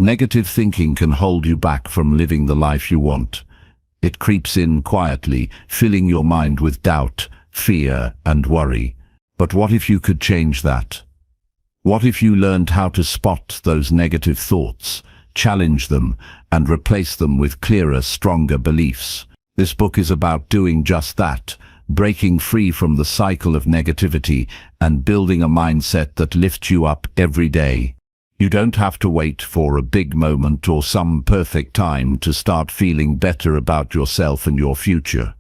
Negative thinking can hold you back from living the life you want. It creeps in quietly, filling your mind with doubt, fear, and worry. But what if you could change that? What if you learned how to spot those negative thoughts, challenge them, and replace them with clearer, stronger beliefs? This book is about doing just that, breaking free from the cycle of negativity and building a mindset that lifts you up every day. You don't have to wait for a big moment or some perfect time to start feeling better about yourself and your future.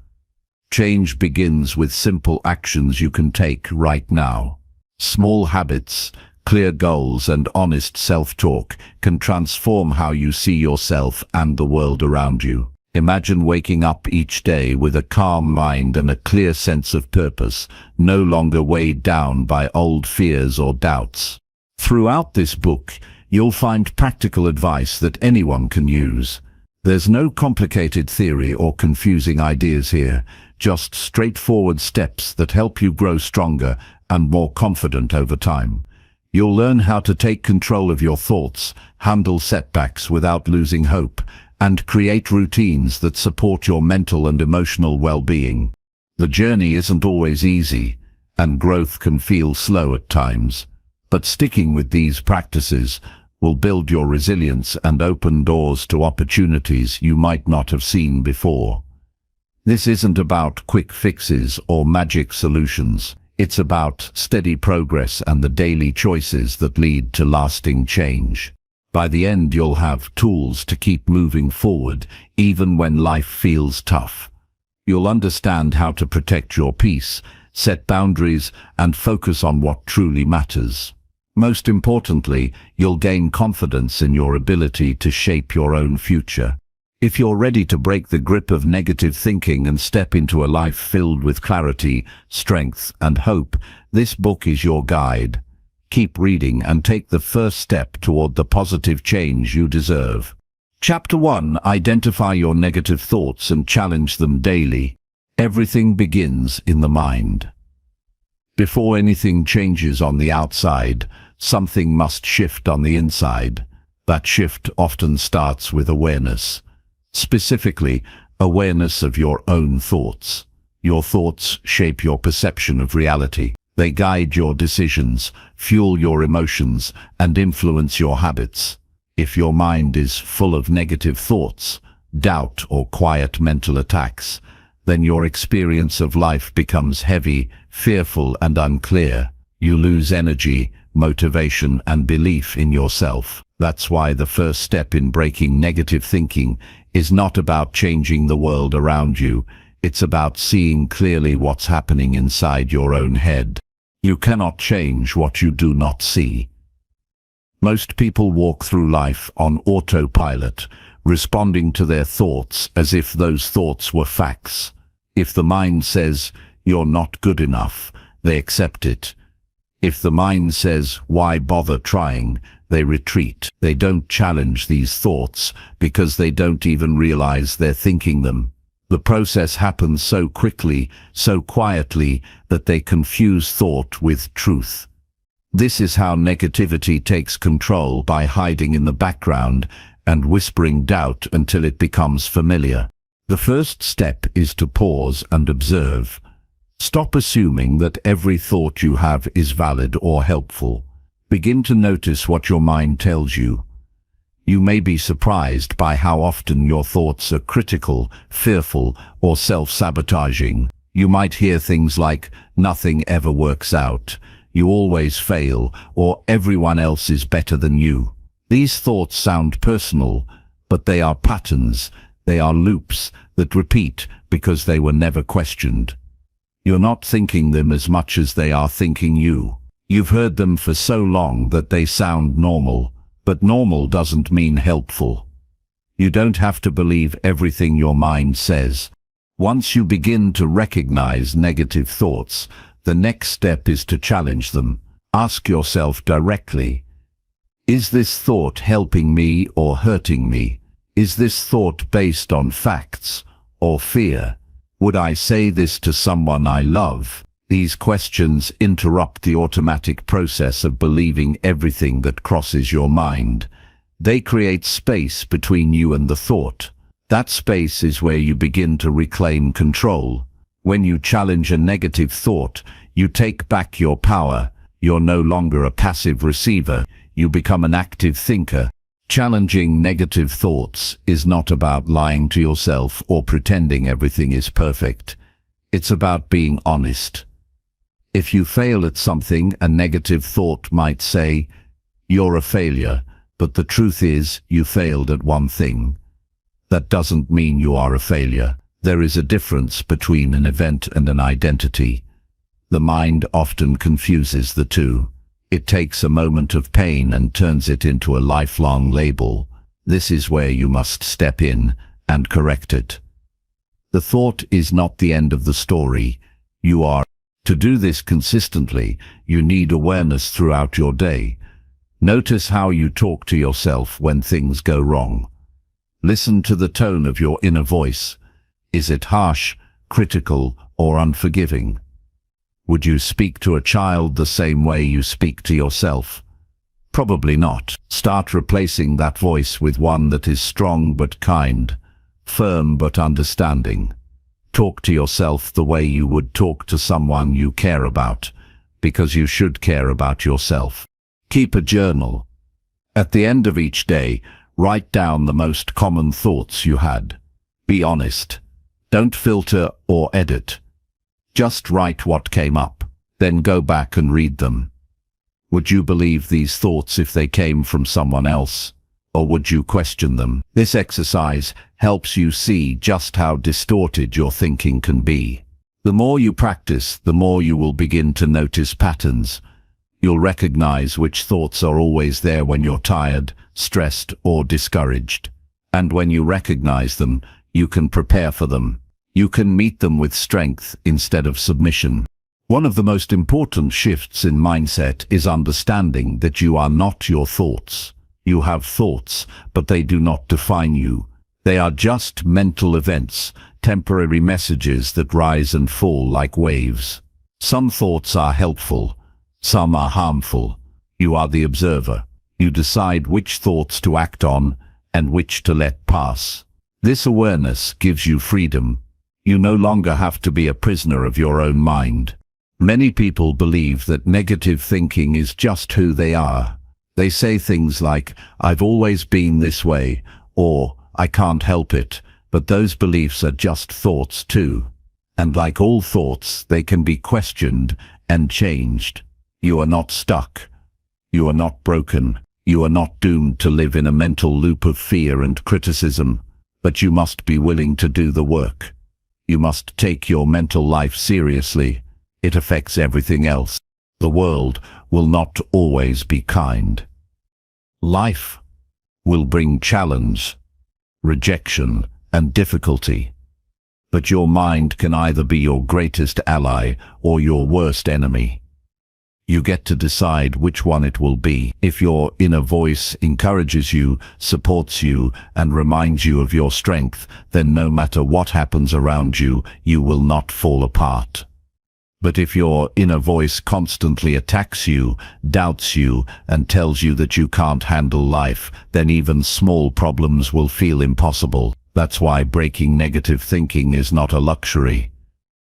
Change begins with simple actions you can take right now. Small habits, clear goals, and honest self-talk can transform how you see yourself and the world around you. Imagine waking up each day with a calm mind and a clear sense of purpose, no longer weighed down by old fears or doubts. Throughout this book, you'll find practical advice that anyone can use. There's no complicated theory or confusing ideas here, just straightforward steps that help you grow stronger and more confident over time. You'll learn how to take control of your thoughts, handle setbacks without losing hope, and create routines that support your mental and emotional well-being. The journey isn't always easy, and growth can feel slow at times. But sticking with these practices will build your resilience and open doors to opportunities you might not have seen before. This isn't about quick fixes or magic solutions. It's about steady progress and the daily choices that lead to lasting change. By the end, you'll have tools to keep moving forward, even when life feels tough. You'll understand how to protect your peace, set boundaries, and focus on what truly matters. Most importantly, you'll gain confidence in your ability to shape your own future. If you're ready to break the grip of negative thinking and step into a life filled with clarity, strength, and hope, this book is your guide. Keep reading and take the first step toward the positive change you deserve. Chapter 1: Identify your negative thoughts and challenge them daily. Everything begins in the mind. Before anything changes on the outside, something must shift on the inside. That shift often starts with awareness. Specifically, awareness of your own thoughts. Your thoughts shape your perception of reality. They guide your decisions, fuel your emotions, and influence your habits. If your mind is full of negative thoughts, doubt, or quiet mental attacks, then your experience of life becomes heavy, fearful, and unclear. You lose energy, motivation, and belief in yourself. That's why the first step in breaking negative thinking is not about changing the world around you. It's about seeing clearly what's happening inside your own head. You cannot change what you do not see. Most people walk through life on autopilot, responding to their thoughts as if those thoughts were facts. If the mind says, "You're not good enough," they accept it. If the mind says, "Why bother trying?" they retreat. They don't challenge these thoughts because they don't even realize they're thinking them. The process happens so quickly, so quietly, that they confuse thought with truth. This is how negativity takes control, by hiding in the background and whispering doubt until it becomes familiar. The first step is to pause and observe. Stop assuming that every thought you have is valid or helpful. Begin to notice what your mind tells you. You may be surprised by how often your thoughts are critical, fearful, or self-sabotaging. You might hear things like, "Nothing ever works out," "You always fail," or "Everyone else is better than you." These thoughts sound personal, but they are patterns. They are loops that repeat because they were never questioned. You're not thinking them as much as they are thinking you. You've heard them for so long that they sound normal, but normal doesn't mean helpful. You don't have to believe everything your mind says. Once you begin to recognize negative thoughts, the next step is to challenge them. Ask yourself directly, is this thought helping me or hurting me? Is this thought based on facts or fear? Would I say this to someone I love? These questions interrupt the automatic process of believing everything that crosses your mind. They create space between you and the thought. That space is where you begin to reclaim control. When you challenge a negative thought, you take back your power. You're no longer a passive receiver. You become an active thinker. Challenging negative thoughts is not about lying to yourself or pretending everything is perfect. It's about being honest. If you fail at something, a negative thought might say, "You're a failure," but the truth is, you failed at one thing. That doesn't mean you are a failure. There is a difference between an event and an identity. The mind often confuses the two. It takes a moment of pain and turns it into a lifelong label. This is where you must step in and correct it. The thought is not the end of the story. You are. To do this consistently, you need awareness throughout your day. Notice how you talk to yourself when things go wrong. Listen to the tone of your inner voice. Is it harsh, critical, or unforgiving? Would you speak to a child the same way you speak to yourself? Probably not. Start replacing that voice with one that is strong but kind, firm but understanding. Talk to yourself the way you would talk to someone you care about, because you should care about yourself. Keep a journal. At the end of each day, write down the most common thoughts you had. Be honest. Don't filter or edit. Just write what came up, then go back and read them. Would you believe these thoughts if they came from someone else? Or would you question them? This exercise helps you see just how distorted your thinking can be. The more you practice, the more you will begin to notice patterns. You'll recognize which thoughts are always there when you're tired, stressed, or discouraged. And when you recognize them, you can prepare for them. You can meet them with strength instead of submission. One of the most important shifts in mindset is understanding that you are not your thoughts. You have thoughts, but they do not define you. They are just mental events, temporary messages that rise and fall like waves. Some thoughts are helpful, some are harmful. You are the observer. You decide which thoughts to act on and which to let pass. This awareness gives you freedom. You no longer have to be a prisoner of your own mind. Many people believe that negative thinking is just who they are. They say things like, "I've always been this way," or "I can't help it," but those beliefs are just thoughts too. And like all thoughts, they can be questioned and changed. You are not stuck. You are not broken. You are not doomed to live in a mental loop of fear and criticism, but you must be willing to do the work. You must take your mental life seriously. It affects everything else. The world will not always be kind. Life will bring challenge, rejection, and difficulty. But your mind can either be your greatest ally or your worst enemy. You get to decide which one it will be. If your inner voice encourages you, supports you, and reminds you of your strength, then no matter what happens around you, you will not fall apart. But if your inner voice constantly attacks you, doubts you, and tells you that you can't handle life, then even small problems will feel impossible. That's why breaking negative thinking is not a luxury.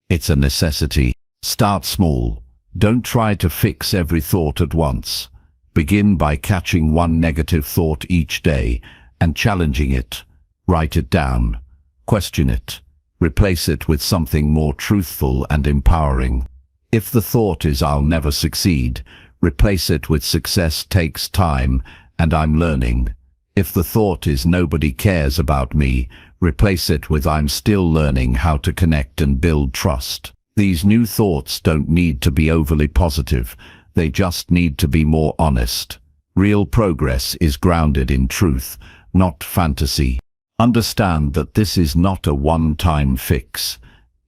It's a necessity. Start small. Don't try to fix every thought at once. Begin by catching one negative thought each day and challenging it. Write it down. Question it. Replace it with something more truthful and empowering. If the thought is "I'll never succeed," replace it with "Success takes time and I'm learning." If the thought is "Nobody cares about me," replace it with "I'm still learning how to connect and build trust." These new thoughts don't need to be overly positive. They just need to be more honest. Real progress is grounded in truth, not fantasy. Understand that this is not a one-time fix.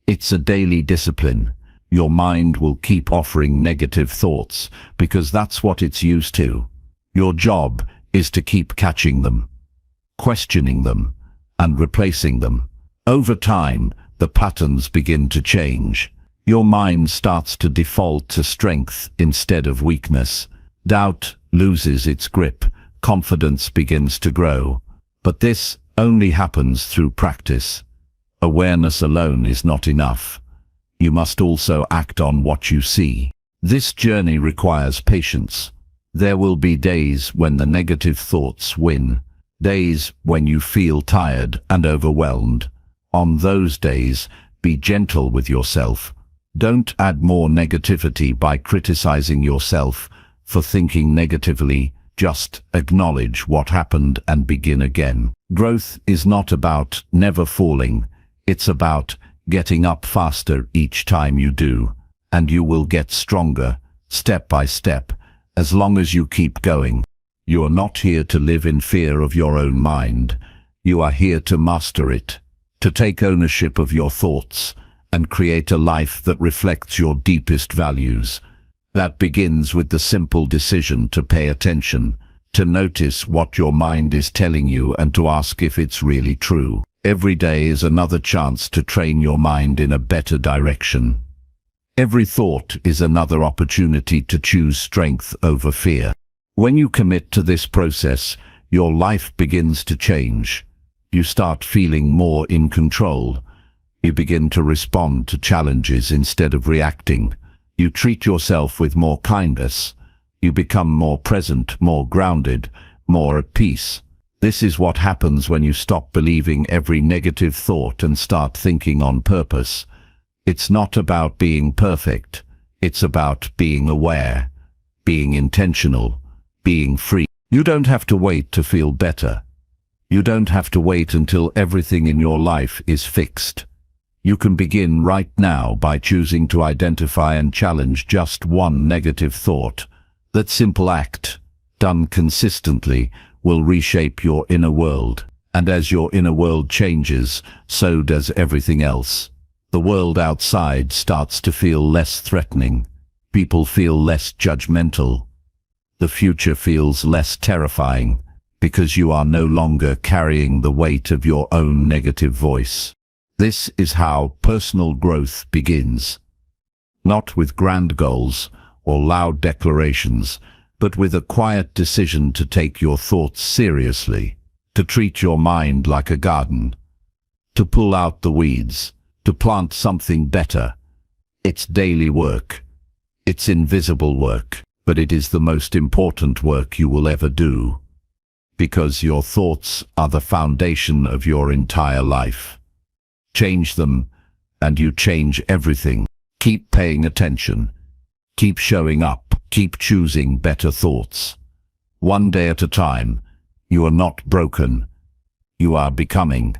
It's a daily discipline. Your mind will keep offering negative thoughts because that's what it's used to. Your job is to keep catching them, questioning them, and replacing them. Over time, the patterns begin to change. Your mind starts to default to strength instead of weakness. Doubt loses its grip. confidence begins to grow. But this only happens through practice. Awareness alone is not enough. You must also act on what you see. This journey requires patience. There will be days when the negative thoughts win, days when you feel tired and overwhelmed. On those days, be gentle with yourself. Don't add more negativity by criticizing yourself for thinking negatively. Just acknowledge what happened and begin again. Growth is not about never falling. It's about getting up faster each time you do. And you will get stronger, step by step, as long as you keep going. You are not here to live in fear of your own mind. You are here to master it, to take ownership of your thoughts, and create a life that reflects your deepest values. That begins with the simple decision to pay attention, to notice what your mind is telling you and to ask if it's really true. Every day is another chance to train your mind in a better direction. Every thought is another opportunity to choose strength over fear. When you commit to this process, your life begins to change. You start feeling more in control. You begin to respond to challenges instead of reacting. You treat yourself with more kindness. You become more present, more grounded, more at peace. This is what happens when you stop believing every negative thought and start thinking on purpose. It's not about being perfect. It's about being aware, being intentional, being free. You don't have to wait to feel better. You don't have to wait until everything in your life is fixed. You can begin right now by choosing to identify and challenge just one negative thought. That simple act, done consistently, will reshape your inner world. And as your inner world changes, so does everything else. The world outside starts to feel less threatening. People feel less judgmental. The future feels less terrifying, because you are no longer carrying the weight of your own negative voice. This is how personal growth begins. Not with grand goals or loud declarations, but with a quiet decision to take your thoughts seriously, to treat your mind like a garden, to pull out the weeds, to plant something better. It's daily work. It's invisible work, but it is the most important work you will ever do, because your thoughts are the foundation of your entire life. Change them, and you change everything. Keep paying attention. Keep showing up. Keep choosing better thoughts. One day at a time. You are not broken. You are becoming.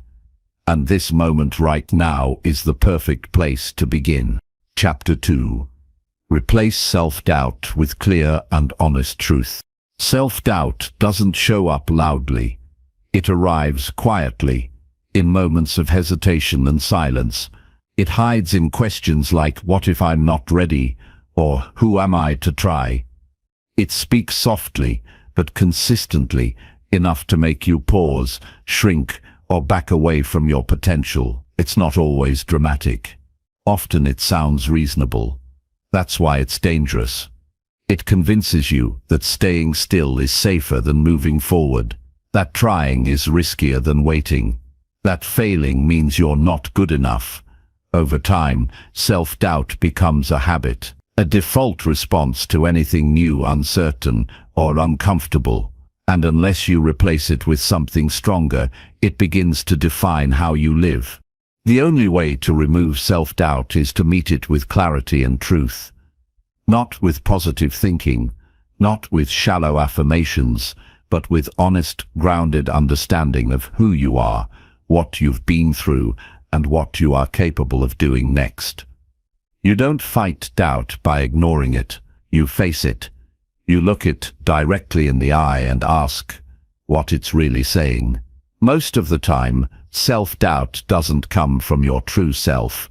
And this moment right now is the perfect place to begin. Chapter 2. Replace self-doubt with clear and honest truth. Self-doubt doesn't show up loudly. It arrives quietly, in moments of hesitation and silence. It hides in questions like, what if I'm not ready? Or, who am I to try? It speaks softly, but consistently, enough to make you pause, shrink, or back away from your potential. It's not always dramatic. Often it sounds reasonable. That's why it's dangerous. It convinces you that staying still is safer than moving forward, that trying is riskier than waiting, that failing means you're not good enough. Over time, self-doubt becomes a habit, a default response to anything new, uncertain, or uncomfortable. And unless you replace it with something stronger, it begins to define how you live. The only way to remove self-doubt is to meet it with clarity and truth. Not with positive thinking, not with shallow affirmations, but with honest, grounded understanding of who you are, what you've been through, and what you are capable of doing next. You don't fight doubt by ignoring it. You face it. You look it directly in the eye and ask what it's really saying. Most of the time, self-doubt doesn't come from your true self.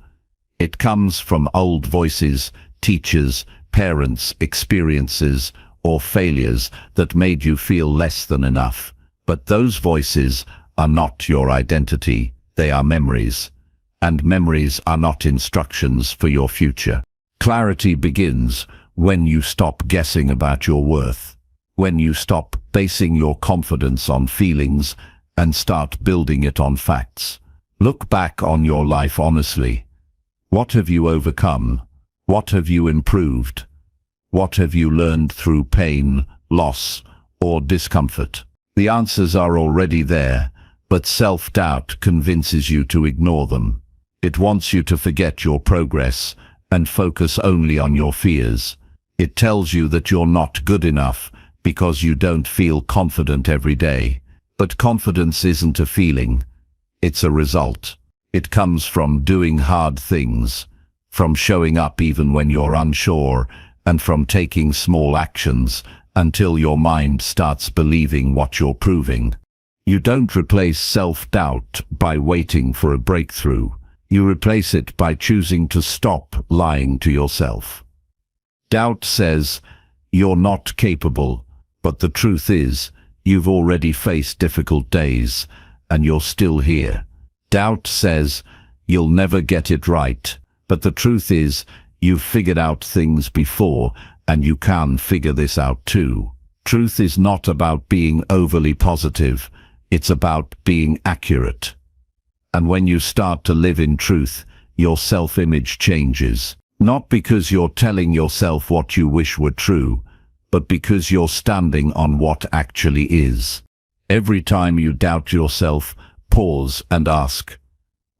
It comes from old voices, teachers, parents, experiences, or failures that made you feel less than enough. But those voices are not your identity. They are memories. And memories are not instructions for your future. Clarity begins when you stop guessing about your worth. When you stop basing your confidence on feelings and start building it on facts. Look back on your life honestly. What have you overcome? What have you improved? What have you learned through pain, loss, or discomfort? The answers are already there, but self-doubt convinces you to ignore them. It wants you to forget your progress and focus only on your fears. It tells you that you're not good enough because you don't feel confident every day. But confidence isn't a feeling, it's a result. It comes from doing hard things, from showing up even when you're unsure, and from taking small actions until your mind starts believing what you're proving. You don't replace self-doubt by waiting for a breakthrough. You replace it by choosing to stop lying to yourself. Doubt says, "You're not capable," but the truth is, you've already faced difficult days, and you're still here. Doubt says, "You'll never get it right," but the truth is, you've figured out things before, and you can figure this out too. Truth is not about being overly positive, it's about being accurate. And when you start to live in truth, your self-image changes. Not because you're telling yourself what you wish were true, but because you're standing on what actually is. Every time you doubt yourself, pause and ask,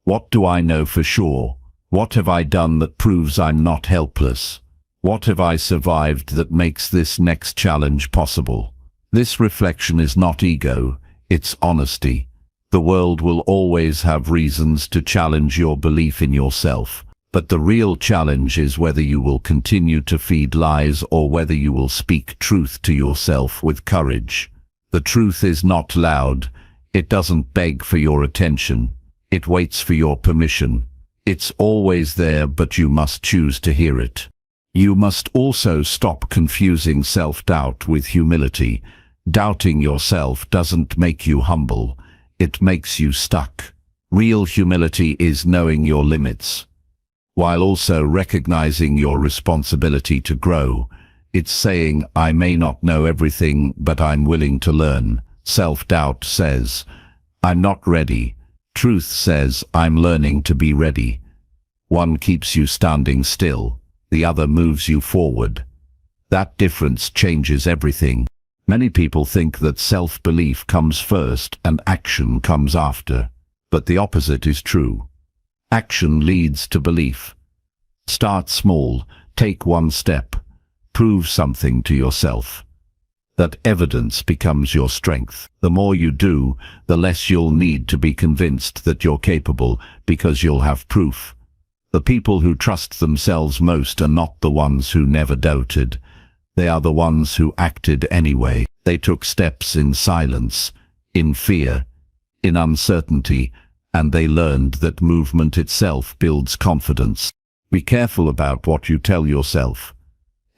what do I know for sure? What have I done that proves I'm not helpless? What have I survived that makes this next challenge possible? This reflection is not ego, it's honesty. The world will always have reasons to challenge your belief in yourself. But the real challenge is whether you will continue to feed lies or whether you will speak truth to yourself with courage. The truth is not loud. It doesn't beg for your attention. It waits for your permission. It's always there, but you must choose to hear it. You must also stop confusing self-doubt with humility. Doubting yourself doesn't make you humble. It makes you stuck. Real humility is knowing your limits, while also recognizing your responsibility to grow. It's saying, I may not know everything, but I'm willing to learn. Self-doubt says, I'm not ready. Truth says, I'm learning to be ready. One keeps you standing still, the other moves you forward. That difference changes everything. Many people think that self-belief comes first and action comes after, but the opposite is true. Action leads to belief. Start small, take one step, prove something to yourself. That evidence becomes your strength. The more you do, the less you'll need to be convinced that you're capable, because you'll have proof. The people who trust themselves most are not the ones who never doubted. They are the ones who acted anyway. They took steps in silence, in fear, in uncertainty, and they learned that movement itself builds confidence. Be careful about what you tell yourself.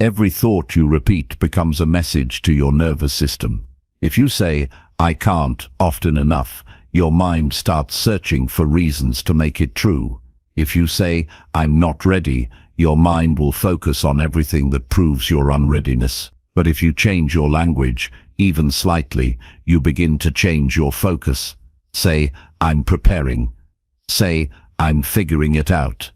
Every thought you repeat becomes a message to your nervous system. If you say, I can't, often enough, your mind starts searching for reasons to make it true. If you say, I'm not ready, your mind will focus on everything that proves your unreadiness. But if you change your language, even slightly, you begin to change your focus. Say, I'm preparing. Say, I'm figuring it out.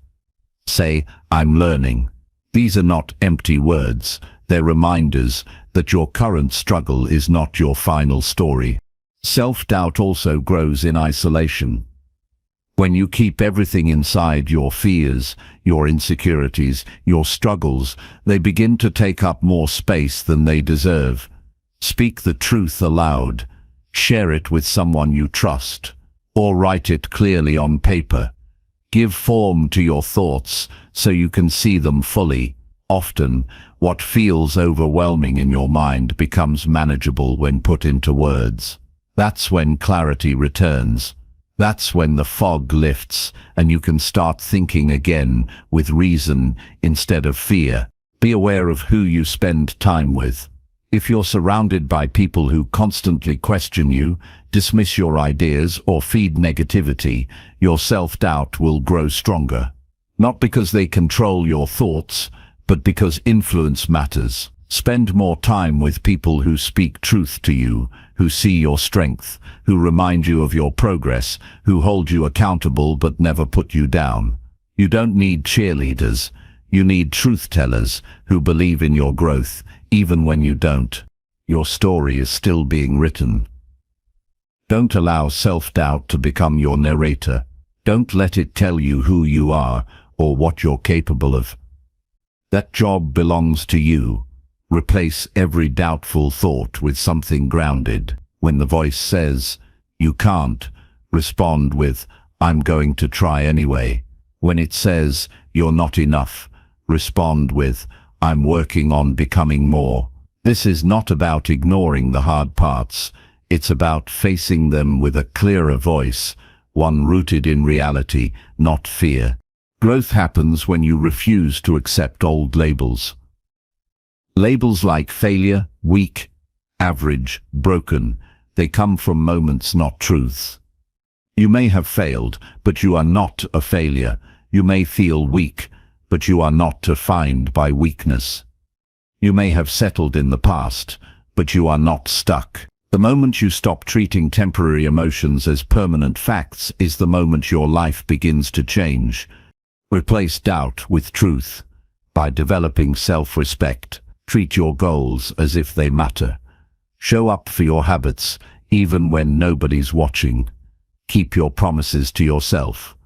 Say, I'm learning. These are not empty words. They're reminders that your current struggle is not your final story. Self-doubt also grows in isolation. When you keep everything inside, your fears, your insecurities, your struggles, they begin to take up more space than they deserve. Speak the truth aloud. Share it with someone you trust, or write it clearly on paper. Give form to your thoughts so you can see them fully. Often, what feels overwhelming in your mind becomes manageable when put into words. That's when clarity returns. That's when the fog lifts and you can start thinking again with reason instead of fear. Be aware of who you spend time with. If you're surrounded by people who constantly question you, dismiss your ideas, or feed negativity, your self-doubt will grow stronger. Not because they control your thoughts, but because influence matters. Spend more time with people who speak truth to you, who see your strength, who remind you of your progress, who hold you accountable but never put you down. You don't need cheerleaders. You need truth-tellers who believe in your growth, even when you don't. Your story is still being written. Don't allow self-doubt to become your narrator. Don't let it tell you who you are or what you're capable of. That job belongs to you. Replace every doubtful thought with something grounded. When the voice says, "You can't," respond with, "I'm going to try anyway." When it says, "You're not enough," respond with, "I'm working on becoming more." This is not about ignoring the hard parts. It's about facing them with a clearer voice, one rooted in reality, not fear. Growth happens when you refuse to accept old labels. Labels like failure, weak, average, broken, they come from moments, not truths. You may have failed, but you are not a failure. You may feel weak, but you are not defined by weakness. You may have settled in the past, but you are not stuck. The moment you stop treating temporary emotions as permanent facts is the moment your life begins to change. Replace doubt with truth. By developing self-respect, treat your goals as if they matter. Show up for your habits, even when nobody's watching. Keep your promises to yourself.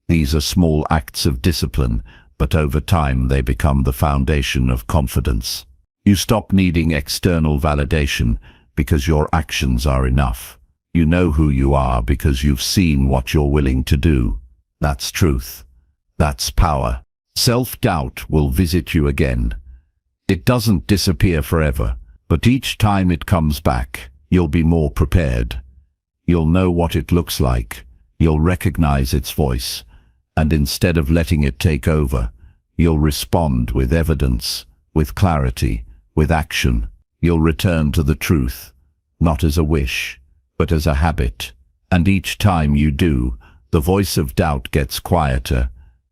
These are small acts of discipline, but over time they become the foundation of confidence. You stop needing external validation because your actions are enough. You know who you are because you've seen what you're willing to do. That's truth. That's power. Self-doubt will visit you again. It doesn't disappear forever, but each time it comes back, you'll be more prepared. You'll know what it looks like. You'll recognize its voice. And instead of letting it take over, you'll respond with evidence, with clarity, with action. You'll return to the truth, not as a wish, but as a habit. And each time you do, the voice of doubt gets quieter.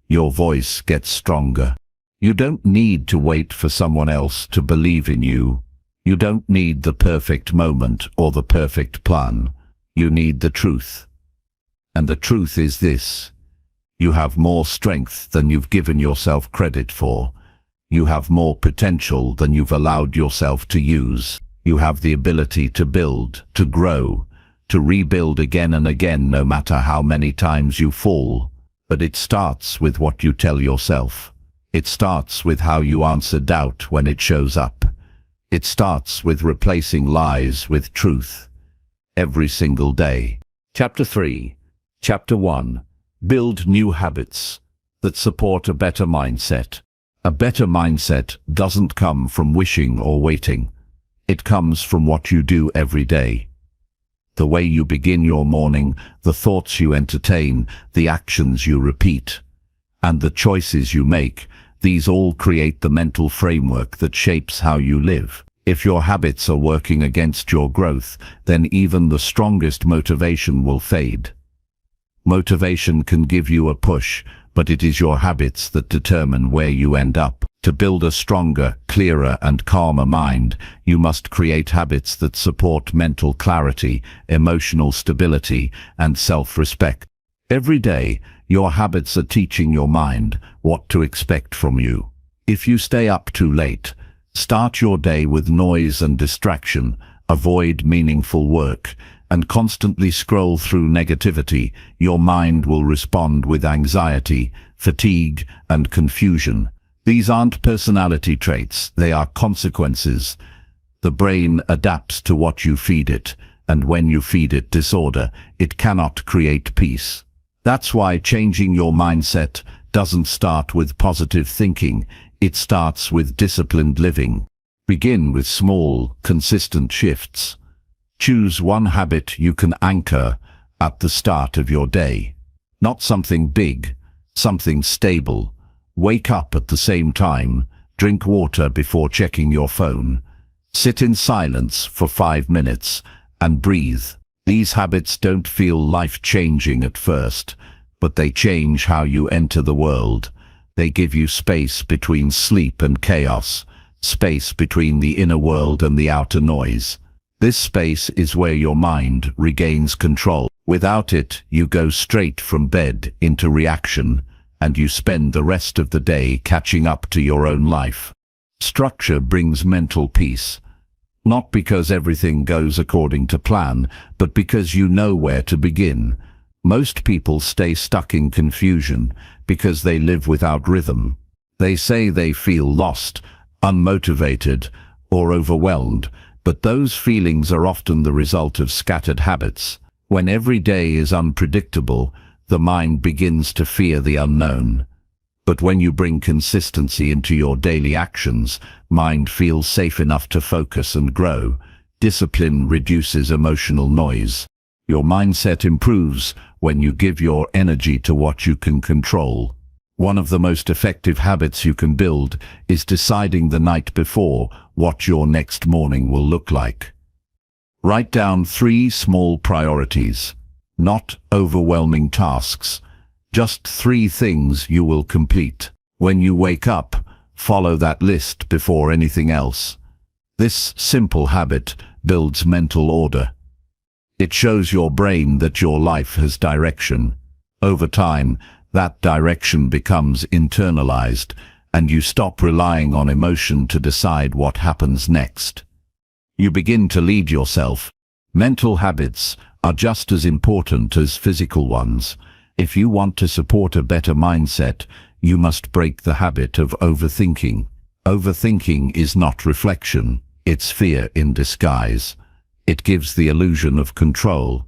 Your voice gets stronger. You don't need to wait for someone else to believe in you. You don't need the perfect moment or the perfect plan. You need the truth. And the truth is this: you have more strength than you've given yourself credit for. You have more potential than you've allowed yourself to use. You have the ability to build, to grow, to rebuild again and again, no matter how many times you fall. But it starts with what you tell yourself. It starts with how you answer doubt when it shows up. It starts with replacing lies with truth. Every single day. Chapter 3. Chapter 1. Build new habits that support a better mindset. A better mindset doesn't come from wishing or waiting. It comes from what you do every day. The way you begin your morning, the thoughts you entertain, the actions you repeat, and the choices you make, these all create the mental framework that shapes how you live. If your habits are working against your growth, then even the strongest motivation will fade. Motivation can give you a push, but it is your habits that determine where you end up. To build a stronger, clearer, and calmer mind, you must create habits that support mental clarity, emotional stability, and self-respect. Every day, your habits are teaching your mind what to expect from you. If you stay up too late, start your day with noise and distraction, avoid meaningful work, and constantly scroll through negativity, your mind will respond with anxiety, fatigue, and confusion. These aren't personality traits, they are consequences. The brain adapts to what you feed it, and when you feed it disorder, it cannot create peace. That's why changing your mindset doesn't start with positive thinking, it starts with disciplined living. Begin with small, consistent shifts. Choose one habit you can anchor at the start of your day. Not something big, something stable. Wake up at the same time, drink water before checking your phone. Sit in silence for 5 minutes and breathe. These habits don't feel life-changing at first, but they change how you enter the world. They give you space between sleep and chaos, space between the inner world and the outer noise. This space is where your mind regains control. Without it, you go straight from bed into reaction, and you spend the rest of the day catching up to your own life. Structure brings mental peace, not because everything goes according to plan, but because you know where to begin. Most people stay stuck in confusion because they live without rhythm. They say they feel lost, unmotivated, or overwhelmed, but those feelings are often the result of scattered habits. When every day is unpredictable, the mind begins to fear the unknown. But when you bring consistency into your daily actions, mind feels safe enough to focus and grow. Discipline reduces emotional noise. Your mindset improves when you give your energy to what you can control. One of the most effective habits you can build is deciding the night before what your next morning will look like. Write down 3 small priorities, not overwhelming tasks, just 3 things you will complete. When you wake up, follow that list before anything else. This simple habit builds mental order. It shows your brain that your life has direction. Over time, that direction becomes internalized, and you stop relying on emotion to decide what happens next. You begin to lead yourself. Mental habits are just as important as physical ones. If you want to support a better mindset, you must break the habit of overthinking. Overthinking is not reflection, it's fear in disguise. It gives the illusion of control,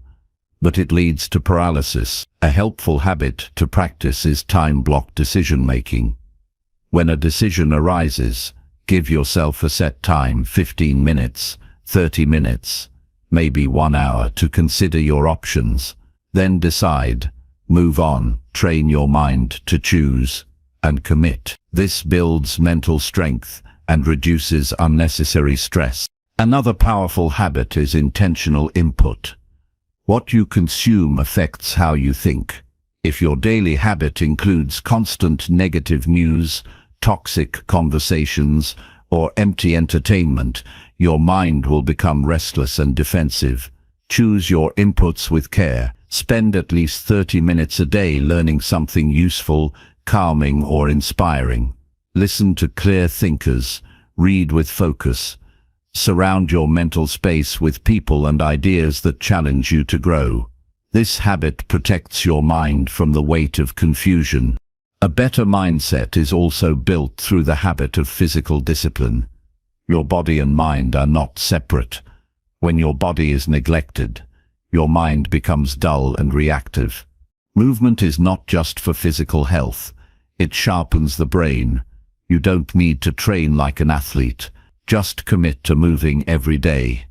but it leads to paralysis. A helpful habit to practice is time-blocked decision-making. When a decision arises, give yourself a set time, 15 minutes, 30 minutes, maybe 1 hour, to consider your options. Then decide, move on, train your mind to choose, and commit. This builds mental strength and reduces unnecessary stress. Another powerful habit is intentional input. What you consume affects how you think. If your daily habit includes constant negative news, toxic conversations, or empty entertainment, your mind will become restless and defensive. Choose your inputs with care. Spend at least 30 minutes a day learning something useful, calming, or inspiring. Listen to clear thinkers. Read with focus. Surround your mental space with people and ideas that challenge you to grow. This habit protects your mind from the weight of confusion. A better mindset is also built through the habit of physical discipline. Your body and mind are not separate. When your body is neglected, your mind becomes dull and reactive. Movement is not just for physical health. It sharpens the brain. You don't need to train like an athlete. Just commit to moving every day.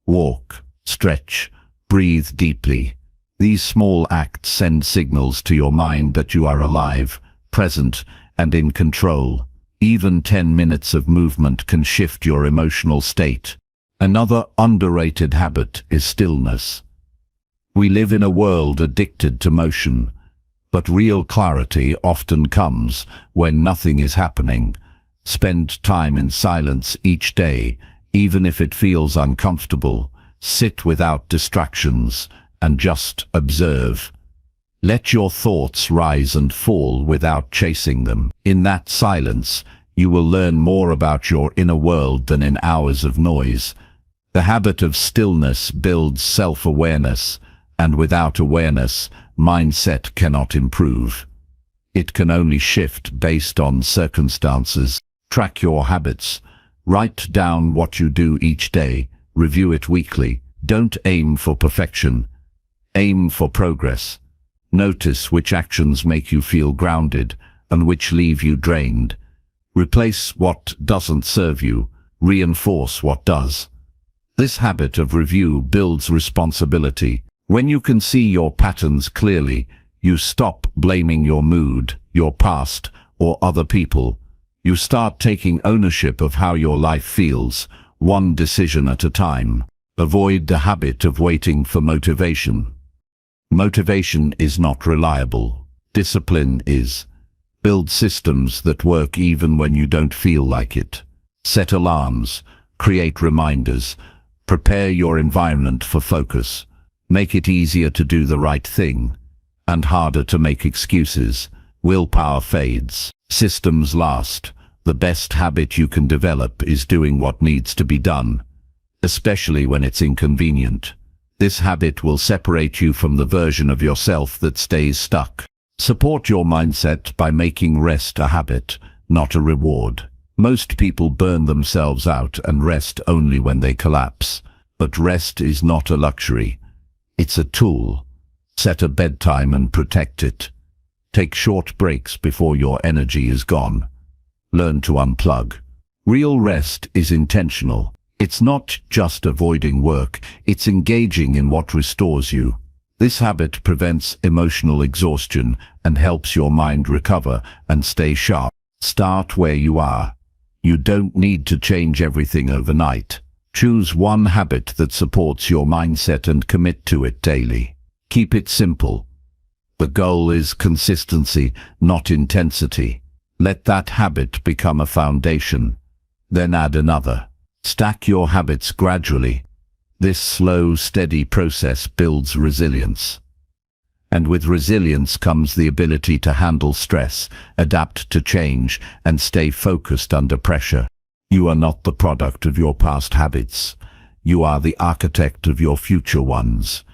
Walk, stretch, breathe deeply. These small acts send signals to your mind that you are alive, present, and in control. Even 10 minutes of movement can shift your emotional state. Another underrated habit is stillness. We live in a world addicted to motion, but real clarity often comes when nothing is happening. Spend time in silence each day, even if it feels uncomfortable. Sit without distractions and just observe. Let your thoughts rise and fall without chasing them. In that silence, you will learn more about your inner world than in hours of noise. The habit of stillness builds self-awareness, and without awareness, mindset cannot improve. It can only shift based on circumstances. Track your habits. Write down what you do each day. Review it weekly. Don't aim for perfection. Aim for progress. Notice which actions make you feel grounded and which leave you drained. Replace what doesn't serve you. Reinforce what does. This habit of review builds responsibility. When you can see your patterns clearly, you stop blaming your mood, your past, or other people. You start taking ownership of how your life feels, one decision at a time. Avoid the habit of waiting for motivation. Motivation is not reliable. Discipline is. Build systems that work even when you don't feel like it. Set alarms, create reminders, prepare your environment for focus. Make it easier to do the right thing and harder to make excuses. Willpower fades. Systems last. The best habit you can develop is doing what needs to be done, especially when it's inconvenient. This habit will separate you from the version of yourself that stays stuck. Support your mindset by making rest a habit, not a reward. Most people burn themselves out and rest only when they collapse. But rest is not a luxury. It's a tool. Set a bedtime and protect it. Take short breaks before your energy is gone. Learn to unplug. Real rest is intentional. It's not just avoiding work, it's engaging in what restores you. This habit prevents emotional exhaustion and helps your mind recover and stay sharp. Start where you are. You don't need to change everything overnight. Choose one habit that supports your mindset and commit to it daily. Keep it simple. The goal is consistency, not intensity. Let that habit become a foundation. Then add another. Stack your habits gradually. This slow, steady process builds resilience. And with resilience comes the ability to handle stress, adapt to change, and stay focused under pressure. You are not the product of your past habits. You are the architect of your future ones.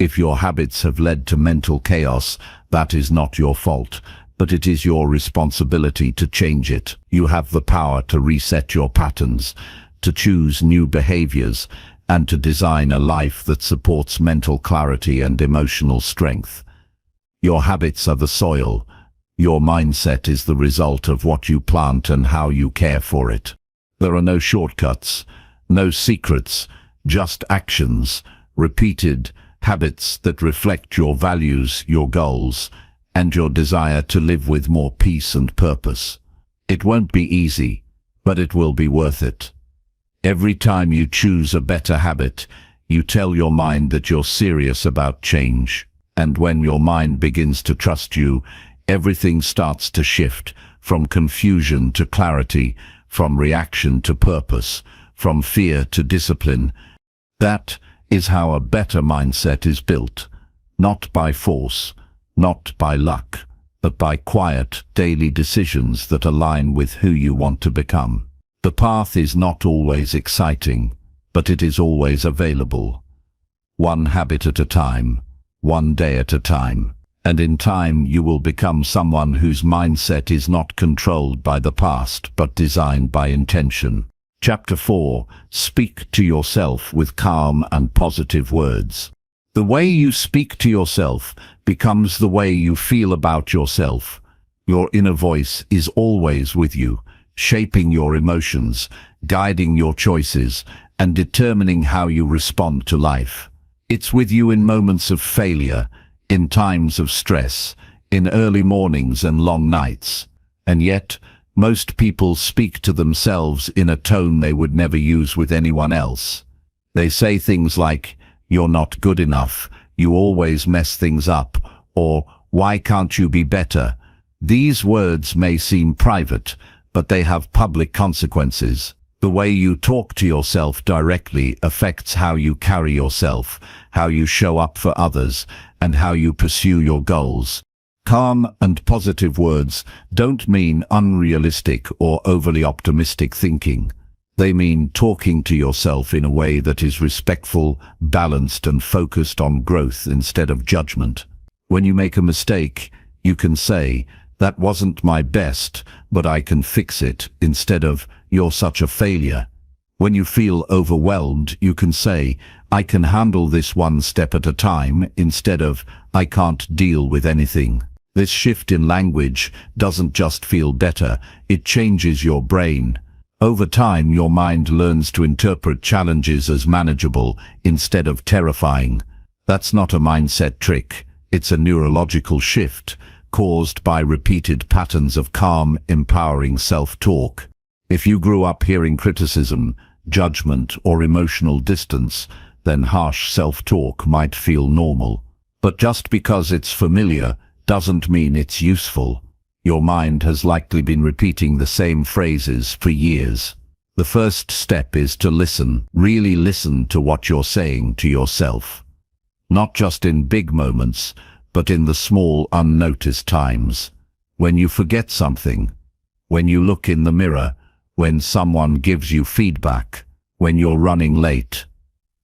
If your habits have led to mental chaos, that is not your fault, but it is your responsibility to change it. You have the power to reset your patterns, to choose new behaviors, and to design a life that supports mental clarity and emotional strength. Your habits are the soil. Your mindset is the result of what you plant and how you care for it. There are no shortcuts, no secrets, just actions, repeated habits that reflect your values, your goals, and your desire to live with more peace and purpose. It won't be easy, but it will be worth it. Every time you choose a better habit, you tell your mind that you're serious about change. And when your mind begins to trust you, everything starts to shift, from confusion to clarity, from reaction to purpose, from fear to discipline. That is how a better mindset is built, not by force, not by luck, but by quiet, daily decisions that align with who you want to become. The path is not always exciting, but it is always available. One habit at a time, one day at a time, and in time you will become someone whose mindset is not controlled by the past, but designed by intention. Chapter 4. Speak to yourself with calm and positive words. The way you speak to yourself becomes the way you feel about yourself. Your inner voice is always with you, shaping your emotions, guiding your choices, and determining how you respond to life. It's with you in moments of failure, in times of stress, in early mornings and long nights. And yet, most people speak to themselves in a tone they would never use with anyone else. They say things like, "You're not good enough," "You always mess things up," or "Why can't you be better?" These words may seem private, but they have public consequences. The way you talk to yourself directly affects how you carry yourself, how you show up for others, and how you pursue your goals. Calm and positive words don't mean unrealistic or overly optimistic thinking. They mean talking to yourself in a way that is respectful, balanced, and focused on growth instead of judgment. When you make a mistake, you can say, "That wasn't my best, but I can fix it," instead of, "You're such a failure." When you feel overwhelmed, you can say, "I can handle this one step at a time," instead of, "I can't deal with anything." This shift in language doesn't just feel better, it changes your brain. Over time, your mind learns to interpret challenges as manageable instead of terrifying. That's not a mindset trick, it's a neurological shift caused by repeated patterns of calm, empowering self-talk. If you grew up hearing criticism, judgment, or emotional distance, then harsh self-talk might feel normal. But just because it's familiar doesn't mean it's useful. Your mind has likely been repeating the same phrases for years. The first step is to listen. Really listen to what you're saying to yourself. Not just in big moments, but in the small, unnoticed times. When you forget something, when you look in the mirror, when someone gives you feedback, when you're running late.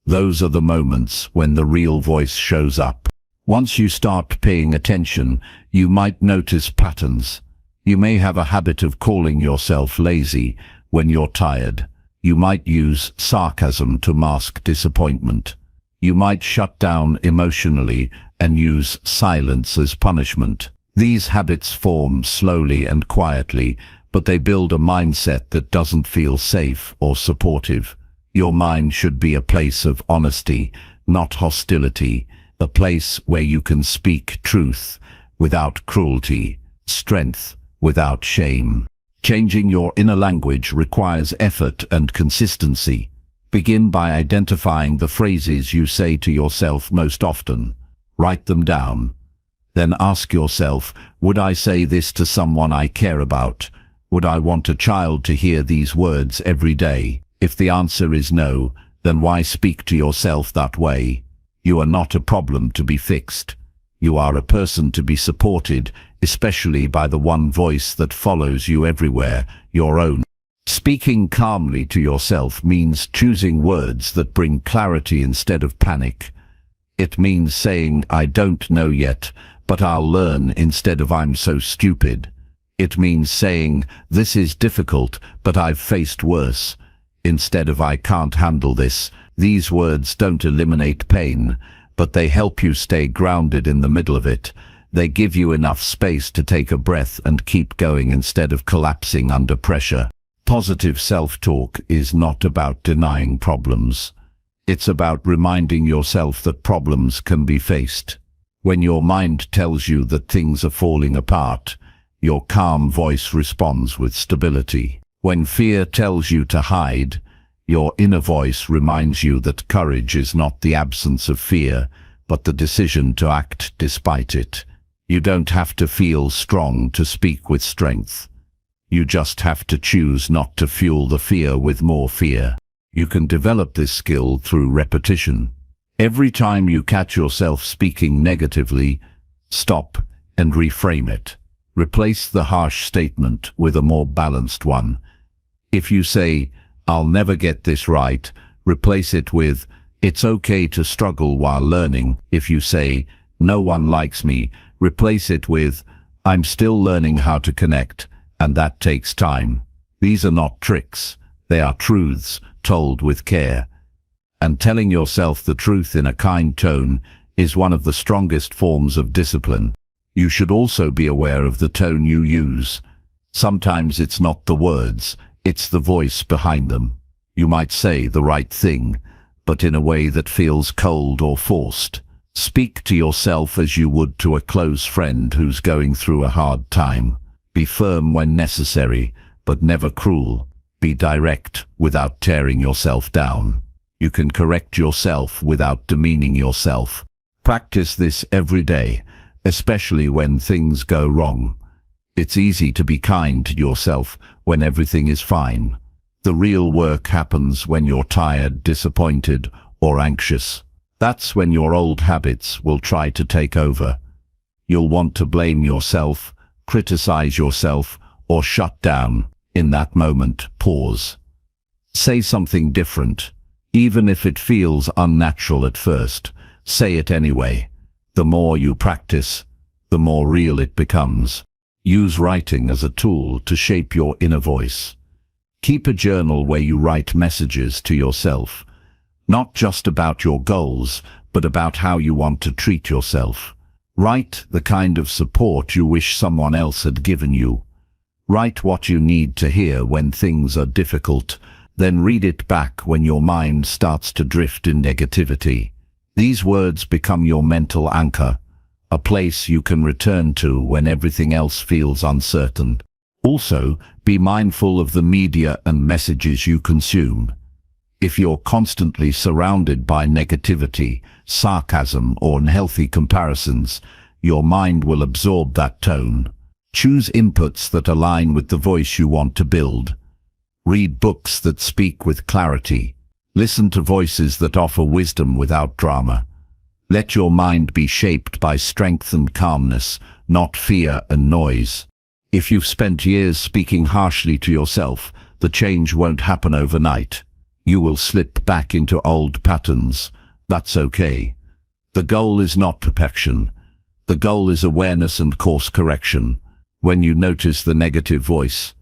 Those are the moments when the real voice shows up. Once you start paying attention, you might notice patterns. You may have a habit of calling yourself lazy when you're tired. You might use sarcasm to mask disappointment. You might shut down emotionally and use silence as punishment. These habits form slowly and quietly, but they build a mindset that doesn't feel safe or supportive. Your mind should be a place of honesty, not hostility, a place where you can speak truth without cruelty, strength without shame. Changing your inner language requires effort and consistency. Begin by identifying the phrases you say to yourself most often. Write them down. Then ask yourself, would I say this to someone I care about? Would I want a child to hear these words every day? If the answer is no, then why speak to yourself that way? You are not a problem to be fixed. You are a person to be supported, especially by the one voice that follows you everywhere, your own. Speaking calmly to yourself means choosing words that bring clarity instead of panic. It means saying, I don't know yet, but I'll learn instead of I'm so stupid. It means saying, this is difficult, but I've faced worse, instead of I can't handle this. These words don't eliminate pain, but they help you stay grounded in the middle of it. They give you enough space to take a breath and keep going instead of collapsing under pressure. Positive self-talk is not about denying problems. It's about reminding yourself that problems can be faced. When your mind tells you that things are falling apart, your calm voice responds with stability. When fear tells you to hide, your inner voice reminds you that courage is not the absence of fear, but the decision to act despite it. You don't have to feel strong to speak with strength. You just have to choose not to fuel the fear with more fear. You can develop this skill through repetition. Every time you catch yourself speaking negatively, stop and reframe it. Replace the harsh statement with a more balanced one. If you say, I'll never get this right, replace it with, it's okay to struggle while learning. If you say, no one likes me, replace it with, I'm still learning how to connect, and that takes time. These are not tricks, they are truths told with care. And telling yourself the truth in a kind tone is one of the strongest forms of discipline. You should also be aware of the tone you use. Sometimes it's not the words, it's the voice behind them. You might say the right thing, but in a way that feels cold or forced. Speak to yourself as you would to a close friend who's going through a hard time. Be firm when necessary, but never cruel. Be direct without tearing yourself down. You can correct yourself without demeaning yourself. Practice this every day, especially when things go wrong. It's easy to be kind to yourself when everything is fine. The real work happens when you're tired, disappointed, or anxious. That's when your old habits will try to take over. You'll want to blame yourself, criticize yourself, or shut down. In that moment, pause. Say something different. Even if it feels unnatural at first, say it anyway. The more you practice, the more real it becomes. Use writing as a tool to shape your inner voice. Keep a journal where you write messages to yourself, not just about your goals, but about how you want to treat yourself. Write the kind of support you wish someone else had given you. Write what you need to hear when things are difficult, then read it back when your mind starts to drift in negativity. These words become your mental anchor, a place you can return to when everything else feels uncertain. Also, be mindful of the media and messages you consume. If you're constantly surrounded by negativity, sarcasm, or unhealthy comparisons, your mind will absorb that tone. Choose inputs that align with the voice you want to build. Read books that speak with clarity. Listen to voices that offer wisdom without drama. Let your mind be shaped by strength and calmness, not fear and noise. If you've spent years speaking harshly to yourself, the change won't happen overnight. You will slip back into old patterns. That's okay. The goal is not perfection. The goal is awareness and course correction. When you notice the negative voice,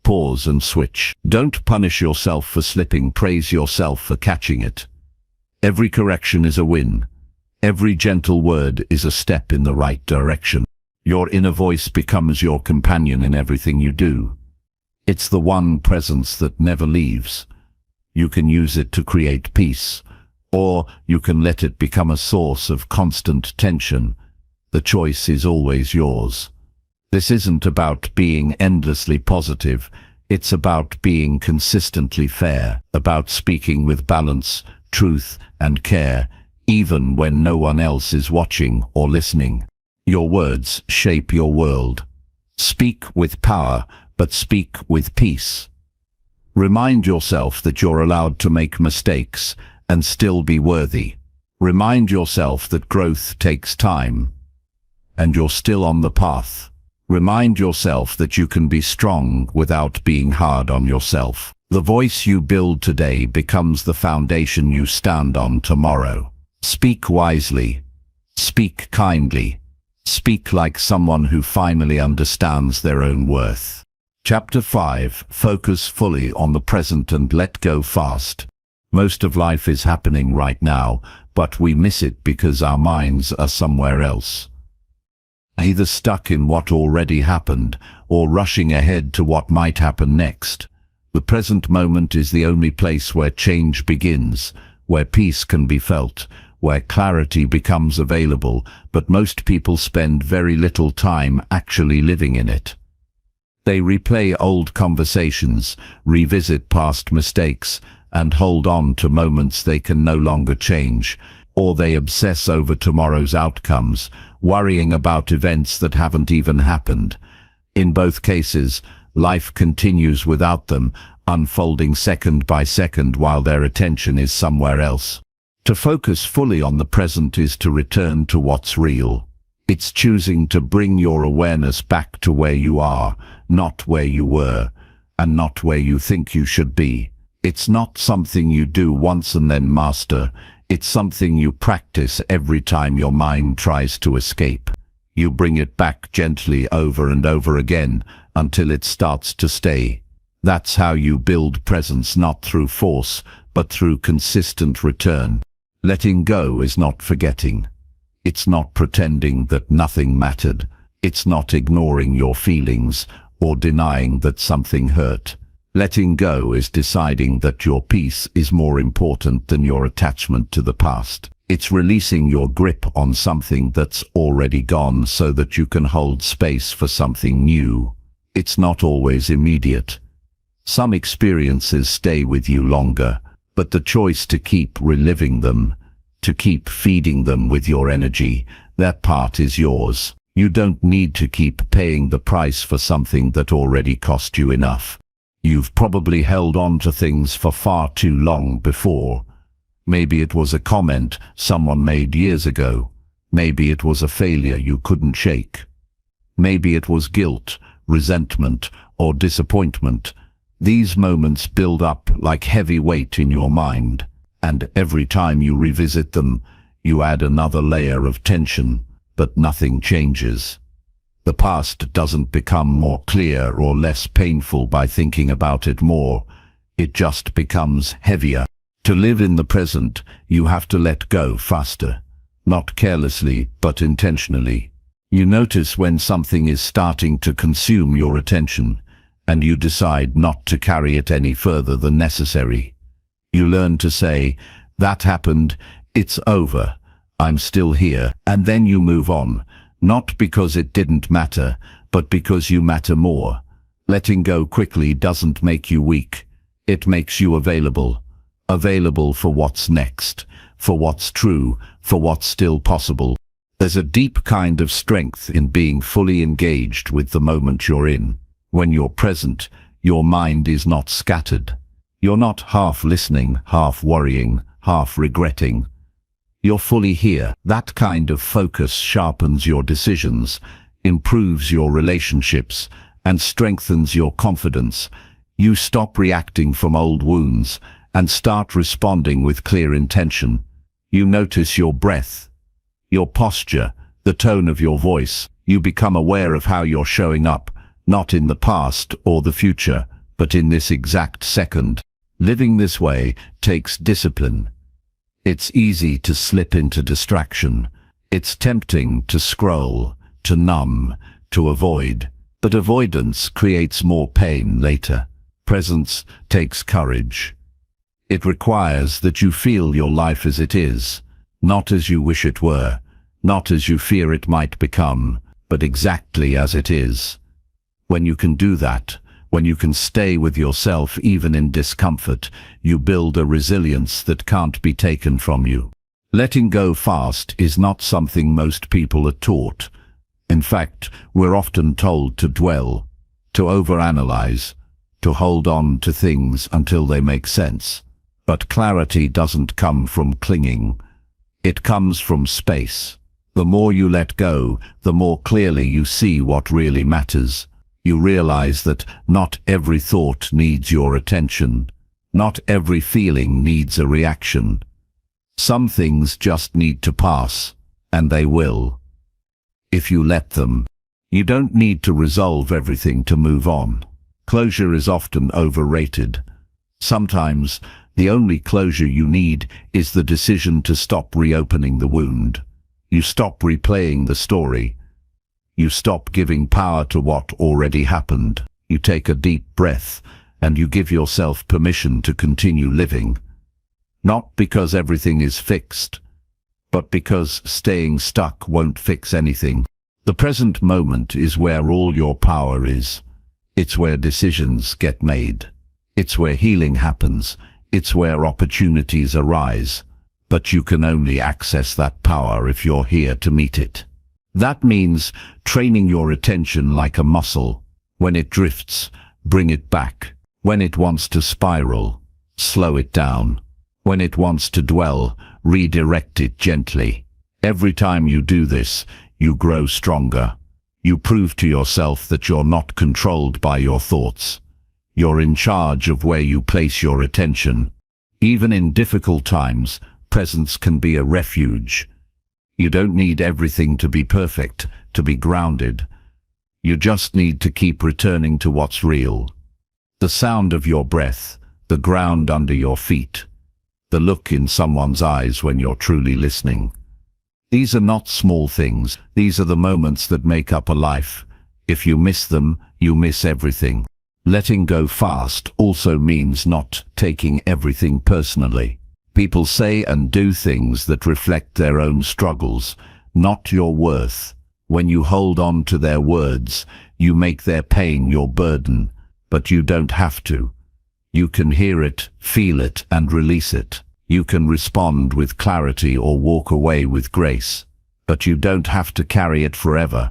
pause and switch. Don't punish yourself for slipping, praise yourself for catching it. Every correction is a win. Every gentle word is a step in the right direction. Your inner voice becomes your companion in everything you do. It's the one presence that never leaves. You can use it to create peace, or you can let it become a source of constant tension. The choice is always yours. This isn't about being endlessly positive. It's about being consistently fair, about speaking with balance, truth, and care, even when no one else is watching or listening. Your words shape your world. Speak with power, but speak with peace. Remind yourself that you're allowed to make mistakes and still be worthy. Remind yourself that growth takes time, and you're still on the path. Remind yourself that you can be strong without being hard on yourself. The voice you build today becomes the foundation you stand on tomorrow. Speak wisely. Speak kindly. Speak like someone who finally understands their own worth. Chapter 5. Focus fully on the present and let go fast. Most of life is happening right now, but we miss it because our minds are somewhere else. Either stuck in what already happened, or rushing ahead to what might happen next. The present moment is the only place where change begins, where peace can be felt, where clarity becomes available, but most people spend very little time actually living in it. They replay old conversations, revisit past mistakes, and hold on to moments they can no longer change, or they obsess over tomorrow's outcomes, worrying about events that haven't even happened. In both cases, life continues without them, unfolding second by second while their attention is somewhere else. To focus fully on the present is to return to what's real. It's choosing to bring your awareness back to where you are, not where you were, and not where you think you should be. It's not something you do once and then master. It's something you practice every time your mind tries to escape. You bring it back gently over and over again until it starts to stay. That's how you build presence, not through force, but through consistent return. Letting go is not forgetting. It's not pretending that nothing mattered. It's not ignoring your feelings or denying that something hurt. Letting go is deciding that your peace is more important than your attachment to the past. It's releasing your grip on something that's already gone so that you can hold space for something new. It's not always immediate. Some experiences stay with you longer, but the choice to keep reliving them, to keep feeding them with your energy, that part is yours. You don't need to keep paying the price for something that already cost you enough. You've probably held on to things for far too long before. Maybe it was a comment someone made years ago. Maybe it was a failure you couldn't shake. Maybe it was guilt, resentment, or disappointment. These moments build up like heavy weight in your mind, and every time you revisit them, you add another layer of tension, but nothing changes. The past doesn't become more clear or less painful by thinking about it more. It just becomes heavier. To live in the present, you have to let go faster. Not carelessly, but intentionally. You notice when something is starting to consume your attention, and you decide not to carry it any further than necessary. You learn to say, "That happened, it's over, I'm still here," and then you move on. Not because it didn't matter, but because you matter more. Letting go quickly doesn't make you weak. It makes you available. Available for what's next, for what's true, for what's still possible. There's a deep kind of strength in being fully engaged with the moment you're in. When you're present, your mind is not scattered. You're not half listening, half worrying, half regretting. You're fully here. That kind of focus sharpens your decisions, improves your relationships, and strengthens your confidence. You stop reacting from old wounds and start responding with clear intention. You notice your breath, your posture, the tone of your voice. You become aware of how you're showing up, not in the past or the future, but in this exact second. Living this way takes discipline. It's easy to slip into distraction. It's tempting to scroll, to numb, to avoid. But avoidance creates more pain later. Presence takes courage. It requires that you feel your life as it is, not as you wish it were, not as you fear it might become, but exactly as it is. When you can do that, when you can stay with yourself even in discomfort, you build a resilience that can't be taken from you. Letting go fast is not something most people are taught. In fact, we're often told to dwell, to overanalyze, to hold on to things until they make sense. But clarity doesn't come from clinging. It comes from space. The more you let go, the more clearly you see what really matters. You realize that not every thought needs your attention. Not every feeling needs a reaction. Some things just need to pass, and they will. If you let them. You don't need to resolve everything to move on. Closure is often overrated. Sometimes, the only closure you need is the decision to stop reopening the wound. You stop replaying the story. You stop giving power to what already happened. You take a deep breath, and you give yourself permission to continue living. Not because everything is fixed, but because staying stuck won't fix anything. The present moment is where all your power is. It's where decisions get made. It's where healing happens. It's where opportunities arise. But you can only access that power if you're here to meet it. That means training your attention like a muscle. When it drifts, bring it back. When it wants to spiral, slow it down. When it wants to dwell, redirect it gently. Every time you do this, you grow stronger. You prove to yourself that you're not controlled by your thoughts. You're in charge of where you place your attention. Even in difficult times, presence can be a refuge. You don't need everything to be perfect, to be grounded. You just need to keep returning to what's real. The sound of your breath, the ground under your feet, the look in someone's eyes when you're truly listening. These are not small things. These are the moments that make up a life. If you miss them, you miss everything. Letting go fast also means not taking everything personally. People say and do things that reflect their own struggles, not your worth. When you hold on to their words, you make their pain your burden, but you don't have to. You can hear it, feel it, and release it. You can respond with clarity or walk away with grace, but you don't have to carry it forever.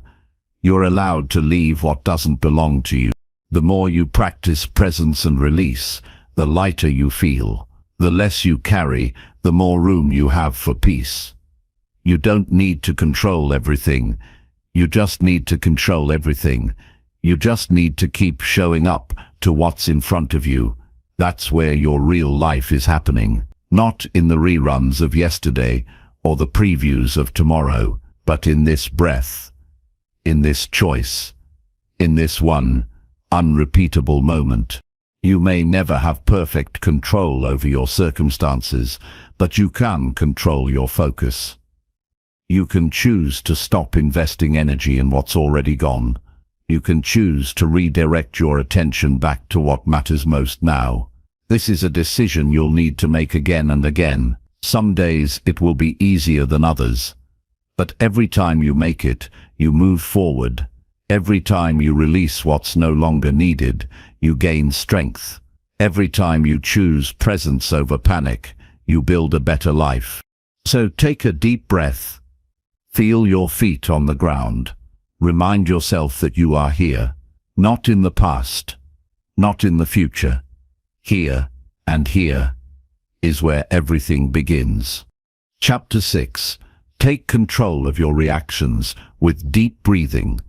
You're allowed to leave what doesn't belong to you. The more you practice presence and release, the lighter you feel. The less you carry, the more room you have for peace. You don't need to control everything. You just need to control everything. You just need to keep showing up to what's in front of you. That's where your real life is happening. Not in the reruns of yesterday or the previews of tomorrow, but in this breath, in this choice, in this one unrepeatable moment. You may never have perfect control over your circumstances, but you can control your focus. You can choose to stop investing energy in what's already gone. You can choose to redirect your attention back to what matters most now. This is a decision you'll need to make again and again. Some days it will be easier than others. But every time you make it, you move forward. Every time you release what's no longer needed, you gain strength. Every time you choose presence over panic, you build a better life. So take a deep breath. Feel your feet on the ground. Remind yourself that you are here, not in the past, not in the future. Here and here is where everything begins. Chapter 6. Take control of your reactions with deep breathing.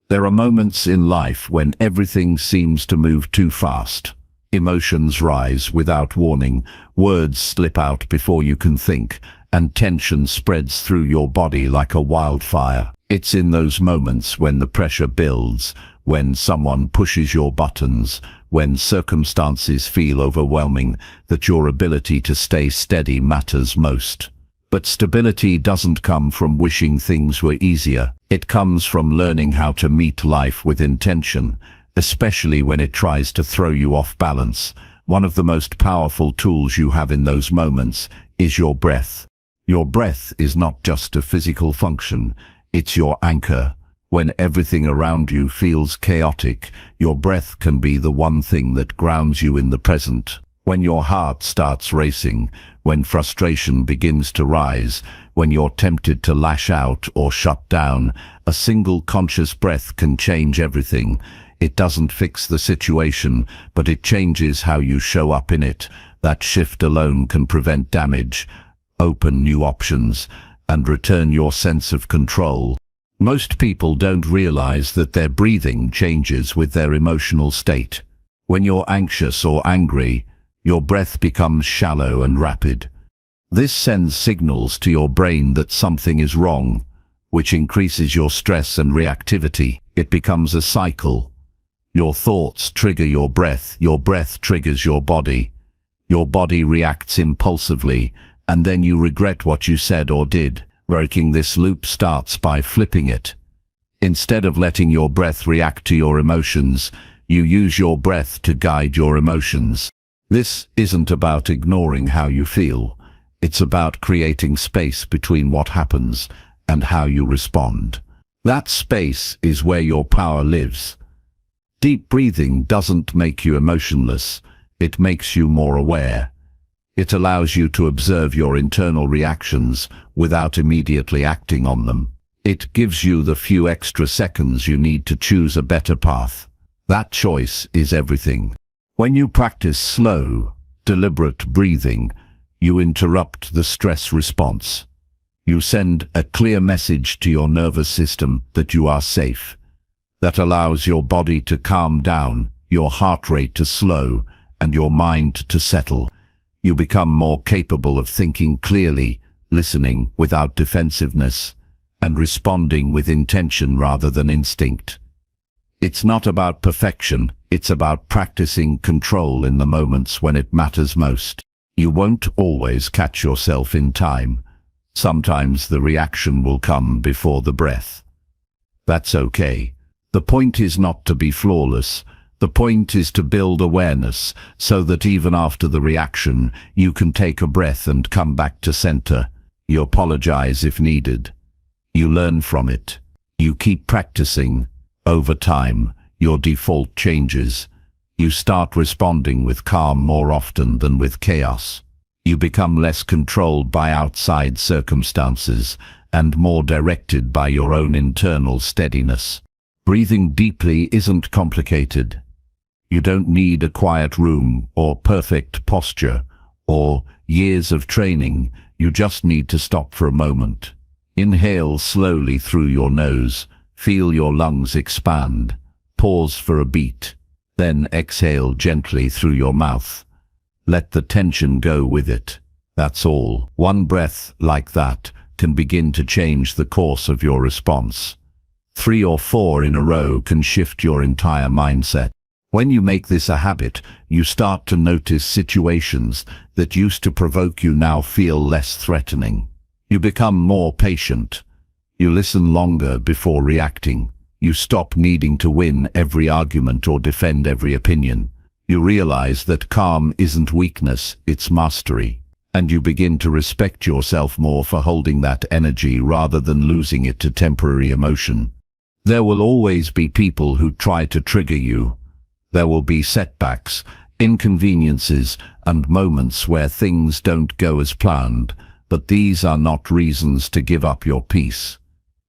There are moments in life when everything seems to move too fast. Emotions rise without warning, words slip out before you can think, and tension spreads through your body like a wildfire. It's in those moments when the pressure builds, when someone pushes your buttons, when circumstances feel overwhelming, that your ability to stay steady matters most. But stability doesn't come from wishing things were easier. It comes from learning how to meet life with intention, especially when it tries to throw you off balance. One of the most powerful tools you have in those moments is your breath. Your breath is not just a physical function, it's your anchor. When everything around you feels chaotic, your breath can be the one thing that grounds you in the present. When your heart starts racing, when frustration begins to rise, when you're tempted to lash out or shut down, a single conscious breath can change everything. It doesn't fix the situation, but it changes how you show up in it. That shift alone can prevent damage, open new options, and return your sense of control. Most people don't realize that their breathing changes with their emotional state. When you're anxious or angry, your breath becomes shallow and rapid. This sends signals to your brain that something is wrong, which increases your stress and reactivity. It becomes a cycle. Your thoughts trigger your breath triggers your body reacts impulsively, and then you regret what you said or did. Breaking this loop starts by flipping it. Instead of letting your breath react to your emotions, you use your breath to guide your emotions. This isn't about ignoring how you feel. It's about creating space between what happens and how you respond. That space is where your power lives. Deep breathing doesn't make you emotionless. It makes you more aware. It allows you to observe your internal reactions without immediately acting on them. It gives you the few extra seconds you need to choose a better path. That choice is everything. When you practice slow, deliberate breathing, you interrupt the stress response. You send a clear message to your nervous system that you are safe. That allows your body to calm down, your heart rate to slow, and your mind to settle. You become more capable of thinking clearly, listening without defensiveness, and responding with intention rather than instinct. It's not about perfection, it's about practicing control in the moments when it matters most. You won't always catch yourself in time. Sometimes the reaction will come before the breath. That's okay. The point is not to be flawless. The point is to build awareness so that even after the reaction, you can take a breath and come back to center. You apologize if needed. You learn from it. You keep practicing. Over time, your default changes. You start responding with calm more often than with chaos. You become less controlled by outside circumstances and more directed by your own internal steadiness. Breathing deeply isn't complicated. You don't need a quiet room or perfect posture or years of training. You just need to stop for a moment. Inhale slowly through your nose. Feel your lungs expand. Pause for a beat. Then exhale gently through your mouth. Let the tension go with it. That's all. One breath like that can begin to change the course of your response. 3 or 4 in a row can shift your entire mindset. When you make this a habit, you start to notice situations that used to provoke you now feel less threatening. You become more patient. You listen longer before reacting. You stop needing to win every argument or defend every opinion. You realize that calm isn't weakness, it's mastery. And you begin to respect yourself more for holding that energy rather than losing it to temporary emotion. There will always be people who try to trigger you. There will be setbacks, inconveniences, and moments where things don't go as planned, but these are not reasons to give up your peace.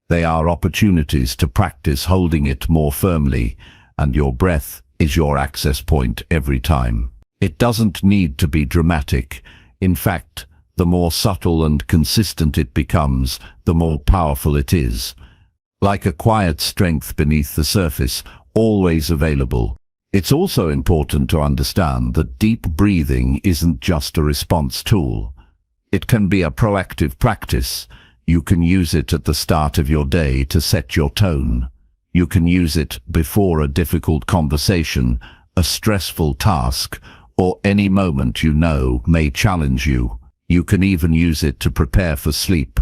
They are opportunities to practice holding it more firmly, and your breath is your access point every time. It doesn't need to be dramatic. In fact, the more subtle and consistent it becomes, the more powerful it is. Like a quiet strength beneath the surface, always available. It's also important to understand that deep breathing isn't just a response tool. It can be a proactive practice. You can use it at the start of your day to set your tone. You can use it before a difficult conversation, a stressful task, or any moment you know may challenge you. You can even use it to prepare for sleep,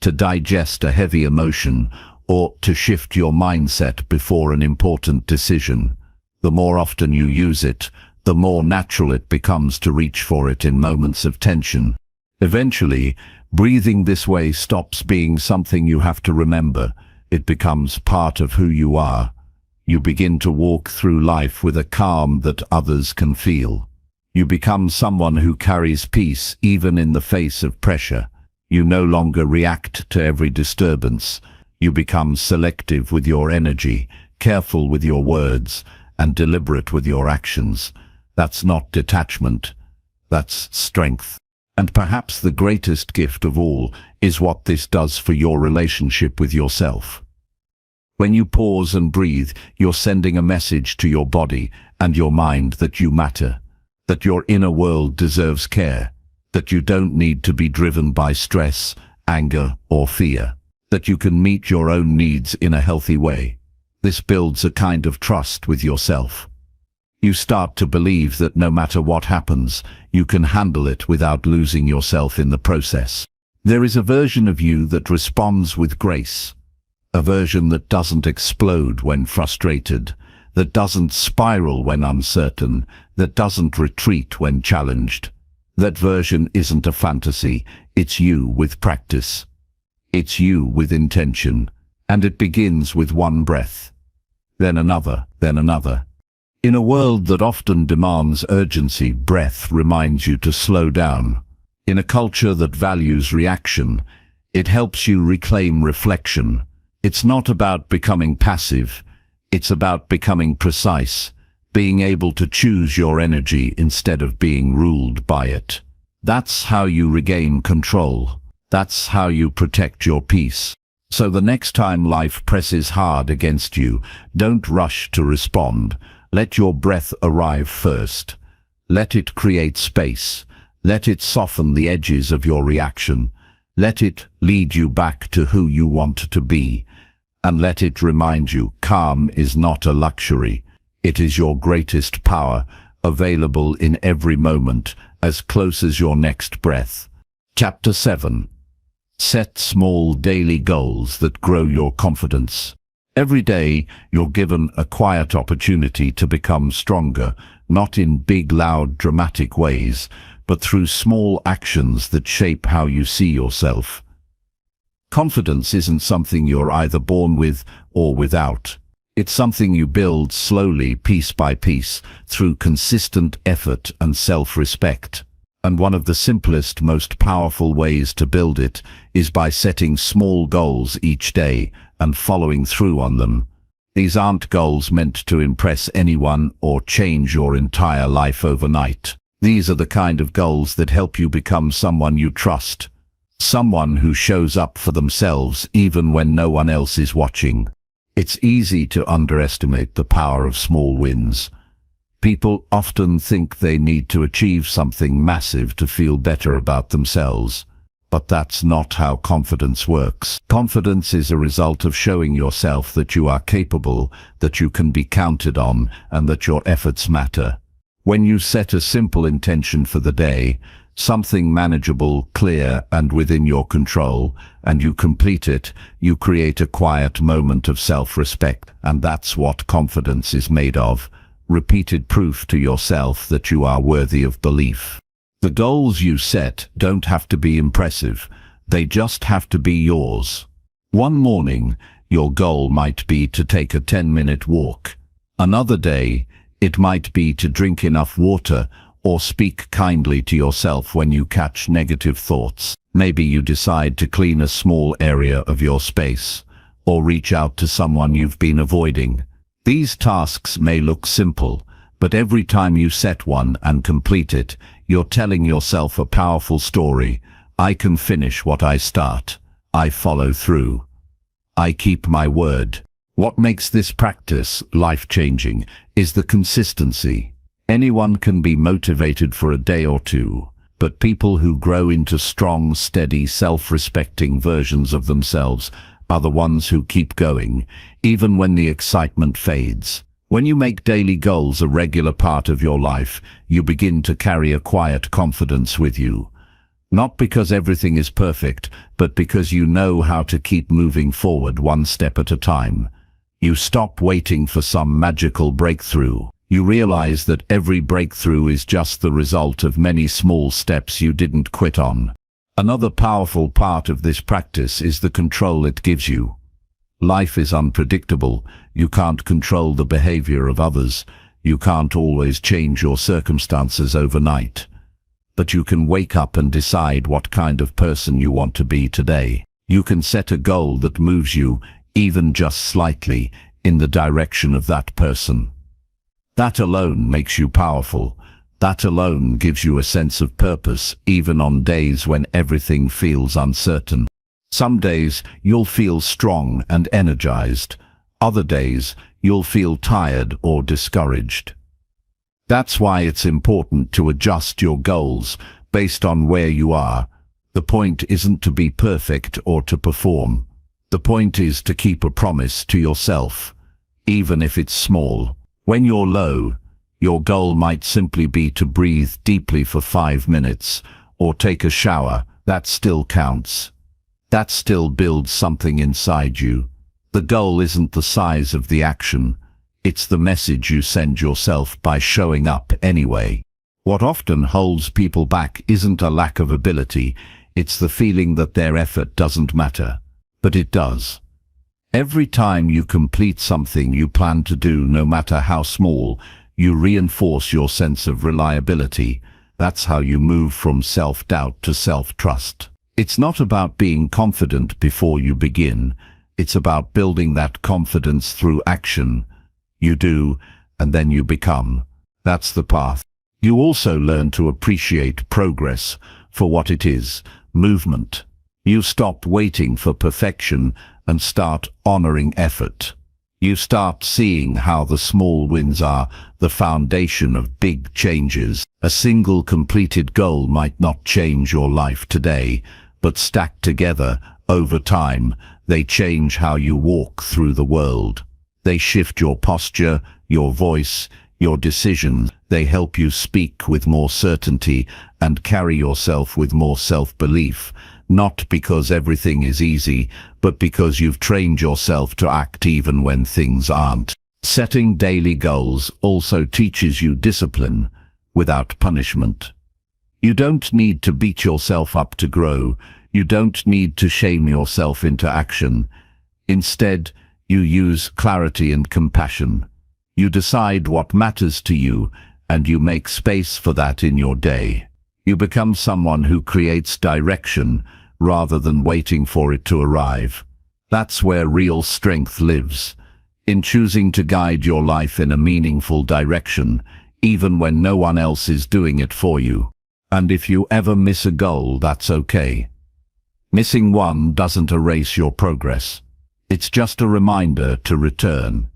to digest a heavy emotion, or to shift your mindset before an important decision. The more often you use it, the more natural it becomes to reach for it in moments of tension. Eventually, breathing this way stops being something you have to remember. It becomes part of who you are. You begin to walk through life with a calm that others can feel. You become someone who carries peace even in the face of pressure. You no longer react to every disturbance. You become selective with your energy, careful with your words, and deliberate with your actions. That's not detachment. That's strength. And perhaps the greatest gift of all is what this does for your relationship with yourself. When you pause and breathe, you're sending a message to your body and your mind that you matter, that your inner world deserves care, that you don't need to be driven by stress, anger, or fear, that you can meet your own needs in a healthy way. This builds a kind of trust with yourself. You start to believe that no matter what happens, you can handle it without losing yourself in the process. There is a version of you that responds with grace, a version that doesn't explode when frustrated, that doesn't spiral when uncertain, that doesn't retreat when challenged. That version isn't a fantasy, it's you with practice. It's you with intention, and it begins with one breath, then another, then another. In a world that often demands urgency, breath reminds you to slow down. In a culture that values reaction, it helps you reclaim reflection. It's not about becoming passive, it's about becoming precise, being able to choose your energy instead of being ruled by it. That's how you regain control. That's how you protect your peace. So the next time life presses hard against you, don't rush to respond. Let your breath arrive first. Let it create space. Let it soften the edges of your reaction. Let it lead you back to who you want to be. And let it remind you, calm is not a luxury. It is your greatest power, available in every moment, as close as your next breath. Chapter 7. Set small daily goals that grow your confidence. Every day, you're given a quiet opportunity to become stronger, not in big, loud, dramatic ways, but through small actions that shape how you see yourself. Confidence isn't something you're either born with or without. It's something you build slowly, piece by piece, through consistent effort and self-respect. And one of the simplest, most powerful ways to build it is by setting small goals each day and following through on them. These aren't goals meant to impress anyone or change your entire life overnight. These are the kind of goals that help you become someone you trust, someone who shows up for themselves even when no one else is watching. It's easy to underestimate the power of small wins. People often think they need to achieve something massive to feel better about themselves. But that's not how confidence works. Confidence is a result of showing yourself that you are capable, that you can be counted on, and that your efforts matter. When you set a simple intention for the day, something manageable, clear, and within your control, and you complete it, you create a quiet moment of self-respect. And that's what confidence is made of. Repeated proof to yourself that you are worthy of belief. The goals you set don't have to be impressive. They just have to be yours. One morning, your goal might be to take a 10-minute walk. Another day, it might be to drink enough water or speak kindly to yourself when you catch negative thoughts. Maybe you decide to clean a small area of your space or reach out to someone you've been avoiding. These tasks may look simple, but every time you set one and complete it, you're telling yourself a powerful story. I can finish what I start. I follow through. I keep my word. What makes this practice life-changing is the consistency. Anyone can be motivated for a day or two, but people who grow into strong, steady, self-respecting versions of themselves are the ones who keep going, even when the excitement fades. When you make daily goals a regular part of your life, you begin to carry a quiet confidence with you. Not because everything is perfect, but because you know how to keep moving forward one step at a time. You stop waiting for some magical breakthrough. You realize that every breakthrough is just the result of many small steps you didn't quit on. Another powerful part of this practice is the control it gives you. Life is unpredictable. You can't control the behavior of others. You can't always change your circumstances overnight. But you can wake up and decide what kind of person you want to be today. You can set a goal that moves you, even just slightly, in the direction of that person. That alone makes you powerful. That alone gives you a sense of purpose, even on days when everything feels uncertain. Some days you'll feel strong and energized. Other days you'll feel tired or discouraged. That's why it's important to adjust your goals based on where you are. The point isn't to be perfect or to perform. The point is to keep a promise to yourself, even if it's small. When you're low, your goal might simply be to breathe deeply for 5 minutes or take a shower. That still counts. That still builds something inside you. The goal isn't the size of the action. It's the message you send yourself by showing up anyway. What often holds people back isn't a lack of ability, it's the feeling that their effort doesn't matter. But it does. Every time you complete something you plan to do, no matter how small, you reinforce your sense of reliability. That's how you move from self-doubt to self-trust. It's not about being confident before you begin. It's about building that confidence through action. You do, and then you become. That's the path. You also learn to appreciate progress for what it is, movement. You stop waiting for perfection and start honoring effort. You start seeing how the small wins are the foundation of big changes. A single completed goal might not change your life today, but stacked together over time, they change how you walk through the world. They shift your posture, your voice, your decisions. They help you speak with more certainty and carry yourself with more self-belief, not because everything is easy, but because you've trained yourself to act even when things aren't. Setting daily goals also teaches you discipline without punishment. You don't need to beat yourself up to grow. You don't need to shame yourself into action. Instead, you use clarity and compassion. You decide what matters to you, and you make space for that in your day. You become someone who creates direction rather than waiting for it to arrive. That's where real strength lives, in choosing to guide your life in a meaningful direction, even when no one else is doing it for you. And if you ever miss a goal, that's okay. Missing one doesn't erase your progress. It's just a reminder to return.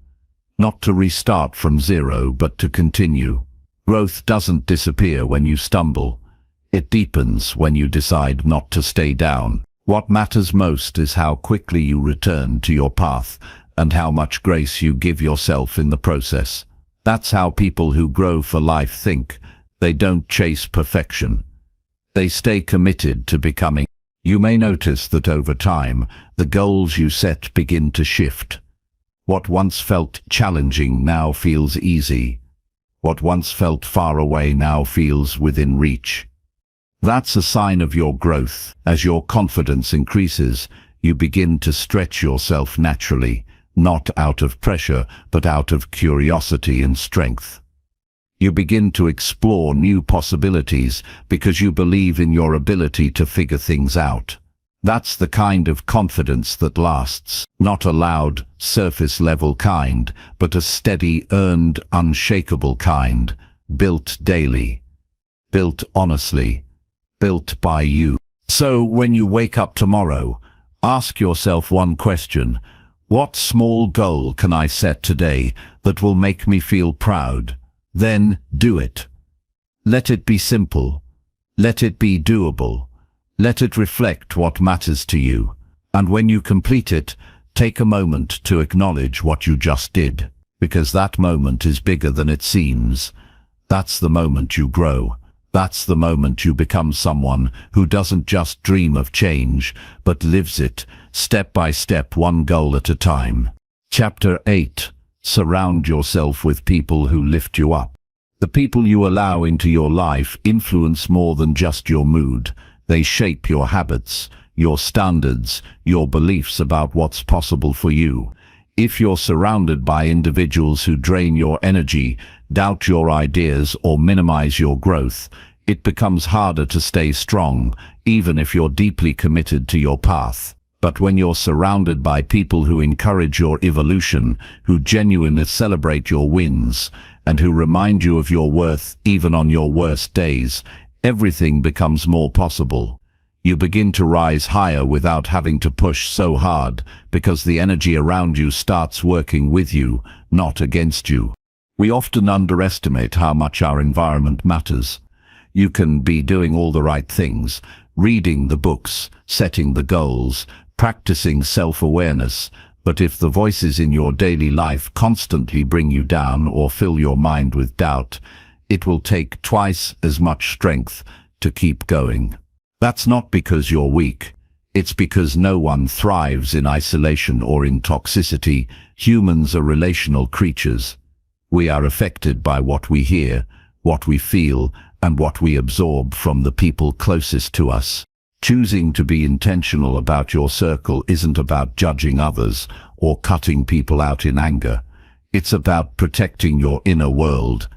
Not to restart from zero, but to continue. Growth doesn't disappear when you stumble. It deepens when you decide not to stay down. What matters most is how quickly you return to your path and how much grace you give yourself in the process. That's how people who grow for life think. They don't chase perfection. They stay committed to becoming. You may notice that over time, the goals you set begin to shift. What once felt challenging now feels easy. What once felt far away now feels within reach. That's a sign of your growth. As your confidence increases, you begin to stretch yourself naturally, not out of pressure, but out of curiosity and strength. You begin to explore new possibilities because you believe in your ability to figure things out. That's the kind of confidence that lasts, not a loud, surface-level kind, but a steady, earned, unshakable kind, built daily, built honestly, built by you. So when you wake up tomorrow, ask yourself one question: what small goal can I set today that will make me feel proud? Then do it. Let it be simple. Let it be doable. Let it reflect what matters to you. And when you complete it, take a moment to acknowledge what you just did, because that moment is bigger than it seems. That's the moment you grow. That's the moment you become someone who doesn't just dream of change, but lives it, step by step, one goal at a time. Chapter 8. Surround yourself with people who lift you up. The people you allow into your life influence more than just your mood. They shape your habits, your standards, your beliefs about what's possible for you. If you're surrounded by individuals who drain your energy, doubt your ideas, or minimize your growth, it becomes harder to stay strong, even if you're deeply committed to your path. But when you're surrounded by people who encourage your evolution, who genuinely celebrate your wins, and who remind you of your worth even on your worst days, everything becomes more possible. You begin to rise higher without having to push so hard, because the energy around you starts working with you, not against you. We often underestimate how much our environment matters. You can be doing all the right things, reading the books, setting the goals, practicing self-awareness, but if the voices in your daily life constantly bring you down or fill your mind with doubt, it will take twice as much strength to keep going. That's not because you're weak. It's because no one thrives in isolation or in toxicity. Humans are relational creatures. We are affected by what we hear, what we feel, and what we absorb from the people closest to us. Choosing to be intentional about your circle isn't about judging others or cutting people out in anger. It's about protecting your inner world.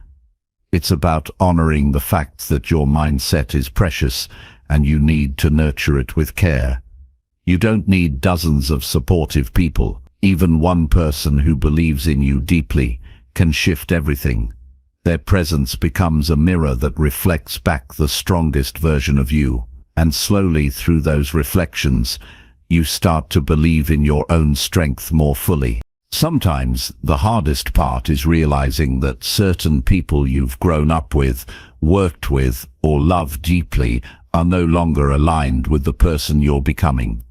It's about honoring the fact that your mindset is precious and you need to nurture it with care. You don't need dozens of supportive people. Even one person who believes in you deeply can shift everything. Their presence becomes a mirror that reflects back the strongest version of you. And slowly, through those reflections, you start to believe in your own strength more fully. Sometimes the hardest part is realizing that certain people you've grown up with, worked with, or loved deeply are no longer aligned with the person you're becoming.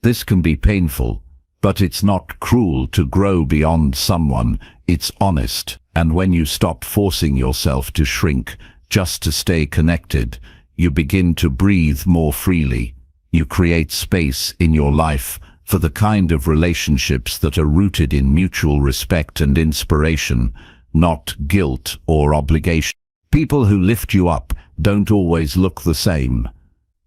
This can be painful, but it's not cruel to grow beyond someone. It's honest. And when you stop forcing yourself to shrink just to stay connected, you begin to breathe more freely. You create space in your life for the kind of relationships that are rooted in mutual respect and inspiration, not guilt or obligation. People who lift you up don't always look the same.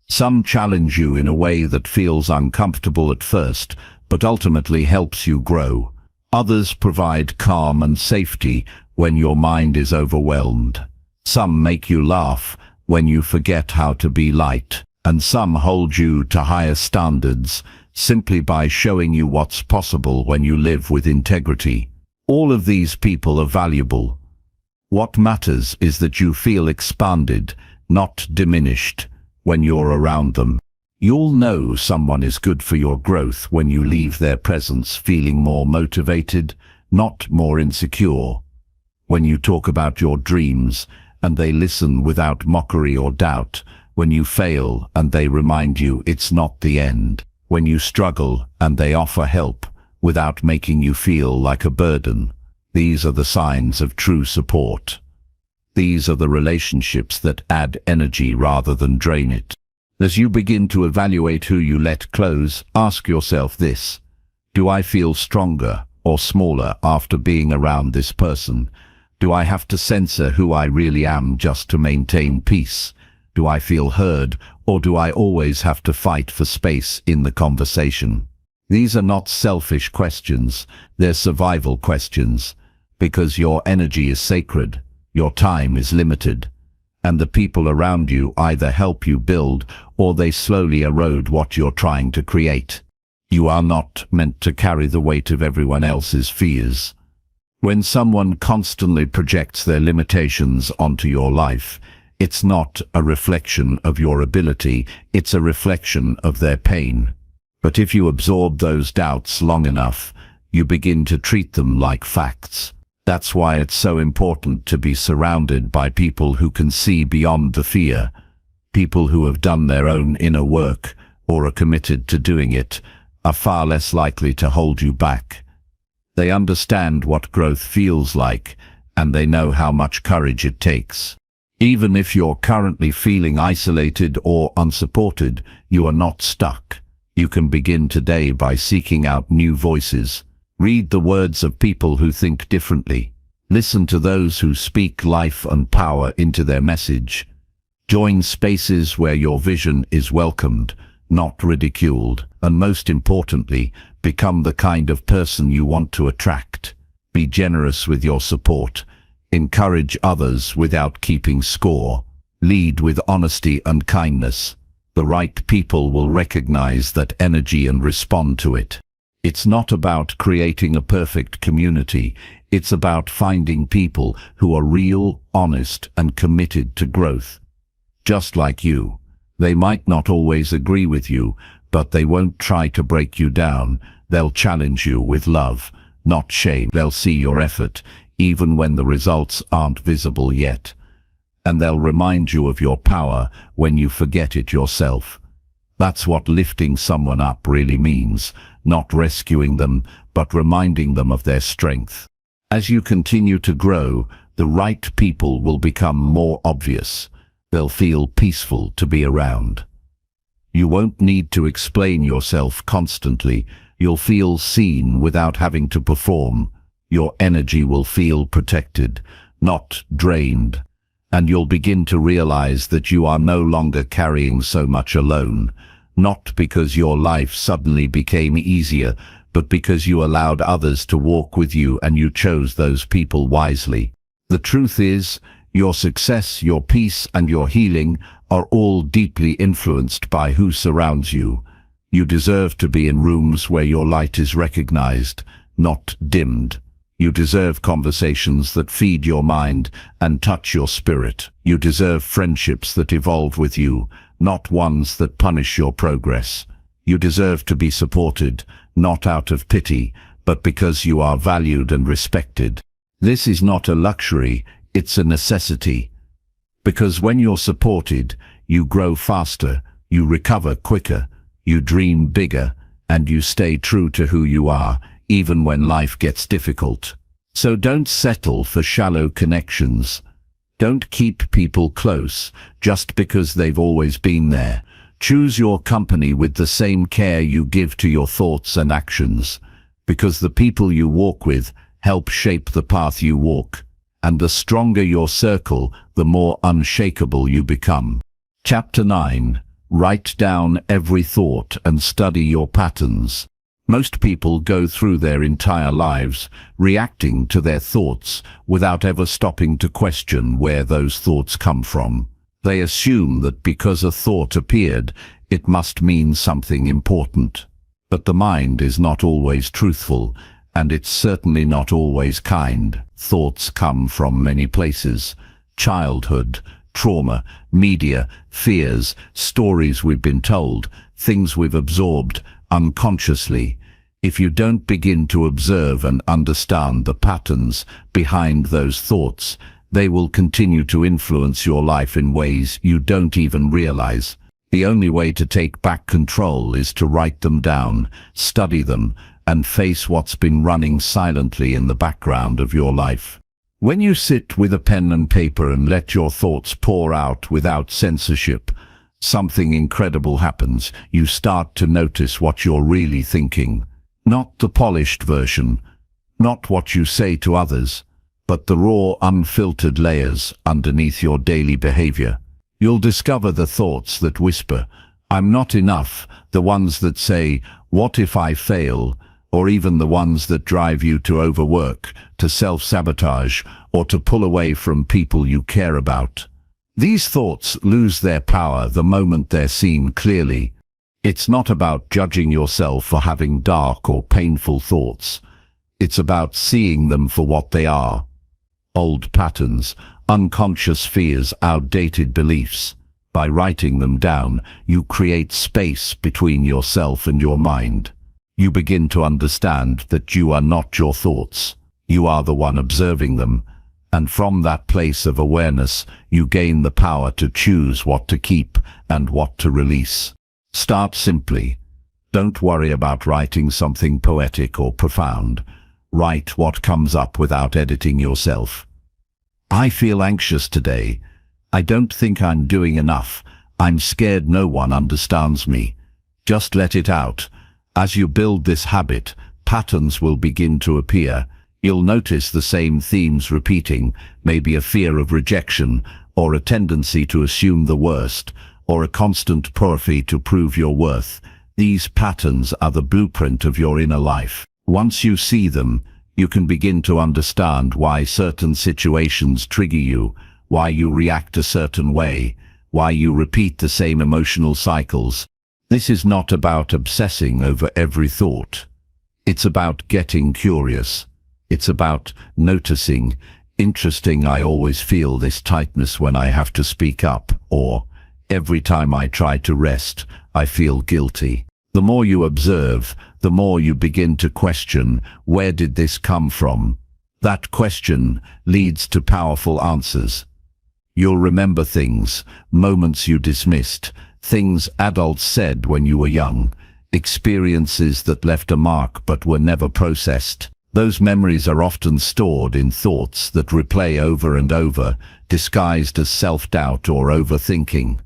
Some challenge you in a way that feels uncomfortable at first, but ultimately helps you grow. Others provide calm and safety when your mind is overwhelmed. Some make you laugh when you forget how to be light, and some hold you to higher standards simply by showing you what's possible when you live with integrity. All of these people are valuable. What matters is that you feel expanded, not diminished, when you're around them. You'll know someone is good for your growth when you leave their presence feeling more motivated, not more insecure. When you talk about your dreams and they listen without mockery or doubt. When you fail and they remind you it's not the end. When you struggle and they offer help without making you feel like a burden. These are the signs of true support. These are the relationships that add energy rather than drain it. As you begin to evaluate who you let close, ask yourself this: do I feel stronger or smaller after being around this person? Do I have to censor who I really am just to maintain peace? Do I feel heard, or do I always have to fight for space in the conversation? These are not selfish questions, they're survival questions, because your energy is sacred, your time is limited, And the people around you either help you build or they slowly erode what you're trying to create. You are not meant to carry the weight of everyone else's fears. When someone constantly projects their limitations onto your life, it's not a reflection of your ability, it's a reflection of their pain. But if you absorb those doubts long enough, you begin to treat them like facts. That's why it's so important to be surrounded by people who can see beyond the fear. People who have done their own inner work, or are committed to doing it, are far less likely to hold you back. They understand what growth feels like, and they know how much courage it takes. Even if you're currently feeling isolated or unsupported, you are not stuck. You can begin today by seeking out new voices. Read the words of people who think differently. Listen to those who speak life and power into their message. Join spaces where your vision is welcomed, not ridiculed. And most importantly, become the kind of person you want to attract. Be generous with your support. Encourage others without keeping score. Lead with honesty and kindness. The right people will recognize that energy and respond to it. It's not about creating a perfect community. It's about finding people who are real, honest, and committed to growth. Just like you. They might not always agree with you, but they won't try to break you down. They'll challenge you with love, not shame. They'll see your effort, even when the results aren't visible yet. And they'll remind you of your power when you forget it yourself. That's what lifting someone up really means, not rescuing them, but reminding them of their strength. As you continue to grow, the right people will become more obvious. They'll feel peaceful to be around. You won't need to explain yourself constantly. You'll feel seen without having to perform. Your energy will feel protected, not drained. And you'll begin to realize that you are no longer carrying so much alone. Not because your life suddenly became easier, but because you allowed others to walk with you and you chose those people wisely. The truth is, your success, your peace, and your healing are all deeply influenced by who surrounds you. You deserve to be in rooms where your light is recognized, not dimmed. You deserve conversations that feed your mind and touch your spirit. You deserve friendships that evolve with you, not ones that punish your progress. You deserve to be supported, not out of pity, but because you are valued and respected. This is not a luxury, it's a necessity. Because when you're supported, you grow faster, you recover quicker, you dream bigger, and you stay true to who you are, even when life gets difficult. So don't settle for shallow connections. Don't keep people close just because they've always been there. Choose your company with the same care you give to your thoughts and actions, because the people you walk with help shape the path you walk. And the stronger your circle, the more unshakable you become. Chapter 9. Write down every thought and study your patterns. Most people go through their entire lives reacting to their thoughts without ever stopping to question where those thoughts come from. They assume that because a thought appeared, it must mean something important. But the mind is not always truthful, and it's certainly not always kind. Thoughts come from many places: childhood, trauma, media, fears, stories we've been told, things we've absorbed unconsciously. If you don't begin to observe and understand the patterns behind those thoughts, they will continue to influence your life in ways you don't even realize. The only way to take back control is to write them down, study them, and face what's been running silently in the background of your life. When you sit with a pen and paper and let your thoughts pour out without censorship, something incredible happens. You start to notice what you're really thinking. Not the polished version, not what you say to others, but the raw, unfiltered layers underneath your daily behavior. You'll discover the thoughts that whisper, "I'm not enough," the ones that say, "What if I fail?" or even the ones that drive you to overwork, to self-sabotage, or to pull away from people you care about. These thoughts lose their power the moment they're seen clearly. It's not about judging yourself for having dark or painful thoughts. It's about seeing them for what they are. Old patterns, unconscious fears, outdated beliefs. By writing them down, you create space between yourself and your mind. You begin to understand that you are not your thoughts. You are the one observing them. And from that place of awareness, you gain the power to choose what to keep and what to release. Start simply. Don't worry about writing something poetic or profound. Write what comes up without editing yourself. I feel anxious today. I don't think I'm doing enough. I'm scared no one understands me. Just let it out. As you build this habit, patterns will begin to appear. You'll notice the same themes repeating, maybe a fear of rejection, or a tendency to assume the worst, or a constant push to prove your worth. These patterns are the blueprint of your inner life. Once you see them, you can begin to understand why certain situations trigger you, why you react a certain way, why you repeat the same emotional cycles. This is not about obsessing over every thought. It's about getting curious. It's about noticing. Interesting, I always feel this tightness when I have to speak up, or every time I try to rest, I feel guilty. The more you observe, the more you begin to question, where did this come from? That question leads to powerful answers. You'll remember things, moments you dismissed, things adults said when you were young, experiences that left a mark but were never processed. Those memories are often stored in thoughts that replay over and over, disguised as self-doubt or overthinking.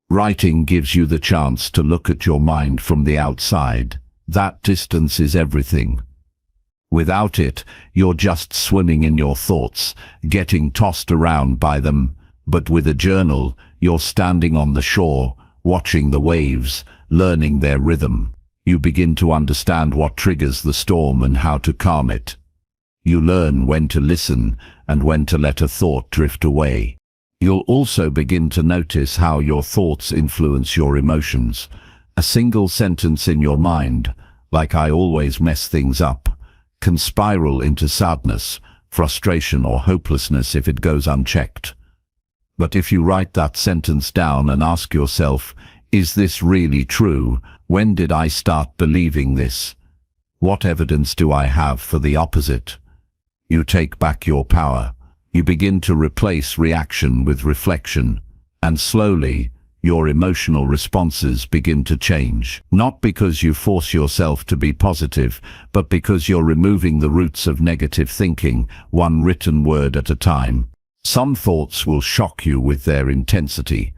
Writing gives you the chance to look at your mind from the outside. That distance is everything. Without it, you're just swimming in your thoughts, getting tossed around by them. But with a journal, you're standing on the shore, watching the waves, learning their rhythm. You begin to understand what triggers the storm and how to calm it. You learn when to listen and when to let a thought drift away. You'll also begin to notice how your thoughts influence your emotions. A single sentence in your mind, like "I always mess things up," can spiral into sadness, frustration, or hopelessness if it goes unchecked. But if you write that sentence down and ask yourself, is this really true? When did I start believing this? What evidence do I have for the opposite? You take back your power. You begin to replace reaction with reflection, and slowly, your emotional responses begin to change. Not because you force yourself to be positive, but because you're removing the roots of negative thinking, one written word at a time. Some thoughts will shock you with their intensity.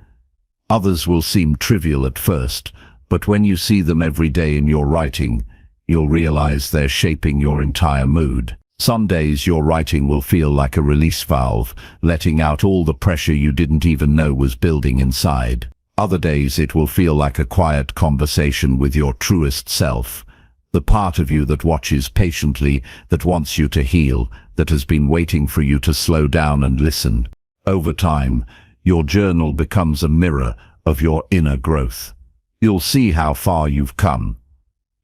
Others will seem trivial at first, but when you see them every day in your writing, you'll realize they're shaping your entire mood. Some days your writing will feel like a release valve, letting out all the pressure you didn't even know was building inside. Other days it will feel like a quiet conversation with your truest self, the part of you that watches patiently, that wants you to heal, that has been waiting for you to slow down and listen. Over time, your journal becomes a mirror of your inner growth. You'll see how far you've come.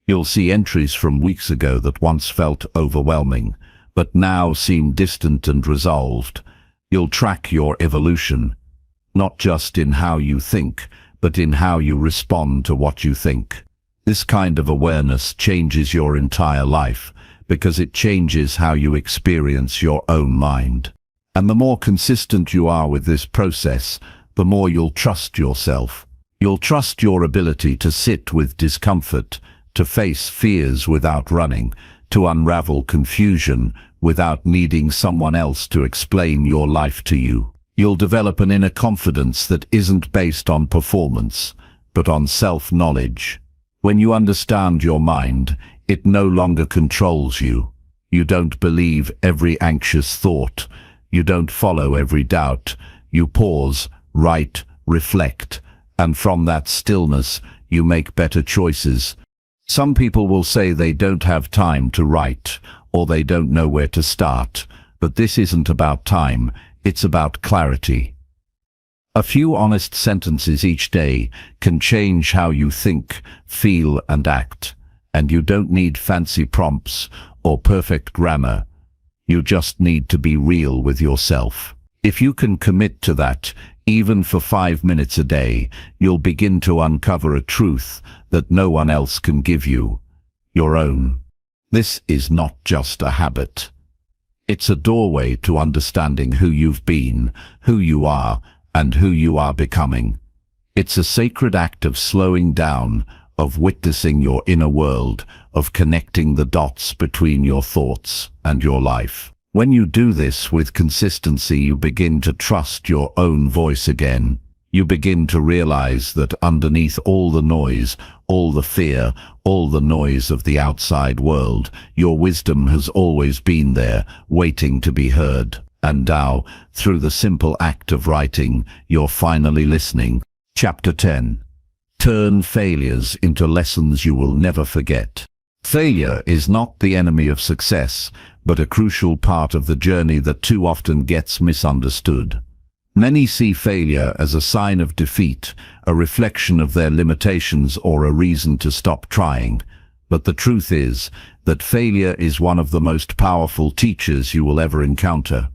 You'll see entries from weeks ago that once felt overwhelming, but now seem distant and resolved. You'll track your evolution, not just in how you think, but in how you respond to what you think. This kind of awareness changes your entire life, because it changes how you experience your own mind. And the more consistent you are with this process, the more you'll trust yourself. You'll trust your ability to sit with discomfort, to face fears without running, to unravel confusion without needing someone else to explain your life to you. You'll develop an inner confidence that isn't based on performance, but on self-knowledge. When you understand your mind, it no longer controls you. You don't believe every anxious thought. You don't follow every doubt. You pause, write, reflect, and from that stillness, you make better choices. Some people will say they don't have time to write, or they don't know where to start, but this isn't about time, it's about clarity. A few honest sentences each day can change how you think, feel, and act. And you don't need fancy prompts or perfect grammar. You just need to be real with yourself. If you can commit to that, even for 5 minutes a day, you'll begin to uncover a truth that no one else can give you, your own. This is not just a habit. It's a doorway to understanding who you've been, who you are, and who you are becoming. It's a sacred act of slowing down, of witnessing your inner world, of connecting the dots between your thoughts and your life. When you do this with consistency, you begin to trust your own voice again. You begin to realize that underneath all the noise, all the fear, all the noise of the outside world, your wisdom has always been there, waiting to be heard. And now, through the simple act of writing, you're finally listening. Chapter 10. Turn failures into lessons you will never forget. Failure is not the enemy of success, but a crucial part of the journey that too often gets misunderstood. Many see failure as a sign of defeat, a reflection of their limitations, or a reason to stop trying. But the truth is that failure is one of the most powerful teachers you will ever encounter.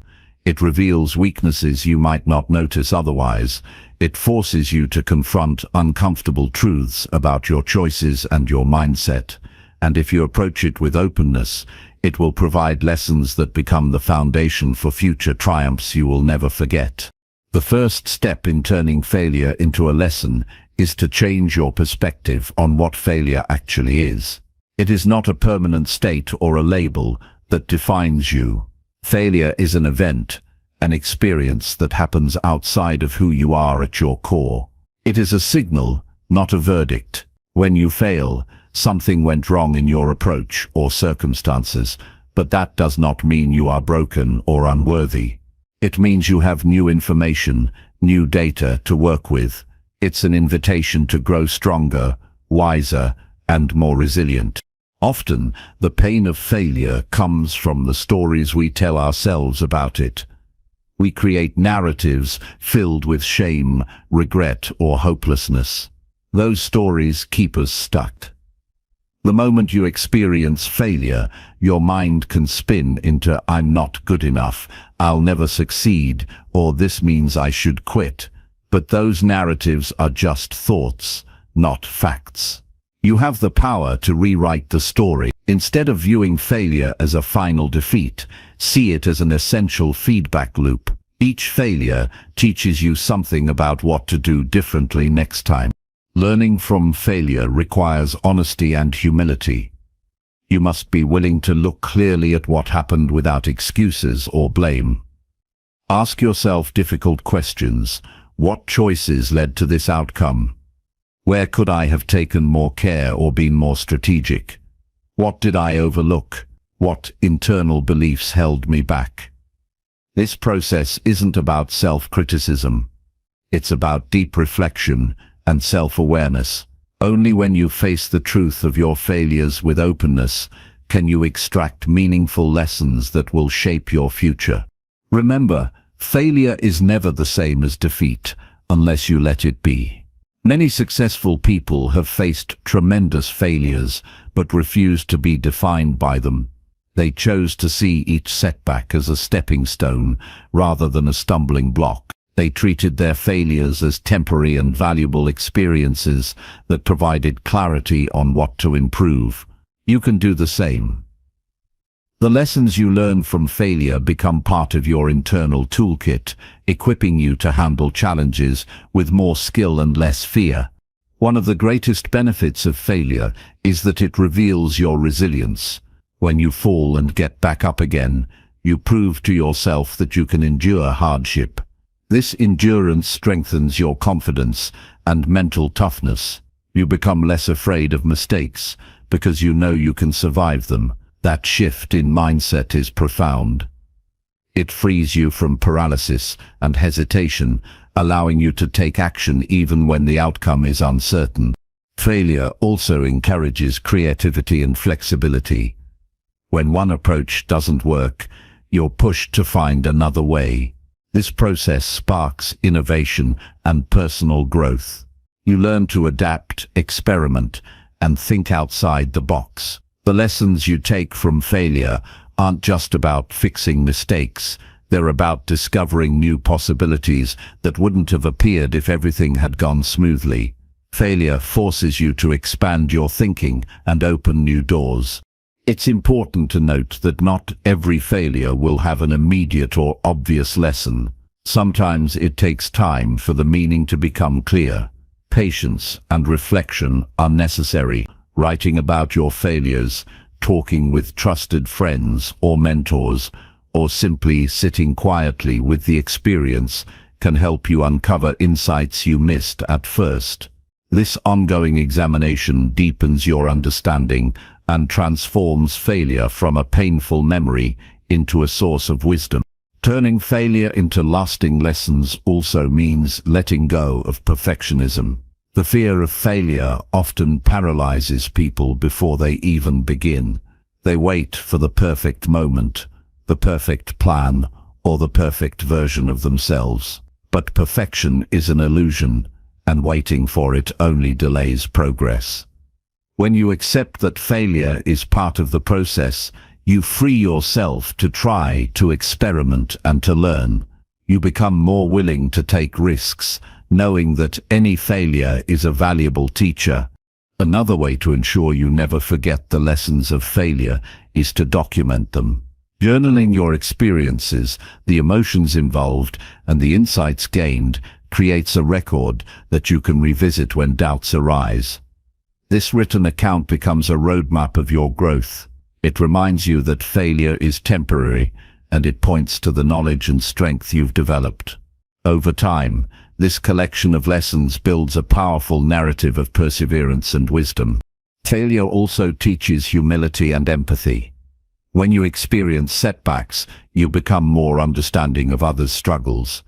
It reveals weaknesses you might not notice otherwise. It forces you to confront uncomfortable truths about your choices and your mindset. And if you approach it with openness, it will provide lessons that become the foundation for future triumphs you will never forget. The first step in turning failure into a lesson is to change your perspective on what failure actually is. It is not a permanent state or a label that defines you. Failure is an event, an experience that happens outside of who you are at your core. It is a signal, not a verdict. When you fail, something went wrong in your approach or circumstances, but that does not mean you are broken or unworthy. It means you have new information, new data to work with. It's an invitation to grow stronger, wiser, and more resilient. Often, the pain of failure comes from the stories we tell ourselves about it. We create narratives filled with shame, regret, or hopelessness. Those stories keep us stuck. The moment you experience failure, your mind can spin into "I'm not good enough," "I'll never succeed," or "this means I should quit." But those narratives are just thoughts, not facts. You have the power to rewrite the story. Instead of viewing failure as a final defeat, see it as an essential feedback loop. Each failure teaches you something about what to do differently next time. Learning from failure requires honesty and humility. You must be willing to look clearly at what happened without excuses or blame. Ask yourself difficult questions. What choices led to this outcome? Where could I have taken more care or been more strategic? What did I overlook? What internal beliefs held me back? This process isn't about self-criticism. It's about deep reflection and self-awareness. Only when you face the truth of your failures with openness can you extract meaningful lessons that will shape your future. Remember, failure is never the same as defeat unless you let it be. Many successful people have faced tremendous failures but refused to be defined by them. They chose to see each setback as a stepping stone rather than a stumbling block. They treated their failures as temporary and valuable experiences that provided clarity on what to improve. You can do the same. The lessons you learn from failure become part of your internal toolkit, equipping you to handle challenges with more skill and less fear. One of the greatest benefits of failure is that it reveals your resilience. When you fall and get back up again, you prove to yourself that you can endure hardship. This endurance strengthens your confidence and mental toughness. You become less afraid of mistakes because you know you can survive them. That shift in mindset is profound. It frees you from paralysis and hesitation, allowing you to take action even when the outcome is uncertain. Failure also encourages creativity and flexibility. When one approach doesn't work, you're pushed to find another way. This process sparks innovation and personal growth. You learn to adapt, experiment, and think outside the box. The lessons you take from failure aren't just about fixing mistakes. They're about discovering new possibilities that wouldn't have appeared if everything had gone smoothly. Failure forces you to expand your thinking and open new doors. It's important to note that not every failure will have an immediate or obvious lesson. Sometimes it takes time for the meaning to become clear. Patience and reflection are necessary. Writing about your failures, talking with trusted friends or mentors, or simply sitting quietly with the experience can help you uncover insights you missed at first. This ongoing examination deepens your understanding and transforms failure from a painful memory into a source of wisdom. Turning failure into lasting lessons also means letting go of perfectionism. The fear of failure often paralyzes people before they even begin. They wait for the perfect moment, the perfect plan, or the perfect version of themselves. But perfection is an illusion, and waiting for it only delays progress. When you accept that failure is part of the process, you free yourself to try, to experiment, and to learn. You become more willing to take risks, knowing that any failure is a valuable teacher. Another way to ensure you never forget the lessons of failure is to document them. Journaling your experiences, the emotions involved, and the insights gained creates a record that you can revisit when doubts arise. This written account becomes a roadmap of your growth. It reminds you that failure is temporary, and it points to the knowledge and strength you've developed. Over time, this collection of lessons builds a powerful narrative of perseverance and wisdom. Failure also teaches humility and empathy. When you experience setbacks, you become more understanding of others' struggles.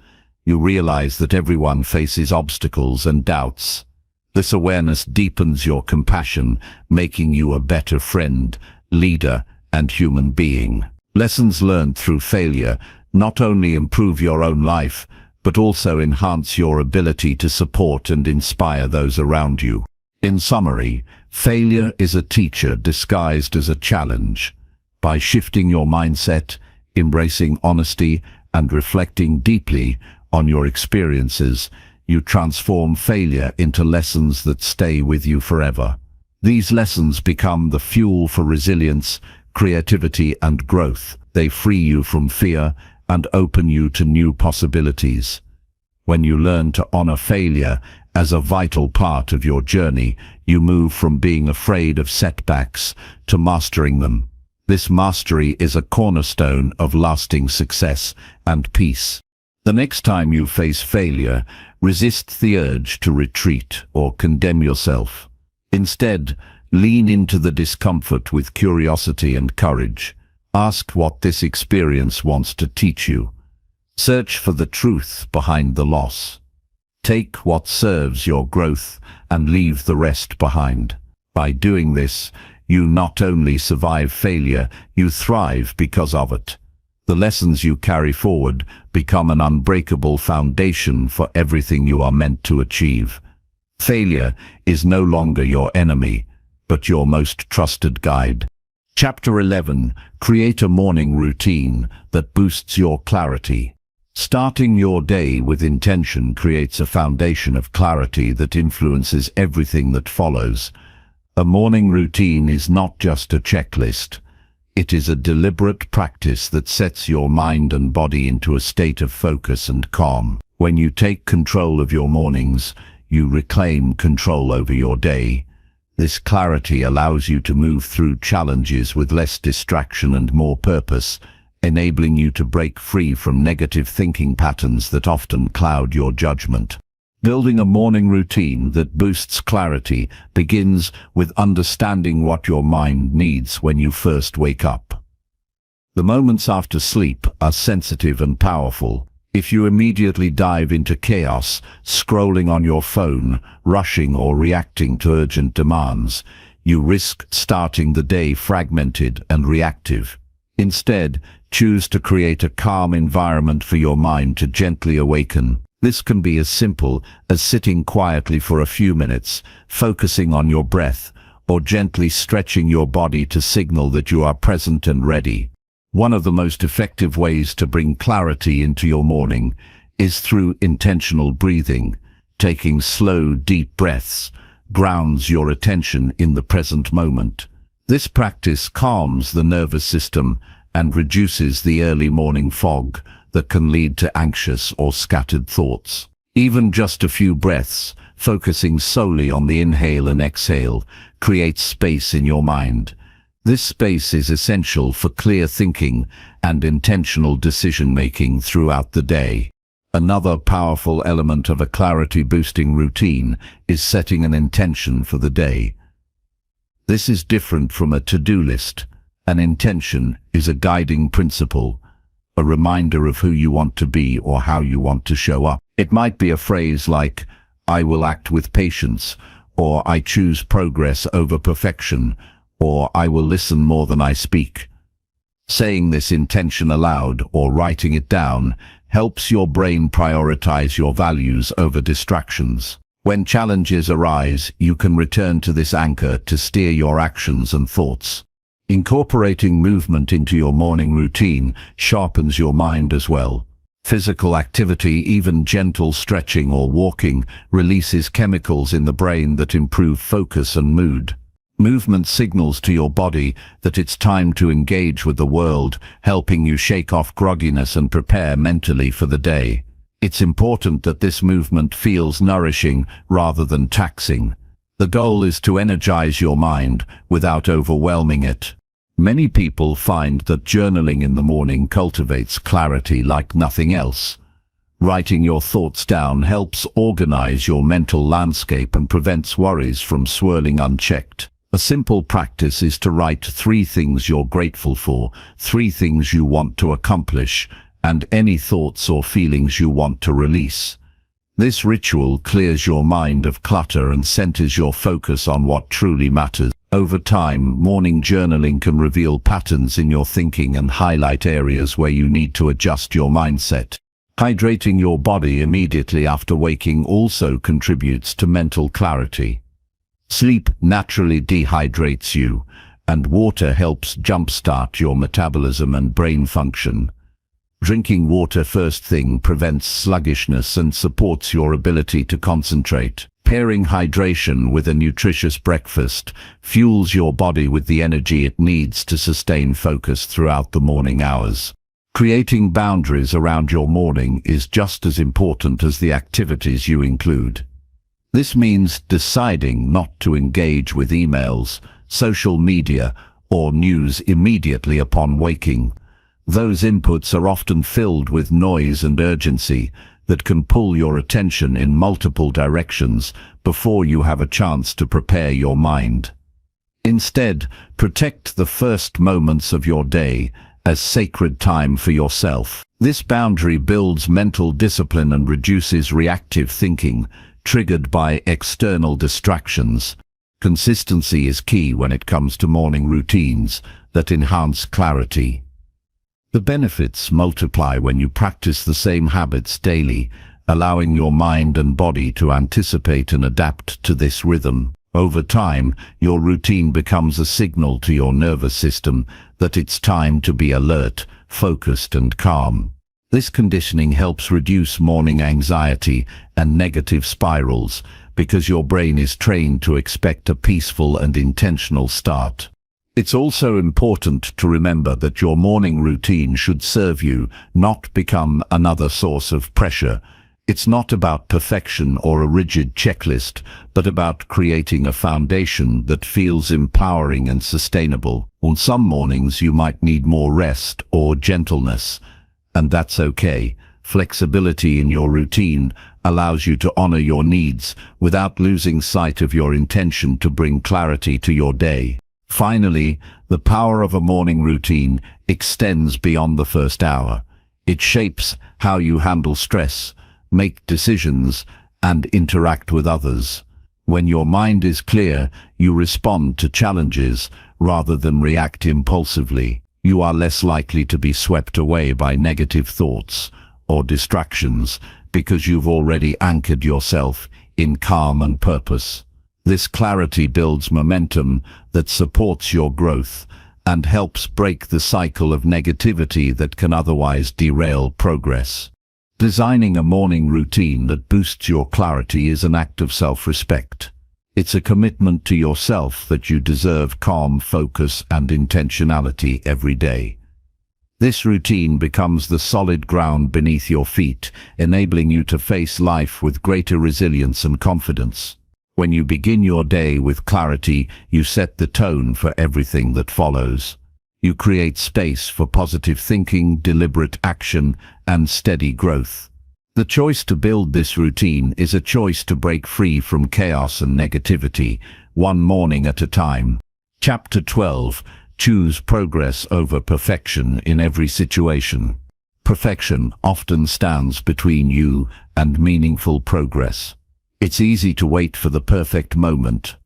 You realize that everyone faces obstacles and doubts. This awareness deepens your compassion, making you a better friend, leader, and human being. Lessons learned through failure not only improve your own life, but also enhance your ability to support and inspire those around you. In summary, failure is a teacher disguised as a challenge. By shifting your mindset, embracing honesty, and reflecting deeply on your experiences, you transform failure into lessons that stay with you forever. These lessons become the fuel for resilience, creativity, and growth. They free you from fear and open you to new possibilities. When you learn to honor failure as a vital part of your journey, you move from being afraid of setbacks to mastering them. This mastery is a cornerstone of lasting success and peace. The next time you face failure, resist the urge to retreat or condemn yourself. Instead, lean into the discomfort with curiosity and courage. Ask what this experience wants to teach you. Search for the truth behind the loss. Take what serves your growth and leave the rest behind. By doing this, you not only survive failure, you thrive because of it. The lessons you carry forward become an unbreakable foundation for everything you are meant to achieve. Failure is no longer your enemy, but your most trusted guide. Chapter 11. Create a morning routine that boosts your clarity. Starting your day with intention creates a foundation of clarity that influences everything that follows. A morning routine is not just a checklist. It is a deliberate practice that sets your mind and body into a state of focus and calm. When you take control of your mornings, you reclaim control over your day. This clarity allows you to move through challenges with less distraction and more purpose, enabling you to break free from negative thinking patterns that often cloud your judgment. Building a morning routine that boosts clarity begins with understanding what your mind needs when you first wake up. The moments after sleep are sensitive and powerful. If you immediately dive into chaos, scrolling on your phone, rushing or reacting to urgent demands, you risk starting the day fragmented and reactive. Instead, choose to create a calm environment for your mind to gently awaken. This can be as simple as sitting quietly for a few minutes, focusing on your breath, or gently stretching your body to signal that you are present and ready. One of the most effective ways to bring clarity into your morning is through intentional breathing. Taking slow, deep breaths grounds your attention in the present moment. This practice calms the nervous system and reduces the early morning fog that can lead to anxious or scattered thoughts. Even just a few breaths, focusing solely on the inhale and exhale, creates space in your mind. This space is essential for clear thinking and intentional decision-making throughout the day. Another powerful element of a clarity-boosting routine is setting an intention for the day. This is different from a to-do list. An intention is a guiding principle, a reminder of who you want to be or how you want to show up. It might be a phrase like, "I will act with patience," or "I choose progress over perfection," or "I will listen more than I speak." Saying this intention aloud or writing it down helps your brain prioritize your values over distractions. When challenges arise, you can return to this anchor to steer your actions and thoughts. Incorporating movement into your morning routine sharpens your mind as well. Physical activity, even gentle stretching or walking, releases chemicals in the brain that improve focus and mood. Movement signals to your body that it's time to engage with the world, helping you shake off grogginess and prepare mentally for the day. It's important that this movement feels nourishing rather than taxing. The goal is to energize your mind without overwhelming it. Many people find that journaling in the morning cultivates clarity like nothing else. Writing your thoughts down helps organize your mental landscape and prevents worries from swirling unchecked. A simple practice is to write 3 things you're grateful for, 3 things you want to accomplish, and any thoughts or feelings you want to release. This ritual clears your mind of clutter and centers your focus on what truly matters. Over time, morning journaling can reveal patterns in your thinking and highlight areas where you need to adjust your mindset. Hydrating your body immediately after waking also contributes to mental clarity. Sleep naturally dehydrates you, and water helps jumpstart your metabolism and brain function. Drinking water first thing prevents sluggishness and supports your ability to concentrate. Pairing hydration with a nutritious breakfast fuels your body with the energy it needs to sustain focus throughout the morning hours. Creating boundaries around your morning is just as important as the activities you include. This means deciding not to engage with emails, social media, or news immediately upon waking. Those inputs are often filled with noise and urgency that can pull your attention in multiple directions before you have a chance to prepare your mind. Instead, protect the first moments of your day as sacred time for yourself. This boundary builds mental discipline and reduces reactive thinking, triggered by external distractions. Consistency is key when it comes to morning routines that enhance clarity. The benefits multiply when you practice the same habits daily, allowing your mind and body to anticipate and adapt to this rhythm. Over time, your routine becomes a signal to your nervous system that it's time to be alert, focused, and calm. This conditioning helps reduce morning anxiety and negative spirals because your brain is trained to expect a peaceful and intentional start. It's also important to remember that your morning routine should serve you, not become another source of pressure. It's not about perfection or a rigid checklist, but about creating a foundation that feels empowering and sustainable. On some mornings you might need more rest or gentleness, and that's okay. Flexibility in your routine allows you to honor your needs without losing sight of your intention to bring clarity to your day. Finally, the power of a morning routine extends beyond the first hour. It shapes how you handle stress, make decisions, and interact with others. When your mind is clear, you respond to challenges rather than react impulsively. You are less likely to be swept away by negative thoughts or distractions because you've already anchored yourself in calm and purpose. This clarity builds momentum that supports your growth and helps break the cycle of negativity that can otherwise derail progress. Designing a morning routine that boosts your clarity is an act of self-respect. It's a commitment to yourself that you deserve calm focus and intentionality every day. This routine becomes the solid ground beneath your feet, enabling you to face life with greater resilience and confidence. When you begin your day with clarity, you set the tone for everything that follows. You create space for positive thinking, deliberate action, and steady growth. The choice to build this routine is a choice to break free from chaos and negativity, one morning at a time. Chapter 12. Choose progress over perfection in every situation. Perfection often stands between you and meaningful progress. It's easy to wait for the perfect moment,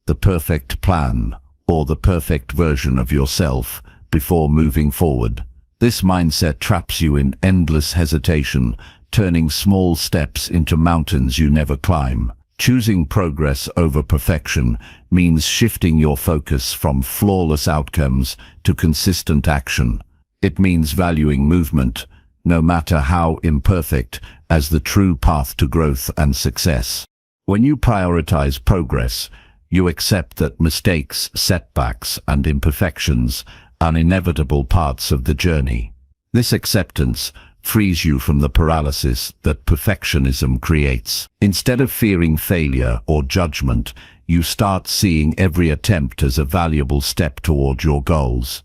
the perfect plan, or the perfect version of yourself before moving forward. This mindset traps you in endless hesitation, turning small steps into mountains you never climb. Choosing progress over perfection means shifting your focus from flawless outcomes to consistent action. It means valuing movement, no matter how imperfect, as the true path to growth and success. When you prioritize progress, you accept that mistakes, setbacks, and imperfections are inevitable parts of the journey. This acceptance frees you from the paralysis that perfectionism creates. Instead of fearing failure or judgment, you start seeing every attempt as a valuable step toward your goals.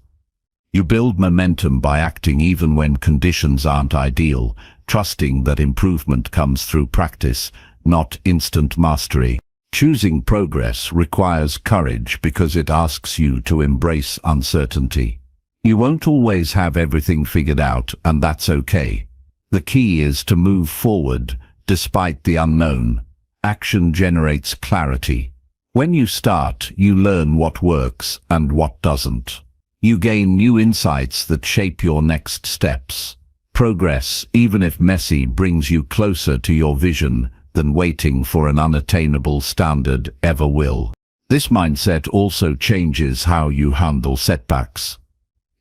You build momentum by acting even when conditions aren't ideal, trusting that improvement comes through practice, not instant mastery. Choosing progress requires courage because it asks you to embrace uncertainty. You won't always have everything figured out, and that's okay. The key is to move forward despite the unknown. Action generates clarity. When you start, you learn what works and what doesn't. You gain new insights that shape your next steps. Progress, even if messy, brings you closer to your vision than waiting for an unattainable standard ever will. This mindset also changes how you handle setbacks.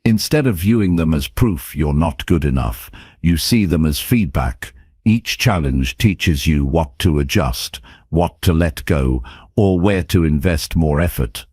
Instead of viewing them as proof you're not good enough, you see them as feedback. Each challenge teaches you what to adjust, what to let go, or where to invest more effort.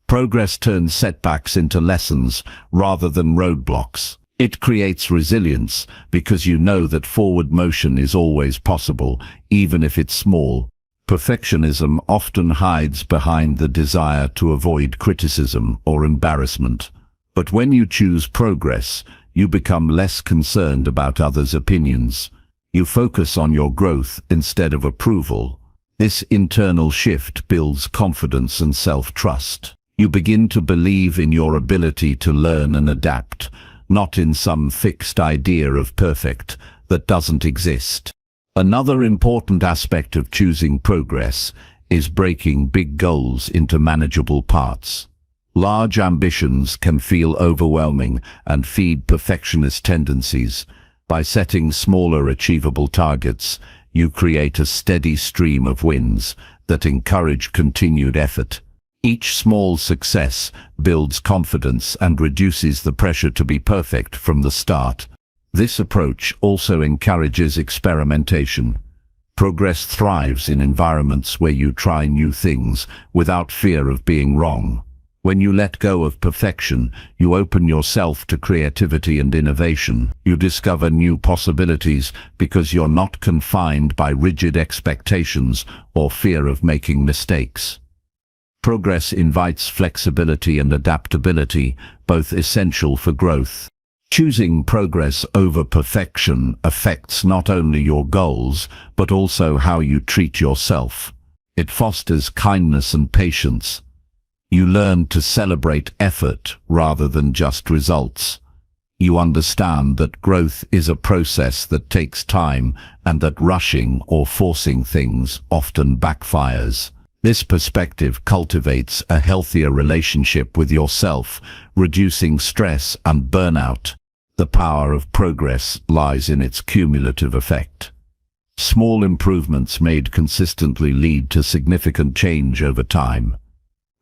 Progress turns setbacks into lessons rather than roadblocks. It creates resilience because you know that forward motion is always possible, even if it's small. Perfectionism often hides behind the desire to avoid criticism or embarrassment. But when you choose progress, you become less concerned about others' opinions. You focus on your growth instead of approval. This internal shift builds confidence and self-trust. You begin to believe in your ability to learn and adapt, not in some fixed idea of perfect that doesn't exist. Another important aspect of choosing progress is breaking big goals into manageable parts. Large ambitions can feel overwhelming and feed perfectionist tendencies. By setting smaller, achievable targets, you create a steady stream of wins that encourage continued effort. Each small success builds confidence and reduces the pressure to be perfect from the start. This approach also encourages experimentation. Progress thrives in environments where you try new things without fear of being wrong. When you let go of perfection, you open yourself to creativity and innovation. You discover new possibilities because you're not confined by rigid expectations or fear of making mistakes. Progress invites flexibility and adaptability, both essential for growth. Choosing progress over perfection affects not only your goals, but also how you treat yourself. It fosters kindness and patience. You learn to celebrate effort rather than just results. You understand that growth is a process that takes time and that rushing or forcing things often backfires. This perspective cultivates a healthier relationship with yourself, reducing stress and burnout. The power of progress lies in its cumulative effect. Small improvements made consistently lead to significant change over time.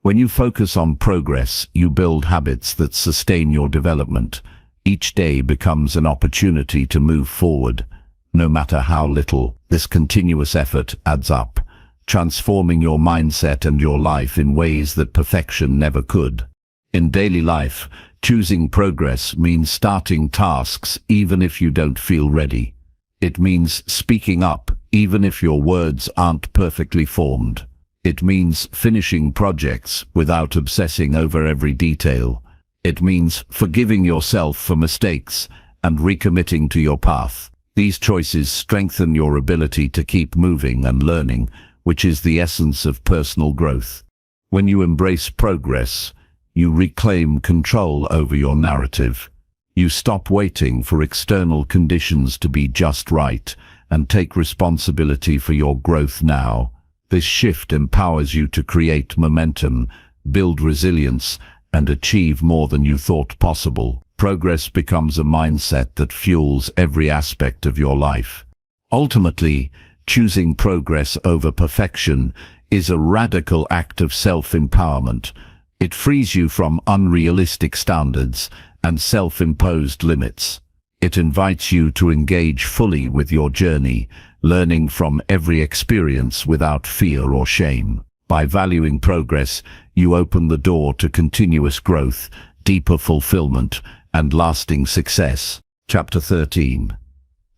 When you focus on progress, you build habits that sustain your development. Each day becomes an opportunity to move forward. No matter how little, this continuous effort adds up, transforming your mindset and your life in ways that perfection never could. In daily life, choosing progress means starting tasks even if you don't feel ready. It means speaking up even if your words aren't perfectly formed. It means finishing projects without obsessing over every detail. It means forgiving yourself for mistakes and recommitting to your path. These choices strengthen your ability to keep moving and learning, which is the essence of personal growth. When you embrace progress, you reclaim control over your narrative. You stop waiting for external conditions to be just right and take responsibility for your growth now. This shift empowers you to create momentum, build resilience, and achieve more than you thought possible. Progress becomes a mindset that fuels every aspect of your life. Ultimately, choosing progress over perfection is a radical act of self-empowerment. It frees you from unrealistic standards and self-imposed limits. It invites you to engage fully with your journey, learning from every experience without fear or shame. By valuing progress, you open the door to continuous growth, deeper fulfillment, and lasting success. Chapter 13.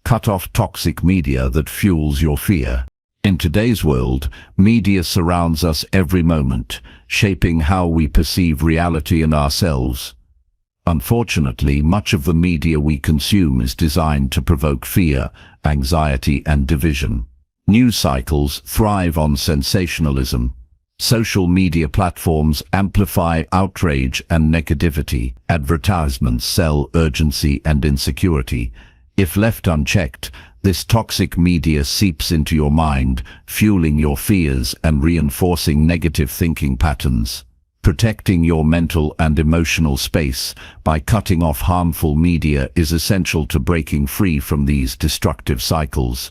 Cut off toxic media that fuels your fear. In today's world, media surrounds us every moment, shaping how we perceive reality and ourselves. Unfortunately, much of the media we consume is designed to provoke fear, anxiety, and division. News cycles thrive on sensationalism. Social media platforms amplify outrage and negativity. Advertisements sell urgency and insecurity. If left unchecked, this toxic media seeps into your mind, fueling your fears and reinforcing negative thinking patterns. Protecting your mental and emotional space by cutting off harmful media is essential to breaking free from these destructive cycles.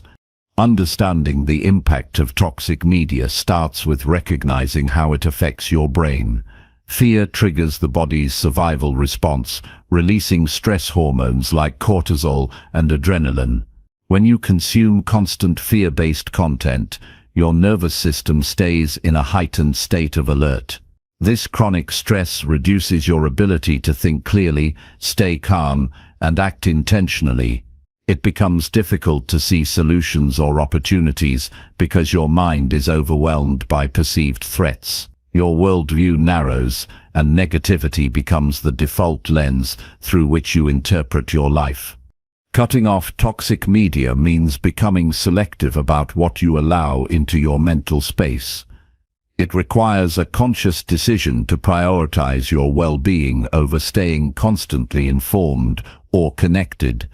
Understanding the impact of toxic media starts with recognizing how it affects your brain. Fear triggers the body's survival response, releasing stress hormones like cortisol and adrenaline. When you consume constant fear-based content, your nervous system stays in a heightened state of alert. This chronic stress reduces your ability to think clearly, stay calm, and act intentionally. It becomes difficult to see solutions or opportunities because your mind is overwhelmed by perceived threats. Your worldview narrows, and negativity becomes the default lens through which you interpret your life. Cutting off toxic media means becoming selective about what you allow into your mental space. It requires a conscious decision to prioritize your well-being over staying constantly informed or connected.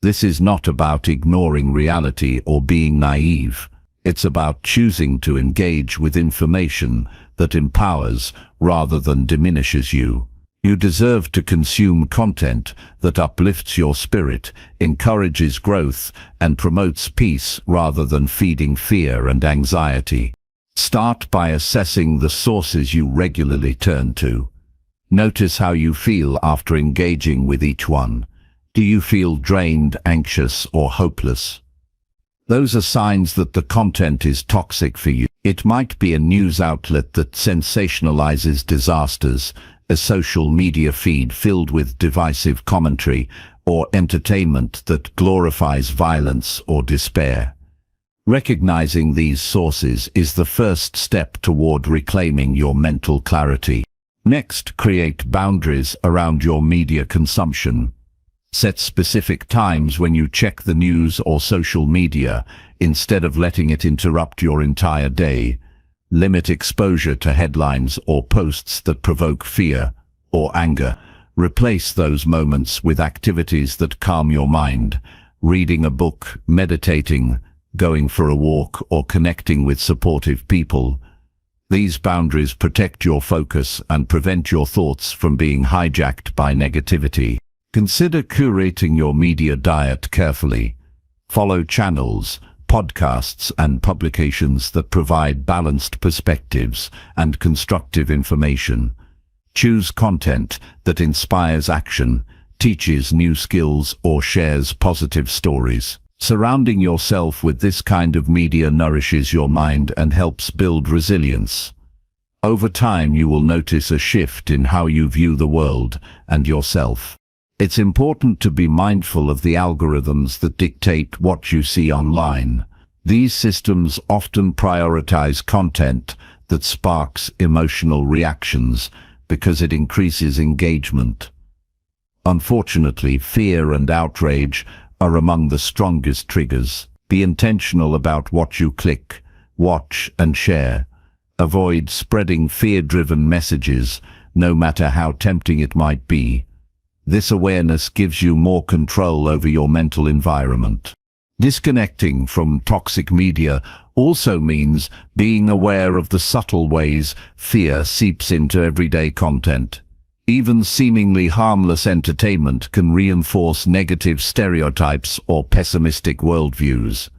This is not about ignoring reality or being naive. It's about choosing to engage with information that empowers rather than diminishes you. You deserve to consume content that uplifts your spirit, encourages growth, and promotes peace rather than feeding fear and anxiety. Start by assessing the sources you regularly turn to. Notice how you feel after engaging with each one. Do you feel drained, anxious, or hopeless? Those are signs that the content is toxic for you. It might be a news outlet that sensationalizes disasters, a social media feed filled with divisive commentary, or entertainment that glorifies violence or despair. Recognizing these sources is the first step toward reclaiming your mental clarity. Next, create boundaries around your media consumption. Set specific times when you check the news or social media, instead of letting it interrupt your entire day. Limit exposure to headlines or posts that provoke fear or anger. Replace those moments with activities that calm your mind. Reading a book, meditating, going for a walk, or connecting with supportive people. These boundaries protect your focus and prevent your thoughts from being hijacked by negativity. Consider curating your media diet carefully. Follow channels, podcasts, and publications that provide balanced perspectives and constructive information. Choose content that inspires action, teaches new skills, or shares positive stories. Surrounding yourself with this kind of media nourishes your mind and helps build resilience. Over time, you will notice a shift in how you view the world and yourself. It's important to be mindful of the algorithms that dictate what you see online. These systems often prioritize content that sparks emotional reactions because it increases engagement. Unfortunately, fear and outrage are among the strongest triggers. Be intentional about what you click, watch, and share. Avoid spreading fear-driven messages, no matter how tempting it might be. This awareness gives you more control over your mental environment. Disconnecting from toxic media also means being aware of the subtle ways fear seeps into everyday content. Even seemingly harmless entertainment can reinforce negative stereotypes or pessimistic worldviews.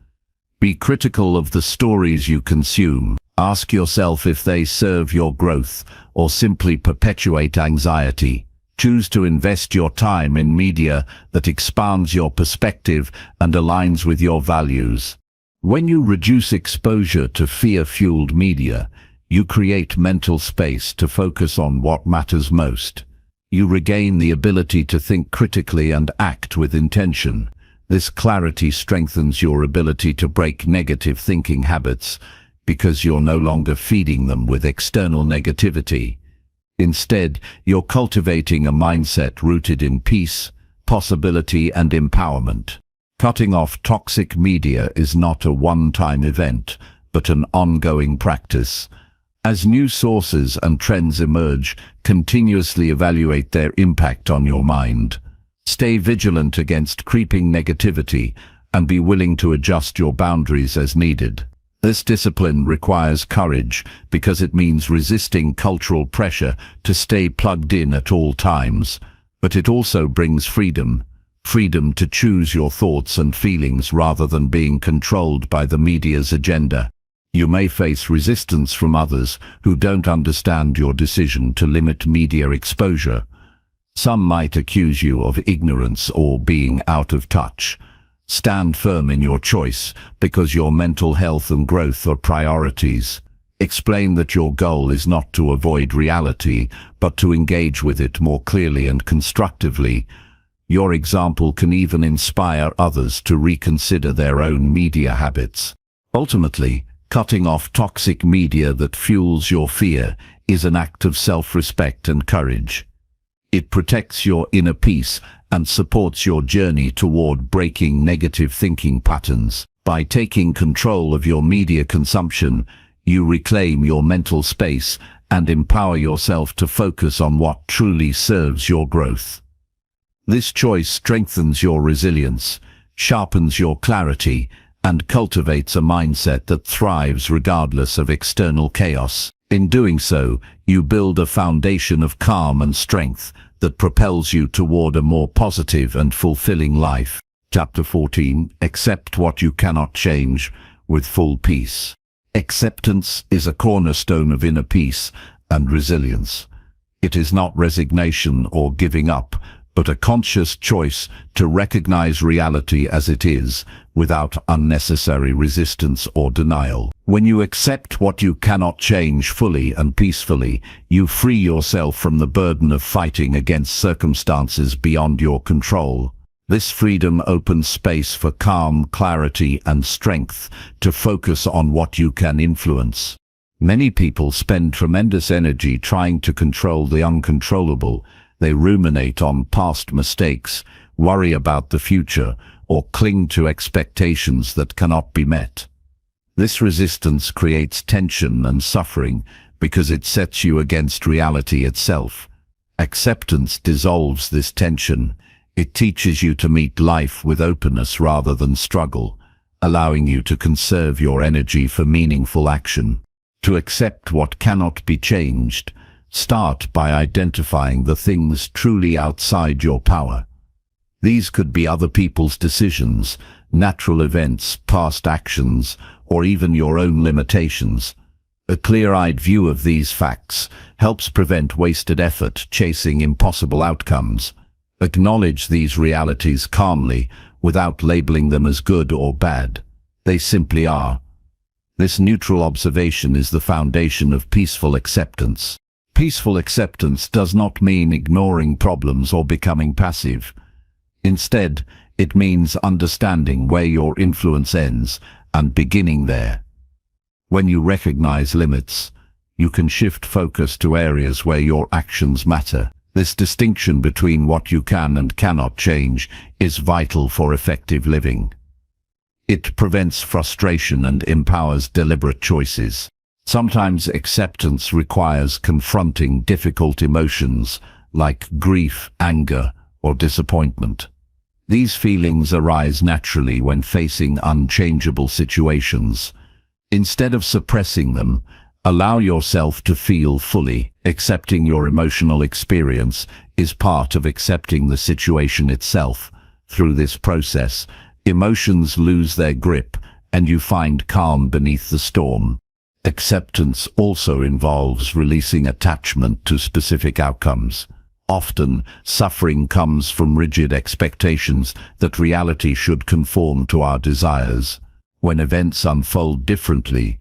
Be critical of the stories you consume. Ask yourself if they serve your growth or simply perpetuate anxiety. Choose to invest your time in media that expands your perspective and aligns with your values. When you reduce exposure to fear-fueled media, you create mental space to focus on what matters most. You regain the ability to think critically and act with intention. This clarity strengthens your ability to break negative thinking habits because you're no longer feeding them with external negativity. Instead, you're cultivating a mindset rooted in peace, possibility, and empowerment. Cutting off toxic media is not a one-time event, but an ongoing practice. As new sources and trends emerge, continuously evaluate their impact on your mind. Stay vigilant against creeping negativity and be willing to adjust your boundaries as needed. This discipline requires courage because it means resisting cultural pressure to stay plugged in at all times. But it also brings freedom to choose your thoughts and feelings rather than being controlled by the media's agenda. You may face resistance from others who don't understand your decision to limit media exposure. Some might accuse you of ignorance or being out of touch. Stand firm in your choice because your mental health and growth are priorities. Explain that your goal is not to avoid reality, but to engage with it more clearly and constructively. Your example can even inspire others to reconsider their own media habits. Ultimately, cutting off toxic media that fuels your fear is an act of self-respect and courage. It protects your inner peace and supports your journey toward breaking negative thinking patterns. By taking control of your media consumption, you reclaim your mental space and empower yourself to focus on what truly serves your growth. This choice strengthens your resilience, sharpens your clarity, and cultivates a mindset that thrives regardless of external chaos. In doing so, you build a foundation of calm and strength that propels you toward a more positive and fulfilling life. Chapter 14. Accept what you cannot change with full peace. Acceptance is a cornerstone of inner peace and resilience. It is not resignation or giving up, but a conscious choice to recognize reality as it is, without unnecessary resistance or denial. When you accept what you cannot change fully and peacefully, you free yourself from the burden of fighting against circumstances beyond your control. This freedom opens space for calm, clarity, and strength to focus on what you can influence. Many people spend tremendous energy trying to control the uncontrollable. They ruminate on past mistakes, worry about the future, or cling to expectations that cannot be met. This resistance creates tension and suffering because it sets you against reality itself. Acceptance dissolves this tension. It teaches you to meet life with openness rather than struggle, allowing you to conserve your energy for meaningful action. To accept what cannot be changed, start by identifying the things truly outside your power. These could be other people's decisions, natural events, past actions, or even your own limitations. A clear-eyed view of these facts helps prevent wasted effort chasing impossible outcomes. Acknowledge these realities calmly, without labeling them as good or bad. They simply are. This neutral observation is the foundation of peaceful acceptance. Peaceful acceptance does not mean ignoring problems or becoming passive. Instead, it means understanding where your influence ends and beginning there. When you recognize limits, you can shift focus to areas where your actions matter. This distinction between what you can and cannot change is vital for effective living. It prevents frustration and empowers deliberate choices. Sometimes acceptance requires confronting difficult emotions like grief, anger, or disappointment. These feelings arise naturally when facing unchangeable situations. Instead of suppressing them, allow yourself to feel fully. Accepting your emotional experience is part of accepting the situation itself. Through this process, emotions lose their grip and you find calm beneath the storm. Acceptance also involves releasing attachment to specific outcomes. Often, suffering comes from rigid expectations that reality should conform to our desires. When events unfold differently,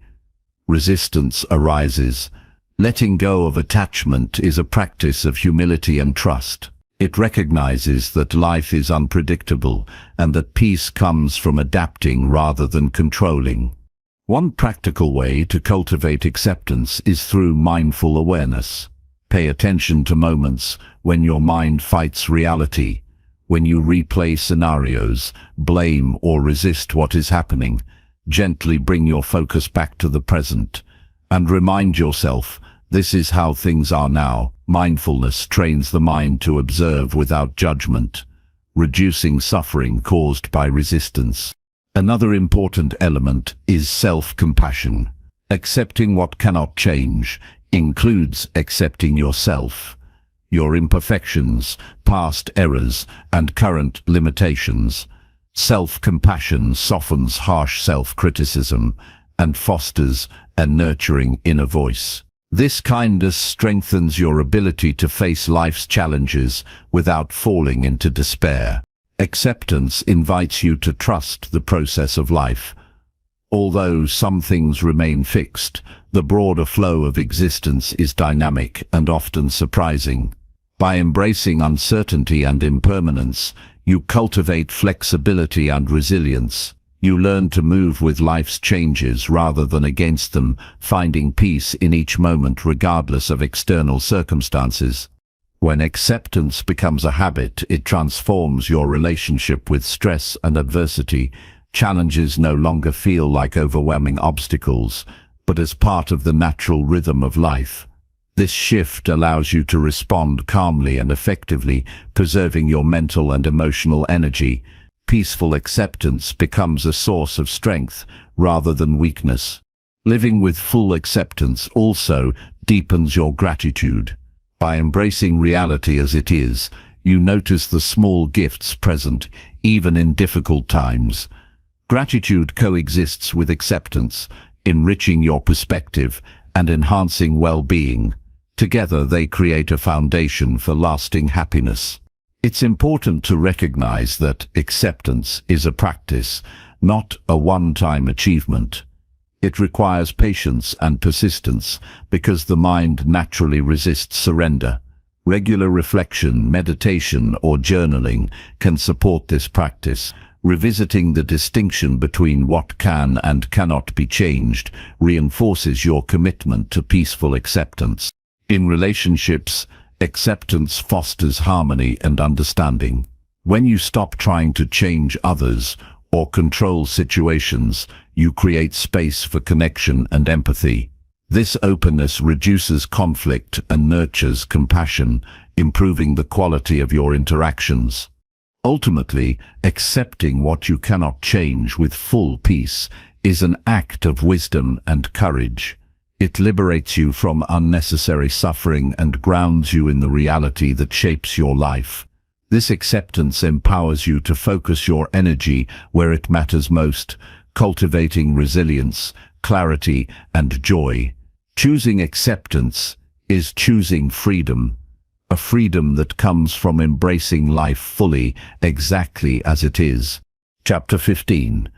resistance arises. Letting go of attachment is a practice of humility and trust. It recognizes that life is unpredictable and that peace comes from adapting rather than controlling. One practical way to cultivate acceptance is through mindful awareness. Pay attention to moments when your mind fights reality, when you replay scenarios, blame or resist what is happening. Gently bring your focus back to the present and remind yourself, this is how things are now. Mindfulness trains the mind to observe without judgment, reducing suffering caused by resistance. Another important element is self-compassion. Accepting what cannot change includes accepting yourself, your imperfections, past errors, and current limitations. Self-compassion softens harsh self-criticism and fosters a nurturing inner voice. This kindness strengthens your ability to face life's challenges without falling into despair. Acceptance invites you to trust the process of life. Although some things remain fixed, the broader flow of existence is dynamic and often surprising. By embracing uncertainty and impermanence, you cultivate flexibility and resilience. You learn to move with life's changes rather than against them, finding peace in each moment regardless of external circumstances. When acceptance becomes a habit, it transforms your relationship with stress and adversity. Challenges no longer feel like overwhelming obstacles, but as part of the natural rhythm of life. This shift allows you to respond calmly and effectively, preserving your mental and emotional energy. Peaceful acceptance becomes a source of strength rather than weakness. Living with full acceptance also deepens your gratitude. By embracing reality as it is, you notice the small gifts present, even in difficult times. Gratitude coexists with acceptance, enriching your perspective and enhancing well-being. Together they create a foundation for lasting happiness. It's important to recognize that acceptance is a practice, not a one-time achievement. It requires patience and persistence because the mind naturally resists surrender. Regular reflection, meditation, or journaling can support this practice. Revisiting the distinction between what can and cannot be changed reinforces your commitment to peaceful acceptance. In relationships, acceptance fosters harmony and understanding. When you stop trying to change others or control situations, you create space for connection and empathy. This openness reduces conflict and nurtures compassion, improving the quality of your interactions. Ultimately, accepting what you cannot change with full peace is an act of wisdom and courage. It liberates you from unnecessary suffering and grounds you in the reality that shapes your life. This acceptance empowers you to focus your energy where it matters most, cultivating resilience, clarity, and joy. Choosing acceptance is choosing freedom, a freedom that comes from embracing life fully, exactly as it is. Chapter 15.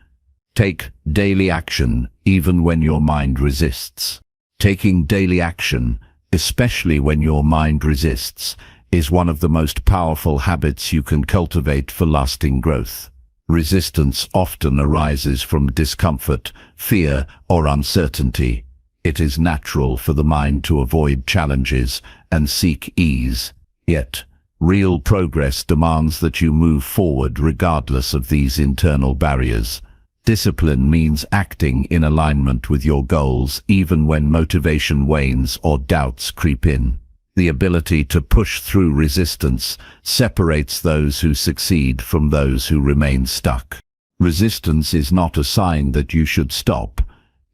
Take daily action, even when your mind resists. Taking daily action, especially when your mind resists, is one of the most powerful habits you can cultivate for lasting growth. Resistance often arises from discomfort, fear, or uncertainty. It is natural for the mind to avoid challenges and seek ease. Yet, real progress demands that you move forward regardless of these internal barriers. Discipline means acting in alignment with your goals even when motivation wanes or doubts creep in. The ability to push through resistance separates those who succeed from those who remain stuck. Resistance is not a sign that you should stop.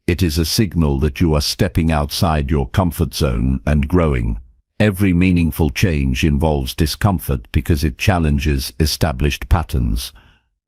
It is a signal that you are stepping outside your comfort zone and growing. Every meaningful change involves discomfort because it challenges established patterns.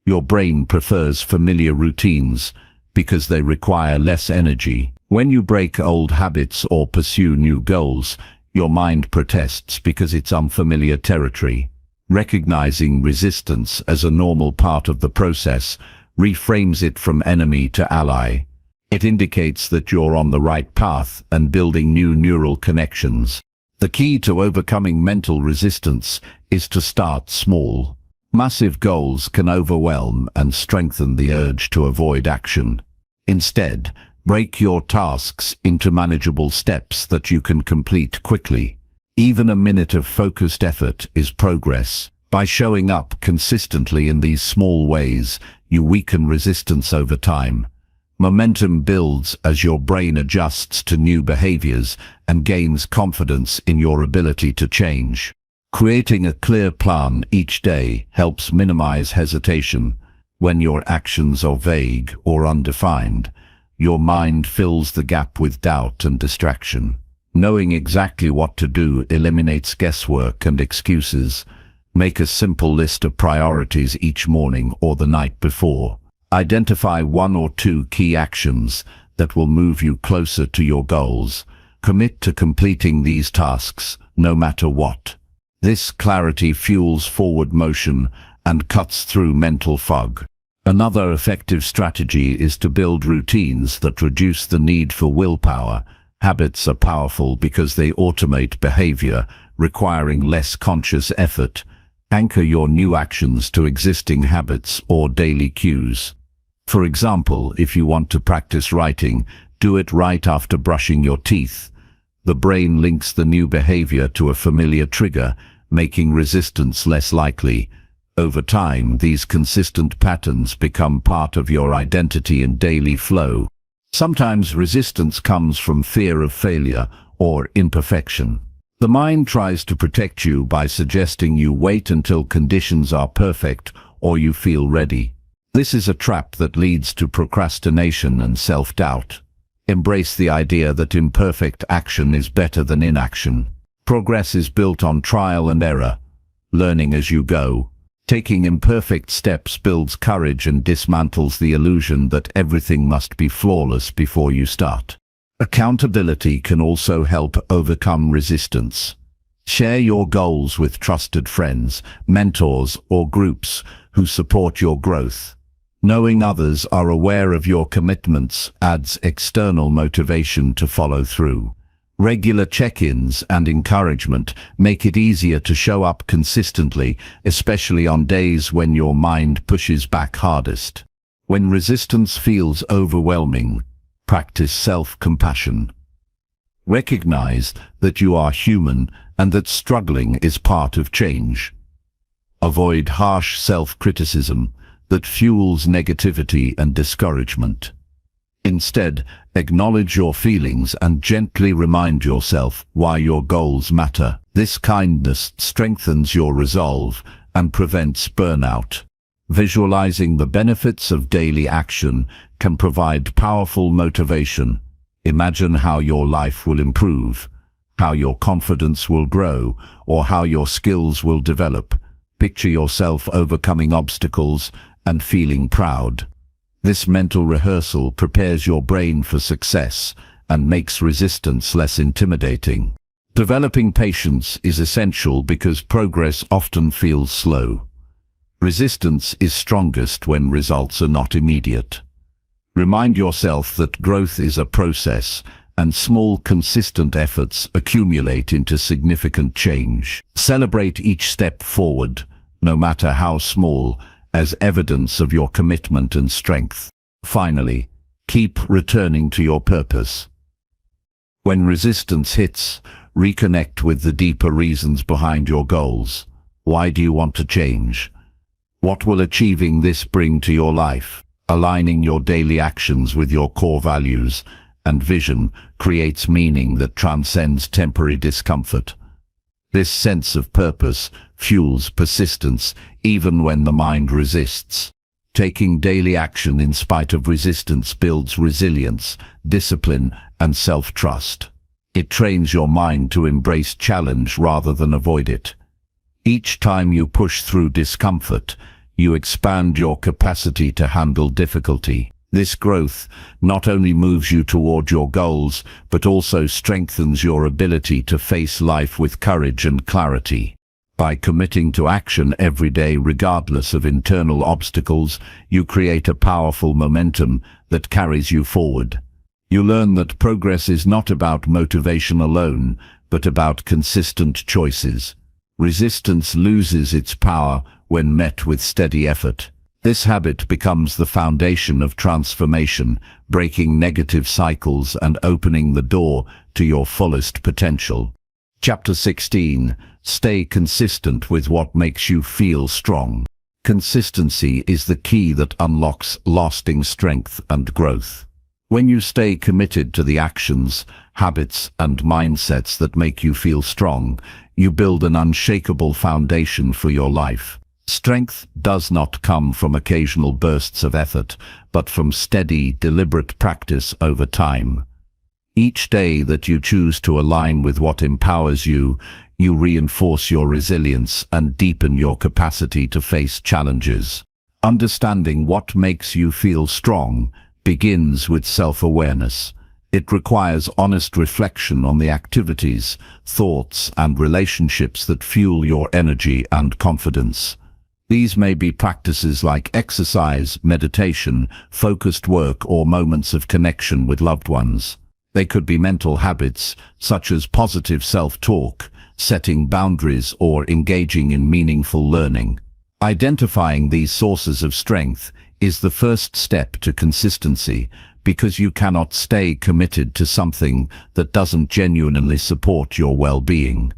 Your brain prefers familiar routines because they require less energy. When you break old habits or pursue new goals, your mind protests because it's unfamiliar territory. Recognizing resistance as a normal part of the process reframes it from enemy to ally. It indicates that you're on the right path and building new neural connections. The key to overcoming mental resistance is to start small. Massive goals can overwhelm and strengthen the urge to avoid action. Instead, break your tasks into manageable steps that you can complete quickly. Even a minute of focused effort is progress. By showing up consistently in these small ways, you weaken resistance over time. Momentum builds as your brain adjusts to new behaviors and gains confidence in your ability to change. Creating a clear plan each day helps minimize hesitation. When your actions are vague or undefined, your mind fills the gap with doubt and distraction. Knowing exactly what to do eliminates guesswork and excuses. Make a simple list of priorities each morning or the night before. Identify 1 or 2 key actions that will move you closer to your goals. Commit to completing these tasks, no matter what. This clarity fuels forward motion and cuts through mental fog. Another effective strategy is to build routines that reduce the need for willpower. Habits are powerful because they automate behavior, requiring less conscious effort. Anchor your new actions to existing habits or daily cues. For example, if you want to practice writing, do it right after brushing your teeth. The brain links the new behavior to a familiar trigger, making resistance less likely. Over time, these consistent patterns become part of your identity and daily flow. Sometimes resistance comes from fear of failure or imperfection. The mind tries to protect you by suggesting you wait until conditions are perfect or you feel ready. This is a trap that leads to procrastination and self-doubt. Embrace the idea that imperfect action is better than inaction. Progress is built on trial and error, learning as you go. Taking imperfect steps builds courage and dismantles the illusion that everything must be flawless before you start. Accountability can also help overcome resistance. Share your goals with trusted friends, mentors, or groups who support your growth. Knowing others are aware of your commitments adds external motivation to follow through. Regular check-ins and encouragement make it easier to show up consistently, especially on days when your mind pushes back hardest. When resistance feels overwhelming, practice self-compassion. Recognize that you are human and that struggling is part of change. Avoid harsh self-criticism that fuels negativity and discouragement. Instead, acknowledge your feelings and gently remind yourself why your goals matter. This kindness strengthens your resolve and prevents burnout. Visualizing the benefits of daily action can provide powerful motivation. Imagine how your life will improve, how your confidence will grow, or how your skills will develop. Picture yourself overcoming obstacles and feeling proud. This mental rehearsal prepares your brain for success and makes resistance less intimidating. Developing patience is essential because progress often feels slow. Resistance is strongest when results are not immediate. Remind yourself that growth is a process, and small, consistent efforts accumulate into significant change. Celebrate each step forward, no matter how small, as evidence of your commitment and strength. Finally, keep returning to your purpose. When resistance hits, reconnect with the deeper reasons behind your goals. Why do you want to change? What will achieving this bring to your life? Aligning your daily actions with your core values and vision creates meaning that transcends temporary discomfort. This sense of purpose fuels persistence even when the mind resists. Taking daily action in spite of resistance builds resilience, discipline, and self-trust. It trains your mind to embrace challenge rather than avoid it. Each time you push through discomfort, you expand your capacity to handle difficulty. This growth not only moves you toward your goals, but also strengthens your ability to face life with courage and clarity. By committing to action every day regardless of internal obstacles, you create a powerful momentum that carries you forward. You learn that progress is not about motivation alone, but about consistent choices. Resistance loses its power when met with steady effort. This habit becomes the foundation of transformation, breaking negative cycles and opening the door to your fullest potential. Chapter 16. Stay consistent with what makes you feel strong. Consistency is the key that unlocks lasting strength and growth. When you stay committed to the actions, habits, and mindsets that make you feel strong, you build an unshakable foundation for your life. Strength does not come from occasional bursts of effort, but from steady, deliberate practice over time. Each day that you choose to align with what empowers you, you reinforce your resilience and deepen your capacity to face challenges. Understanding what makes you feel strong begins with self-awareness. It requires honest reflection on the activities, thoughts, and relationships that fuel your energy and confidence. These may be practices like exercise, meditation, focused work, or moments of connection with loved ones. They could be mental habits, such as positive self-talk, setting boundaries, or engaging in meaningful learning. Identifying these sources of strength is the first step to consistency, because you cannot stay committed to something that doesn't genuinely support your well-being.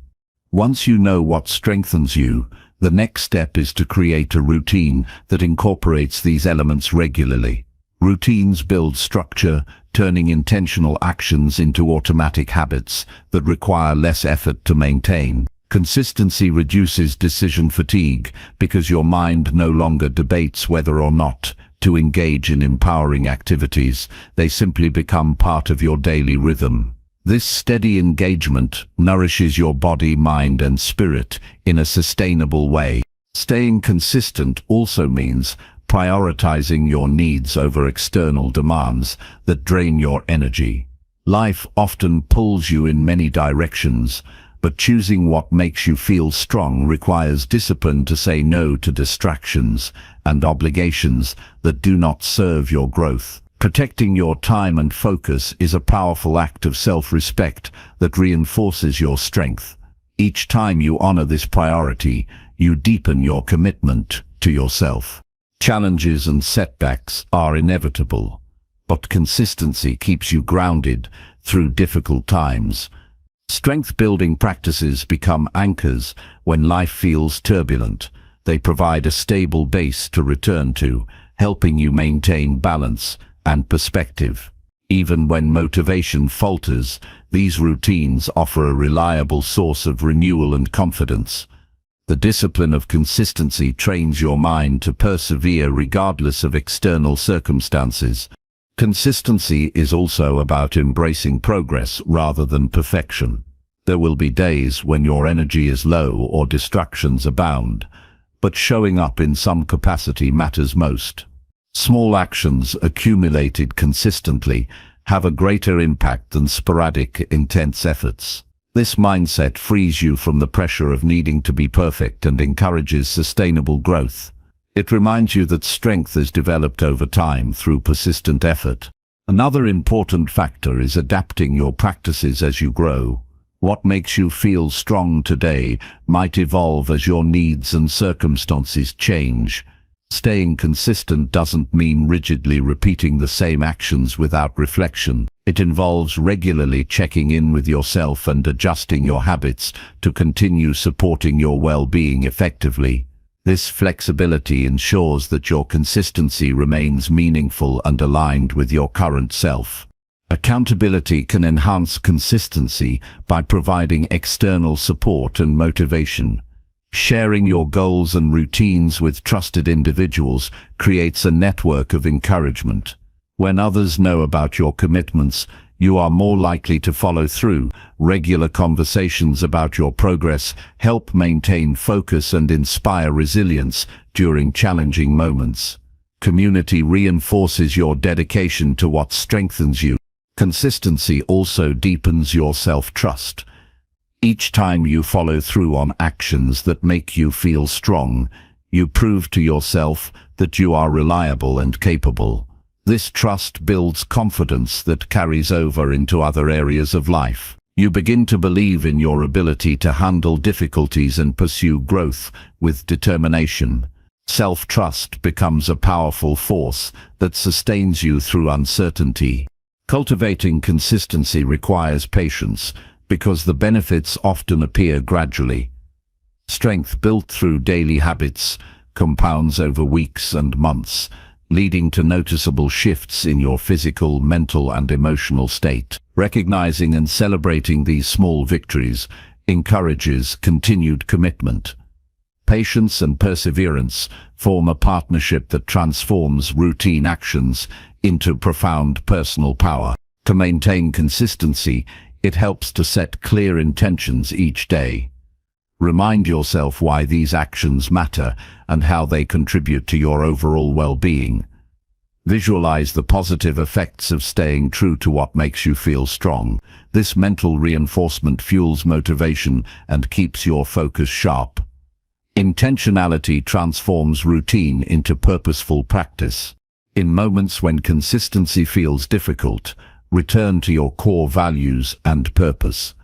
Once you know what strengthens you, the next step is to create a routine that incorporates these elements regularly. Routines build structure, turning intentional actions into automatic habits that require less effort to maintain. Consistency reduces decision fatigue because your mind no longer debates whether or not to engage in empowering activities. They simply become part of your daily rhythm. This steady engagement nourishes your body, mind, and spirit in a sustainable way. Staying consistent also means prioritizing your needs over external demands that drain your energy. Life often pulls you in many directions, but choosing what makes you feel strong requires discipline to say no to distractions and obligations that do not serve your growth. Protecting your time and focus is a powerful act of self-respect that reinforces your strength. Each time you honor this priority, you deepen your commitment to yourself. Challenges and setbacks are inevitable, but consistency keeps you grounded through difficult times. Strength-building practices become anchors when life feels turbulent. They provide a stable base to return to, helping you maintain balance and perspective. Even when motivation falters, these routines offer a reliable source of renewal and confidence. The discipline of consistency trains your mind to persevere regardless of external circumstances. Consistency is also about embracing progress rather than perfection. There will be days when your energy is low or distractions abound, but showing up in some capacity matters most. Small actions accumulated consistently have a greater impact than sporadic, intense efforts. This mindset frees you from the pressure of needing to be perfect and encourages sustainable growth. It reminds you that strength is developed over time through persistent effort. Another important factor is adapting your practices as you grow. What makes you feel strong today might evolve as your needs and circumstances change. Staying consistent doesn't mean rigidly repeating the same actions without reflection. It involves regularly checking in with yourself and adjusting your habits to continue supporting your well-being effectively. This flexibility ensures that your consistency remains meaningful and aligned with your current self. Accountability can enhance consistency by providing external support and motivation. Sharing your goals and routines with trusted individuals creates a network of encouragement. When others know about your commitments, you are more likely to follow through. Regular conversations about your progress help maintain focus and inspire resilience during challenging moments. Community reinforces your dedication to what strengthens you. Consistency also deepens your self-trust. Each time you follow through on actions that make you feel strong, you prove to yourself that you are reliable and capable. This trust builds confidence that carries over into other areas of life. You begin to believe in your ability to handle difficulties and pursue growth with determination. Self-trust becomes a powerful force that sustains you through uncertainty. Cultivating consistency requires patience because the benefits often appear gradually. Strength built through daily habits compounds over weeks and months, leading to noticeable shifts in your physical, mental, and emotional state. Recognizing and celebrating these small victories encourages continued commitment. Patience and perseverance form a partnership that transforms routine actions into profound personal power. To maintain consistency, it helps to set clear intentions each day. Remind yourself why these actions matter and how they contribute to your overall well-being. Visualize the positive effects of staying true to what makes you feel strong. This mental reinforcement fuels motivation and keeps your focus sharp. Intentionality transforms routine into purposeful practice. In moments when consistency feels difficult, return to your core values and purpose.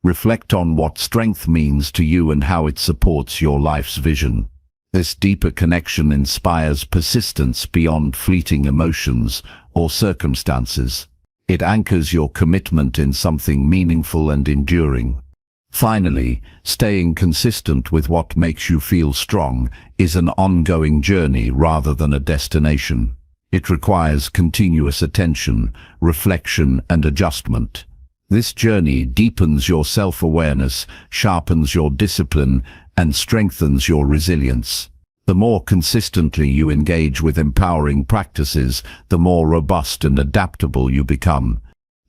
Reflect on what strength means to you and how it supports your life's vision. This deeper connection inspires persistence beyond fleeting emotions or circumstances. It anchors your commitment in something meaningful and enduring. Finally, staying consistent with what makes you feel strong is an ongoing journey rather than a destination. It requires continuous attention, reflection, and adjustment. This journey deepens your self-awareness, sharpens your discipline, and strengthens your resilience. The more consistently you engage with empowering practices, the more robust and adaptable you become.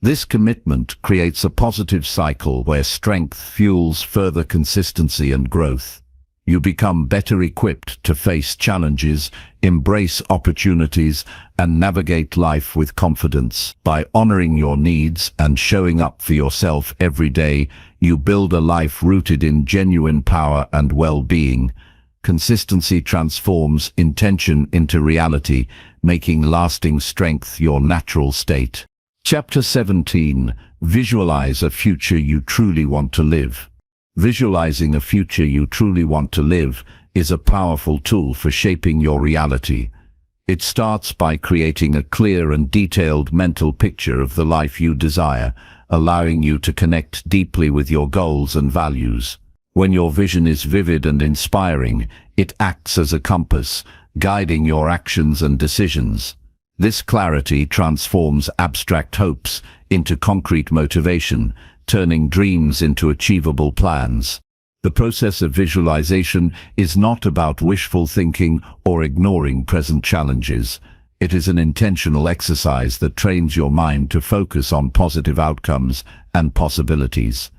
This commitment creates a positive cycle where strength fuels further consistency and growth. You become better equipped to face challenges, embrace opportunities, and navigate life with confidence. By honoring your needs and showing up for yourself every day, you build a life rooted in genuine power and well-being. Consistency transforms intention into reality, making lasting strength your natural state. Chapter 17. Visualize a future you truly want to live. Visualizing a future you truly want to live is a powerful tool for shaping your reality. It starts by creating a clear and detailed mental picture of the life you desire, allowing you to connect deeply with your goals and values. When your vision is vivid and inspiring, it acts as a compass, guiding your actions and decisions. This clarity transforms abstract hopes into concrete motivation, turning dreams into achievable plans. The process of visualization is not about wishful thinking or ignoring present challenges. It is an intentional exercise that trains your mind to focus on positive outcomes and possibilities.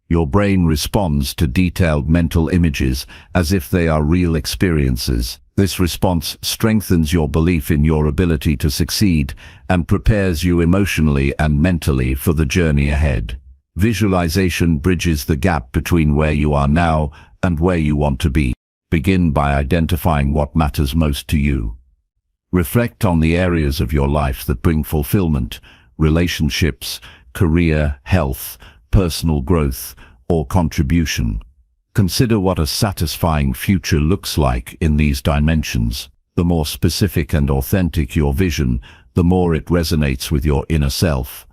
Your brain responds to detailed mental images as if they are real experiences. This response strengthens your belief in your ability to succeed and prepares you emotionally and mentally for the journey ahead. Visualization bridges the gap between where you are now and where you want to be. Begin by identifying what matters most to you. Reflect on the areas of your life that bring fulfillment, relationships, career, health, personal growth, or contribution. Consider what a satisfying future looks like in these dimensions. The more specific and authentic your vision, the more it resonates with your inner self.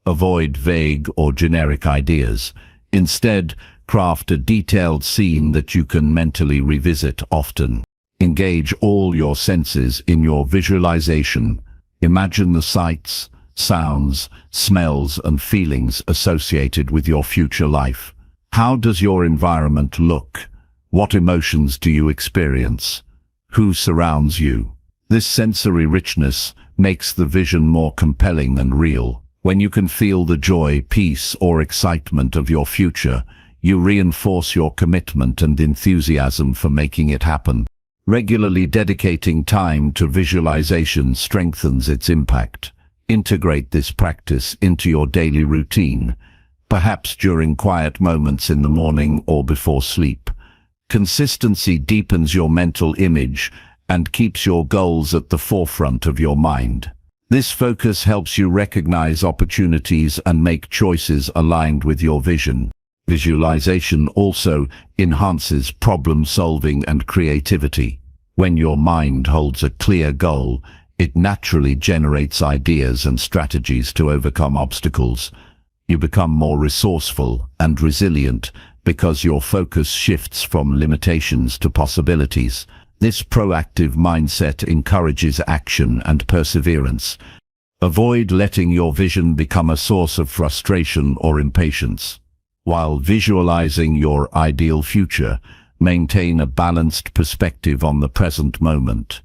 Avoid vague or generic ideas. Instead, craft a detailed scene that you can mentally revisit often. Engage all your senses in your visualization. Imagine the sights, sounds, smells, and feelings associated with your future life. How does your environment look? What emotions do you experience? Who surrounds you? This sensory richness makes the vision more compelling and real. When you can feel the joy, peace, or excitement of your future, you reinforce your commitment and enthusiasm for making it happen. Regularly dedicating time to visualization strengthens its impact. Integrate this practice into your daily routine, perhaps during quiet moments in the morning or before sleep. Consistency deepens your mental image and keeps your goals at the forefront of your mind. This focus helps you recognize opportunities and make choices aligned with your vision. Visualization also enhances problem-solving and creativity. When your mind holds a clear goal, it naturally generates ideas and strategies to overcome obstacles. You become more resourceful and resilient because your focus shifts from limitations to possibilities. This proactive mindset encourages action and perseverance. Avoid letting your vision become a source of frustration or impatience. While visualizing your ideal future, maintain a balanced perspective on the present moment.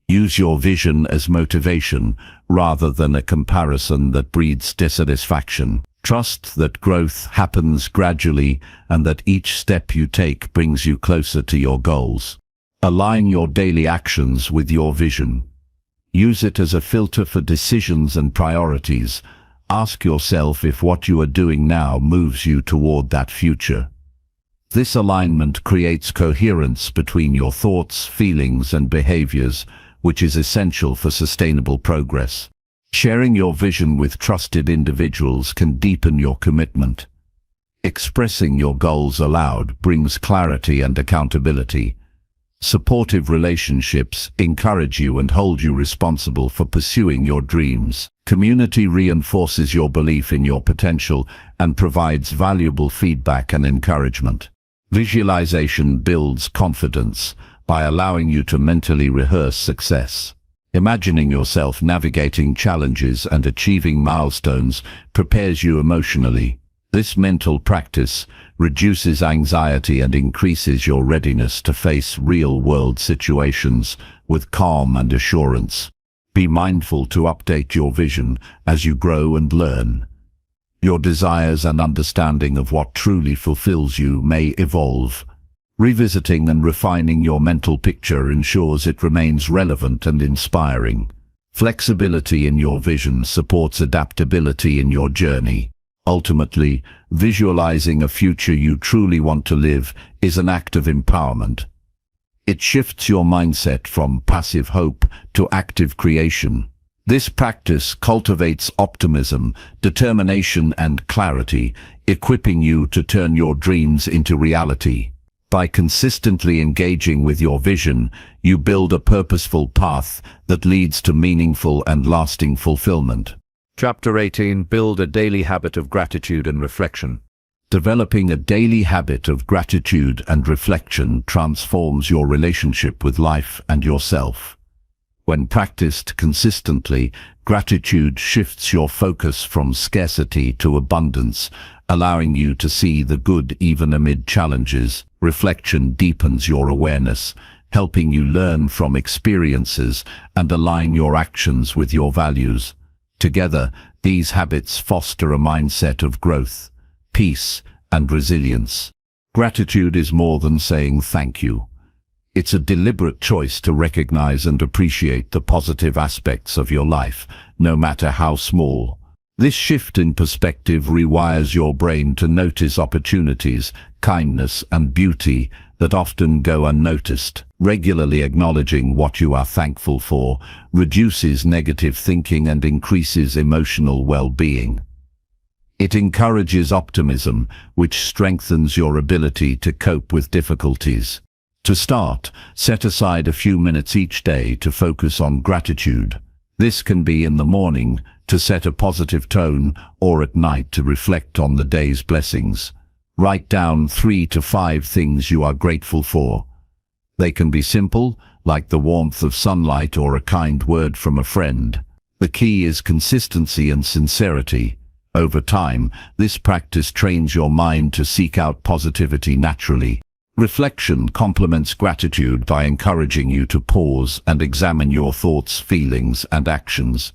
Use your vision as motivation rather than a comparison that breeds dissatisfaction. Trust that growth happens gradually and that each step you take brings you closer to your goals. Align your daily actions with your vision. Use it as a filter for decisions and priorities. Ask yourself if what you are doing now moves you toward that future. This alignment creates coherence between your thoughts, feelings, and behaviors, which is essential for sustainable progress. Sharing your vision with trusted individuals can deepen your commitment. Expressing your goals aloud brings clarity and accountability. Supportive relationships encourage you and hold you responsible for pursuing your dreams. Community reinforces your belief in your potential and provides valuable feedback and encouragement. Visualization builds confidence by allowing you to mentally rehearse success. Imagining yourself navigating challenges and achieving milestones prepares you emotionally. This mental practice reduces anxiety and increases your readiness to face real-world situations with calm and assurance. Be mindful to update your vision as you grow and learn. Your desires and understanding of what truly fulfills you may evolve. Revisiting and refining your mental picture ensures it remains relevant and inspiring. Flexibility in your vision supports adaptability in your journey. Ultimately, visualizing a future you truly want to live is an act of empowerment. It shifts your mindset from passive hope to active creation. This practice cultivates optimism, determination, and clarity, equipping you to turn your dreams into reality. By consistently engaging with your vision, you build a purposeful path that leads to meaningful and lasting fulfillment. Chapter 18. Build a daily habit of gratitude and reflection. Developing a daily habit of gratitude and reflection transforms your relationship with life and yourself. When practiced consistently, gratitude shifts your focus from scarcity to abundance, allowing you to see the good even amid challenges. Reflection deepens your awareness, helping you learn from experiences and align your actions with your values. Together, these habits foster a mindset of growth, peace, and resilience. Gratitude is more than saying thank you. It's a deliberate choice to recognize and appreciate the positive aspects of your life, no matter how small. This shift in perspective rewires your brain to notice opportunities, kindness, and beauty that often go unnoticed. Regularly acknowledging what you are thankful for reduces negative thinking and increases emotional well-being. It encourages optimism, which strengthens your ability to cope with difficulties. To start, set aside a few minutes each day to focus on gratitude. This can be in the morning to set a positive tone, or at night to reflect on the day's blessings. Write down 3 to 5 things you are grateful for. They can be simple, like the warmth of sunlight or a kind word from a friend. The key is consistency and sincerity. Over time, this practice trains your mind to seek out positivity naturally. Reflection complements gratitude by encouraging you to pause and examine your thoughts, feelings, and actions.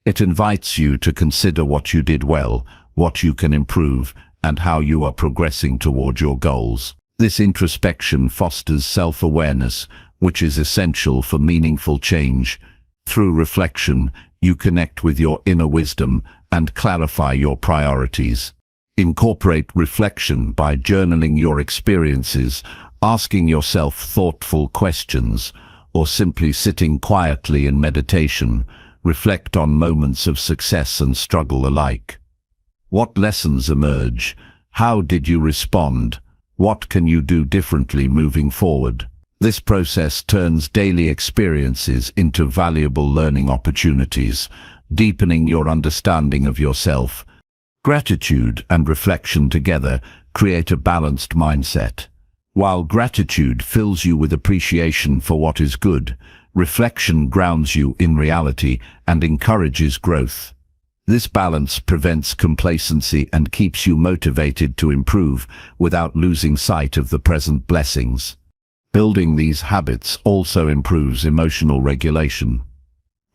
It invites you to consider what you did well, what you can improve, and how you are progressing toward your goals. This introspection fosters self-awareness, which is essential for meaningful change. Through reflection, you connect with your inner wisdom and clarify your priorities. Incorporate reflection by journaling your experiences, asking yourself thoughtful questions, or simply sitting quietly in meditation. Reflect on moments of success and struggle alike. What lessons emerge? How did you respond? What can you do differently moving forward? This process turns daily experiences into valuable learning opportunities, deepening your understanding of yourself. Gratitude and reflection together create a balanced mindset. While gratitude fills you with appreciation for what is good, reflection grounds you in reality and encourages growth. This balance prevents complacency and keeps you motivated to improve without losing sight of the present blessings. Building these habits also improves emotional regulation.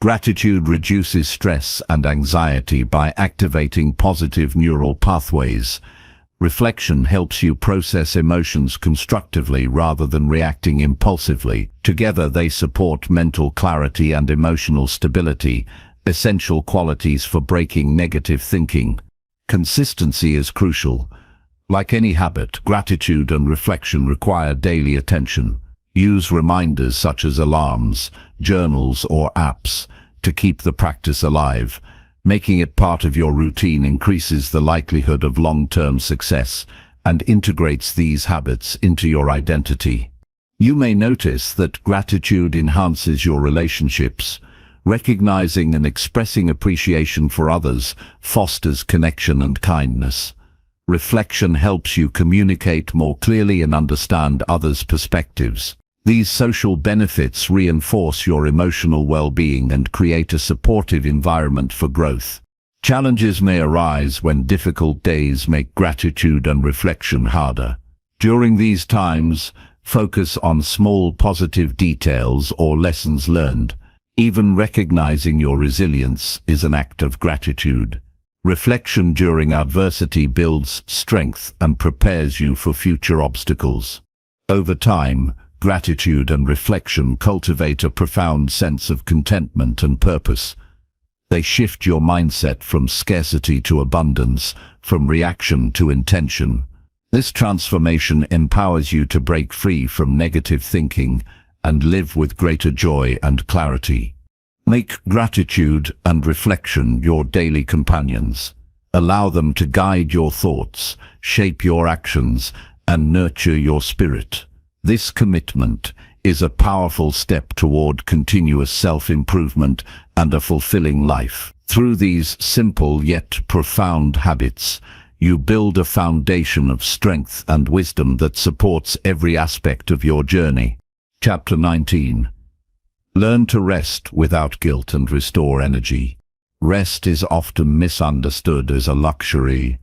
Gratitude reduces stress and anxiety by activating positive neural pathways. Reflection helps you process emotions constructively rather than reacting impulsively. Together they support mental clarity and emotional stability, essential qualities for breaking negative thinking. Consistency is crucial. Like any habit, gratitude and reflection require daily attention. Use reminders such as alarms, journals, or apps to keep the practice alive. Making it part of your routine increases the likelihood of long-term success and integrates these habits into your identity. You may notice that gratitude enhances your relationships. Recognizing and expressing appreciation for others fosters connection and kindness. Reflection helps you communicate more clearly and understand others' perspectives. These social benefits reinforce your emotional well-being and create a supportive environment for growth. Challenges may arise when difficult days make gratitude and reflection harder. During these times, focus on small positive details or lessons learned. Even recognizing your resilience is an act of gratitude. Reflection during adversity builds strength and prepares you for future obstacles. Over time, gratitude and reflection cultivate a profound sense of contentment and purpose. They shift your mindset from scarcity to abundance, from reaction to intention. This transformation empowers you to break free from negative thinking and live with greater joy and clarity. Make gratitude and reflection your daily companions. Allow them to guide your thoughts, shape your actions, and nurture your spirit. This commitment is a powerful step toward continuous self-improvement and a fulfilling life. Through these simple yet profound habits, you build a foundation of strength and wisdom that supports every aspect of your journey. Chapter 19. Learn to rest without guilt and restore energy. Rest is often misunderstood as a luxury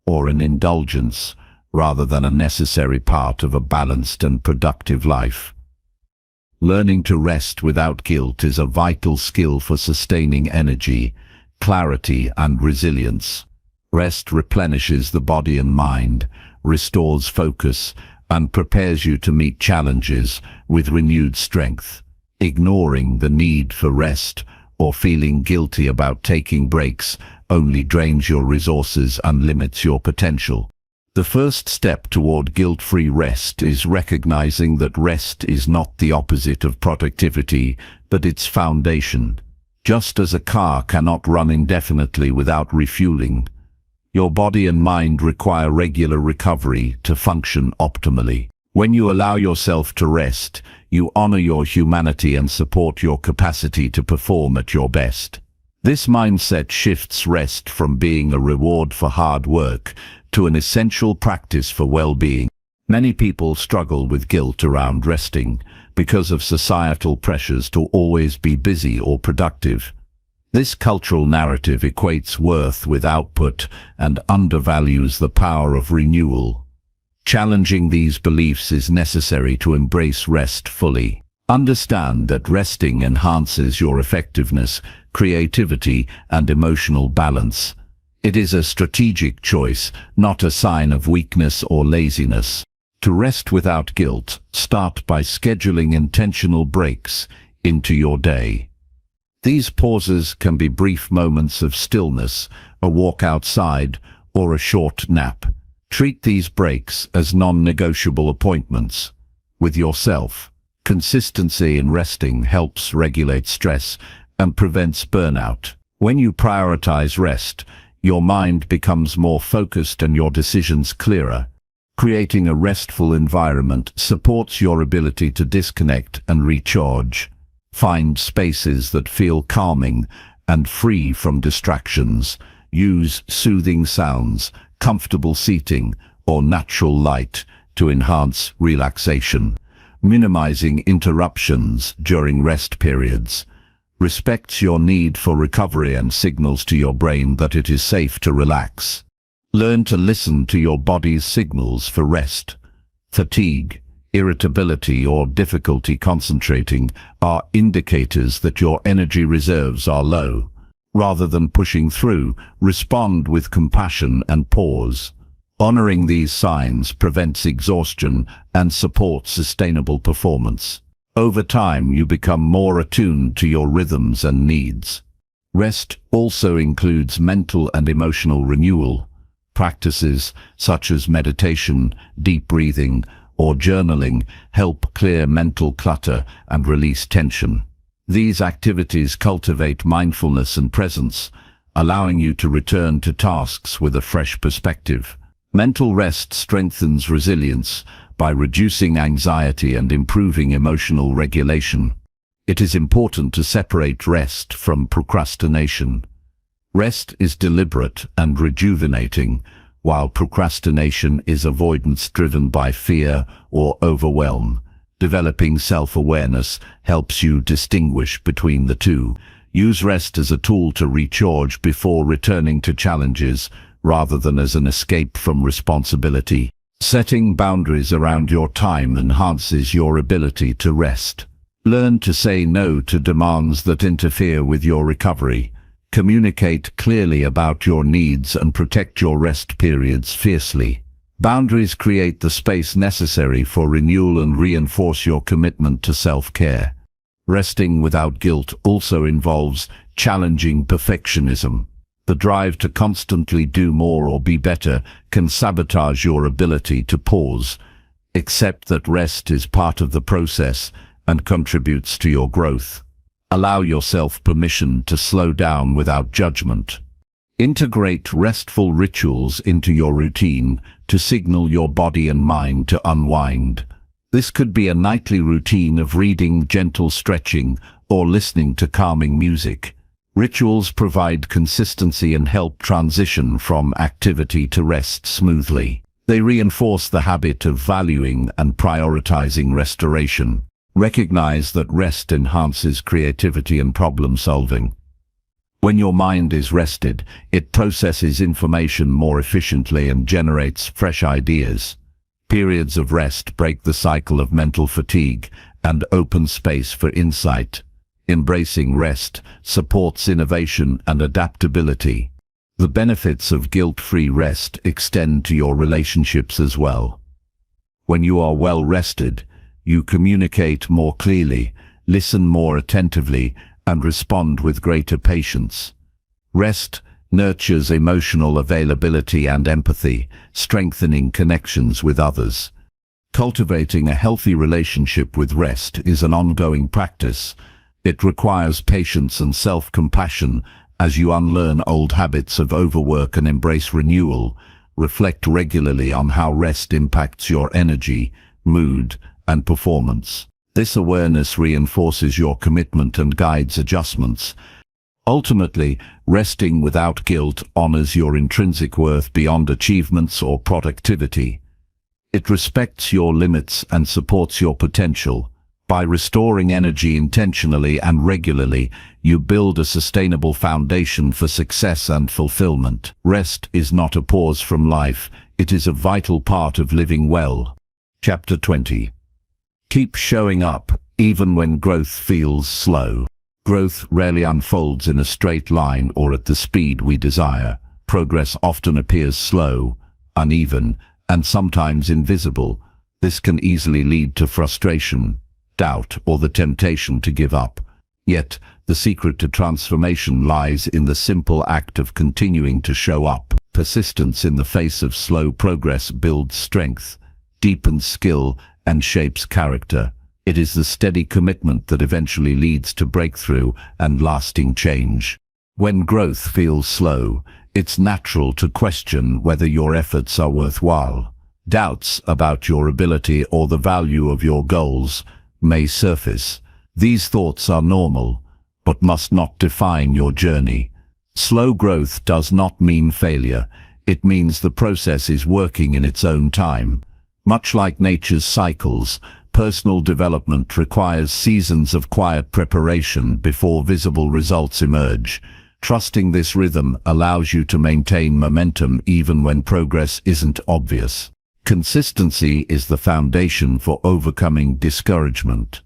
or an indulgence, rather than a necessary part of a balanced and productive life. Learning to rest without guilt is a vital skill for sustaining energy, clarity, and resilience. Rest replenishes the body and mind, restores focus, and prepares you to meet challenges with renewed strength. Ignoring the need for rest or feeling guilty about taking breaks only drains your resources and limits your potential. The first step toward guilt-free rest is recognizing that rest is not the opposite of productivity, but its foundation. Just as a car cannot run indefinitely without refueling, your body and mind require regular recovery to function optimally. When you allow yourself to rest, you honor your humanity and support your capacity to perform at your best. This mindset shifts rest from being a reward for hard work to an essential practice for well-being. Many people struggle with guilt around resting because of societal pressures to always be busy or productive. This cultural narrative equates worth with output and undervalues the power of renewal. Challenging these beliefs is necessary to embrace rest fully. Understand that resting enhances your effectiveness, creativity, and emotional balance. It is a strategic choice, not a sign of weakness or laziness. To rest without guilt, start by scheduling intentional breaks into your day. These pauses can be brief moments of stillness, a walk outside, or a short nap. Treat these breaks as non-negotiable appointments with yourself. Consistency in resting helps regulate stress and prevents burnout. When you prioritize rest, your mind becomes more focused and your decisions clearer. Creating a restful environment supports your ability to disconnect and recharge. Find spaces that feel calming and free from distractions. Use soothing sounds, comfortable seating, or natural light to enhance relaxation. Minimizing interruptions during rest periods respects your need for recovery and signals to your brain that it is safe to relax. Learn to listen to your body's signals for rest. Fatigue, irritability, or difficulty concentrating are indicators that your energy reserves are low. Rather than pushing through, respond with compassion and pause. Honoring these signs prevents exhaustion and supports sustainable performance. Over time, you become more attuned to your rhythms and needs. Rest also includes mental and emotional renewal. Practices such as meditation, deep breathing, or journaling help clear mental clutter and release tension. These activities cultivate mindfulness and presence, allowing you to return to tasks with a fresh perspective. Mental rest strengthens resilience by reducing anxiety and improving emotional regulation. It is important to separate rest from procrastination. Rest is deliberate and rejuvenating, while procrastination is avoidance driven by fear or overwhelm. Developing self-awareness helps you distinguish between the two. Use rest as a tool to recharge before returning to challenges, rather than as an escape from responsibility. Setting boundaries around your time enhances your ability to rest. Learn to say no to demands that interfere with your recovery. Communicate clearly about your needs and protect your rest periods fiercely. Boundaries create the space necessary for renewal and reinforce your commitment to self-care. Resting without guilt also involves challenging perfectionism. The drive to constantly do more or be better can sabotage your ability to pause. Accept that rest is part of the process and contributes to your growth. Allow yourself permission to slow down without judgment. Integrate restful rituals into your routine to signal your body and mind to unwind. This could be a nightly routine of reading, gentle stretching, or listening to calming music. Rituals provide consistency and help transition from activity to rest smoothly. They reinforce the habit of valuing and prioritizing restoration. Recognize that rest enhances creativity and problem solving. When your mind is rested, it processes information more efficiently and generates fresh ideas. Periods of rest break the cycle of mental fatigue and open space for insight. Embracing rest supports innovation and adaptability. The benefits of guilt-free rest extend to your relationships as well. When you are well rested, you communicate more clearly, listen more attentively, and respond with greater patience. Rest nurtures emotional availability and empathy, strengthening connections with others. Cultivating a healthy relationship with rest is an ongoing practice. It requires patience and self-compassion as you unlearn old habits of overwork and embrace renewal. Reflect regularly on how rest impacts your energy, mood, and performance. This awareness reinforces your commitment and guides adjustments. Ultimately, resting without guilt honors your intrinsic worth beyond achievements or productivity. It respects your limits and supports your potential. By restoring energy intentionally and regularly, you build a sustainable foundation for success and fulfillment. Rest is not a pause from life, it is a vital part of living well. Chapter 20. Keep showing up, even when growth feels slow. Growth rarely unfolds in a straight line or at the speed we desire. Progress often appears slow, uneven, and sometimes invisible. This can easily lead to frustration, doubt, or the temptation to give up. Yet, the secret to transformation lies in the simple act of continuing to show up. Persistence in the face of slow progress builds strength, deepens skill, and shapes character. It is the steady commitment that eventually leads to breakthrough and lasting change. When growth feels slow, it's natural to question whether your efforts are worthwhile. Doubts about your ability or the value of your goals may surface. These thoughts are normal, but must not define your journey. Slow growth does not mean failure. It means the process is working in its own time. Much like nature's cycles, personal development requires seasons of quiet preparation before visible results emerge. Trusting this rhythm allows you to maintain momentum even when progress isn't obvious. Consistency is the foundation for overcoming discouragement.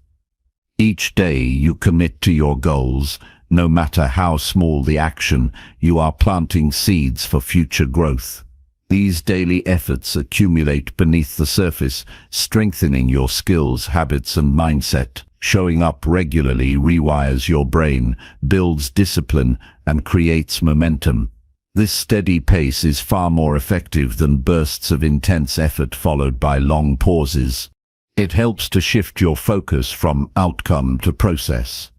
Each day you commit to your goals, no matter how small the action, you are planting seeds for future growth. These daily efforts accumulate beneath the surface, strengthening your skills, habits, and mindset. Showing up regularly rewires your brain, builds discipline, and creates momentum. This steady pace is far more effective than bursts of intense effort followed by long pauses. It helps to shift your focus from outcome to process.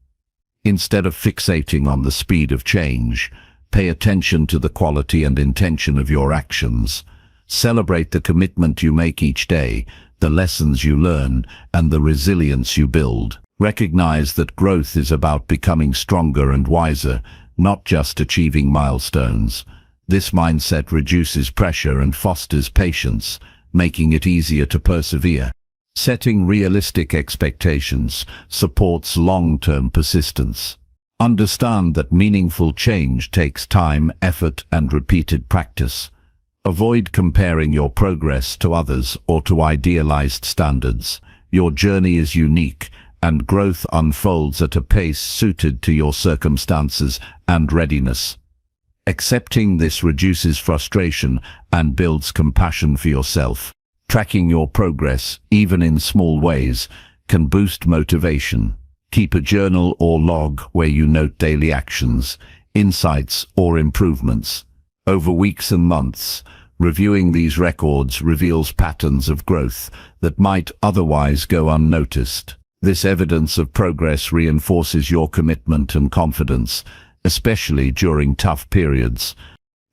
Instead of fixating on the speed of change, pay attention to the quality and intention of your actions. Celebrate the commitment you make each day, the lessons you learn, and the resilience you build. Recognize that growth is about becoming stronger and wiser, not just achieving milestones. This mindset reduces pressure and fosters patience, making it easier to persevere. Setting realistic expectations supports long-term persistence. Understand that meaningful change takes time, effort, and repeated practice. Avoid comparing your progress to others or to idealized standards. Your journey is unique, and growth unfolds at a pace suited to your circumstances and readiness. Accepting this reduces frustration and builds compassion for yourself. Tracking your progress, even in small ways, can boost motivation. Keep a journal or log where you note daily actions, insights, or improvements. Over weeks and months, reviewing these records reveals patterns of growth that might otherwise go unnoticed. This evidence of progress reinforces your commitment and confidence, especially during tough periods.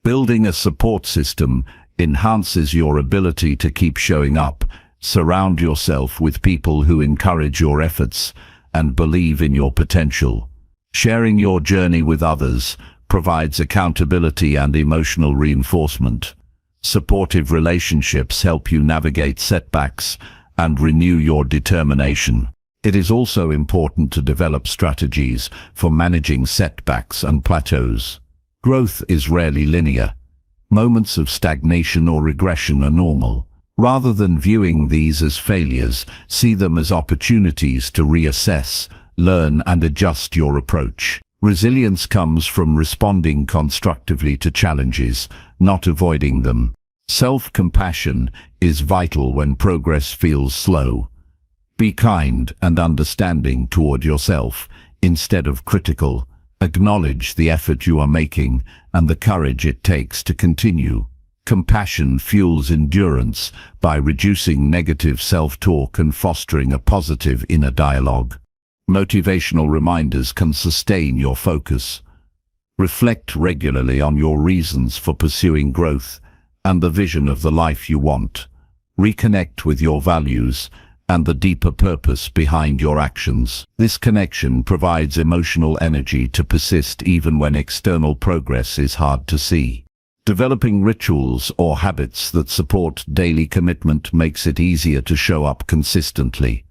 Building a support system enhances your ability to keep showing up. Surround yourself with people who encourage your efforts and believe in your potential. Sharing your journey with others provides accountability and emotional reinforcement. Supportive relationships help you navigate setbacks and renew your determination. It is also important to develop strategies for managing setbacks and plateaus. Growth is rarely linear. Moments of stagnation or regression are normal. Rather than viewing these as failures, see them as opportunities to reassess, learn and adjust your approach. Resilience comes from responding constructively to challenges, not avoiding them. Self-compassion is vital when progress feels slow. Be kind and understanding toward yourself, instead of critical. Acknowledge the effort you are making and the courage it takes to continue. Compassion fuels endurance by reducing negative self-talk and fostering a positive inner dialogue. Motivational reminders can sustain your focus. Reflect regularly on your reasons for pursuing growth and the vision of the life you want. Reconnect with your values and the deeper purpose behind your actions. This connection provides emotional energy to persist even when external progress is hard to see. Developing rituals or habits that support daily commitment makes it easier to show up consistently.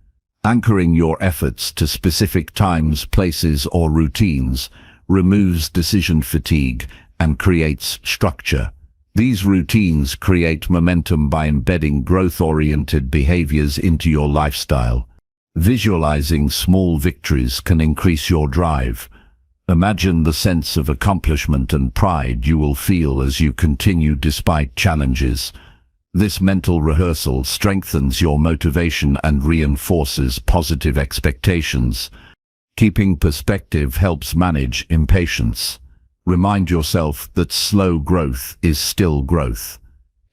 Anchoring your efforts to specific times, places, or routines removes decision fatigue and creates structure. These routines create momentum by embedding growth-oriented behaviors into your lifestyle. Visualizing small victories can increase your drive. Imagine the sense of accomplishment and pride you will feel as you continue despite challenges. This mental rehearsal strengthens your motivation and reinforces positive expectations. Keeping perspective helps manage impatience. Remind yourself that slow growth is still growth.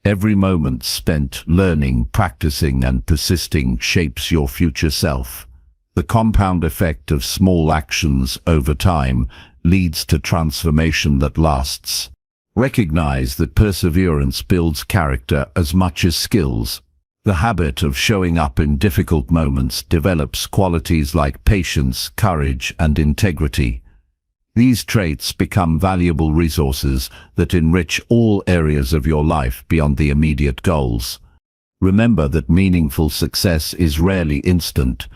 Every moment spent learning, practicing, and persisting shapes your future self. The compound effect of small actions over time leads to transformation that lasts. Recognize that perseverance builds character as much as skills. The habit of showing up in difficult moments develops qualities like patience, courage, and integrity. These traits become valuable resources that enrich all areas of your life beyond the immediate goals. Remember that meaningful success is rarely instant.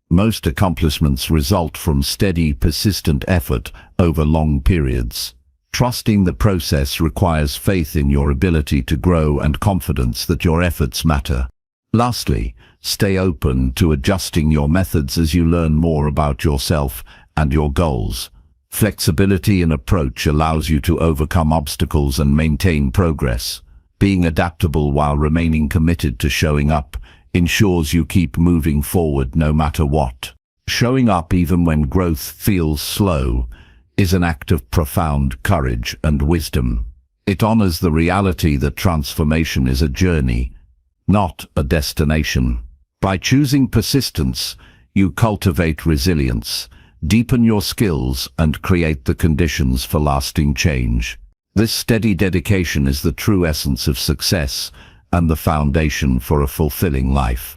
Most accomplishments result from steady, persistent effort over long periods. Trusting the process requires faith in your ability to grow and confidence that your efforts matter. Lastly, stay open to adjusting your methods as you learn more about yourself and your goals. Flexibility in approach allows you to overcome obstacles and maintain progress. Being adaptable while remaining committed to showing up ensures you keep moving forward no matter what. Showing up even when growth feels slow is an act of profound courage and wisdom. It honors the reality that transformation is a journey, not a destination. By choosing persistence, you cultivate resilience, deepen your skills, and create the conditions for lasting change. This steady dedication is the true essence of success and the foundation for a fulfilling life.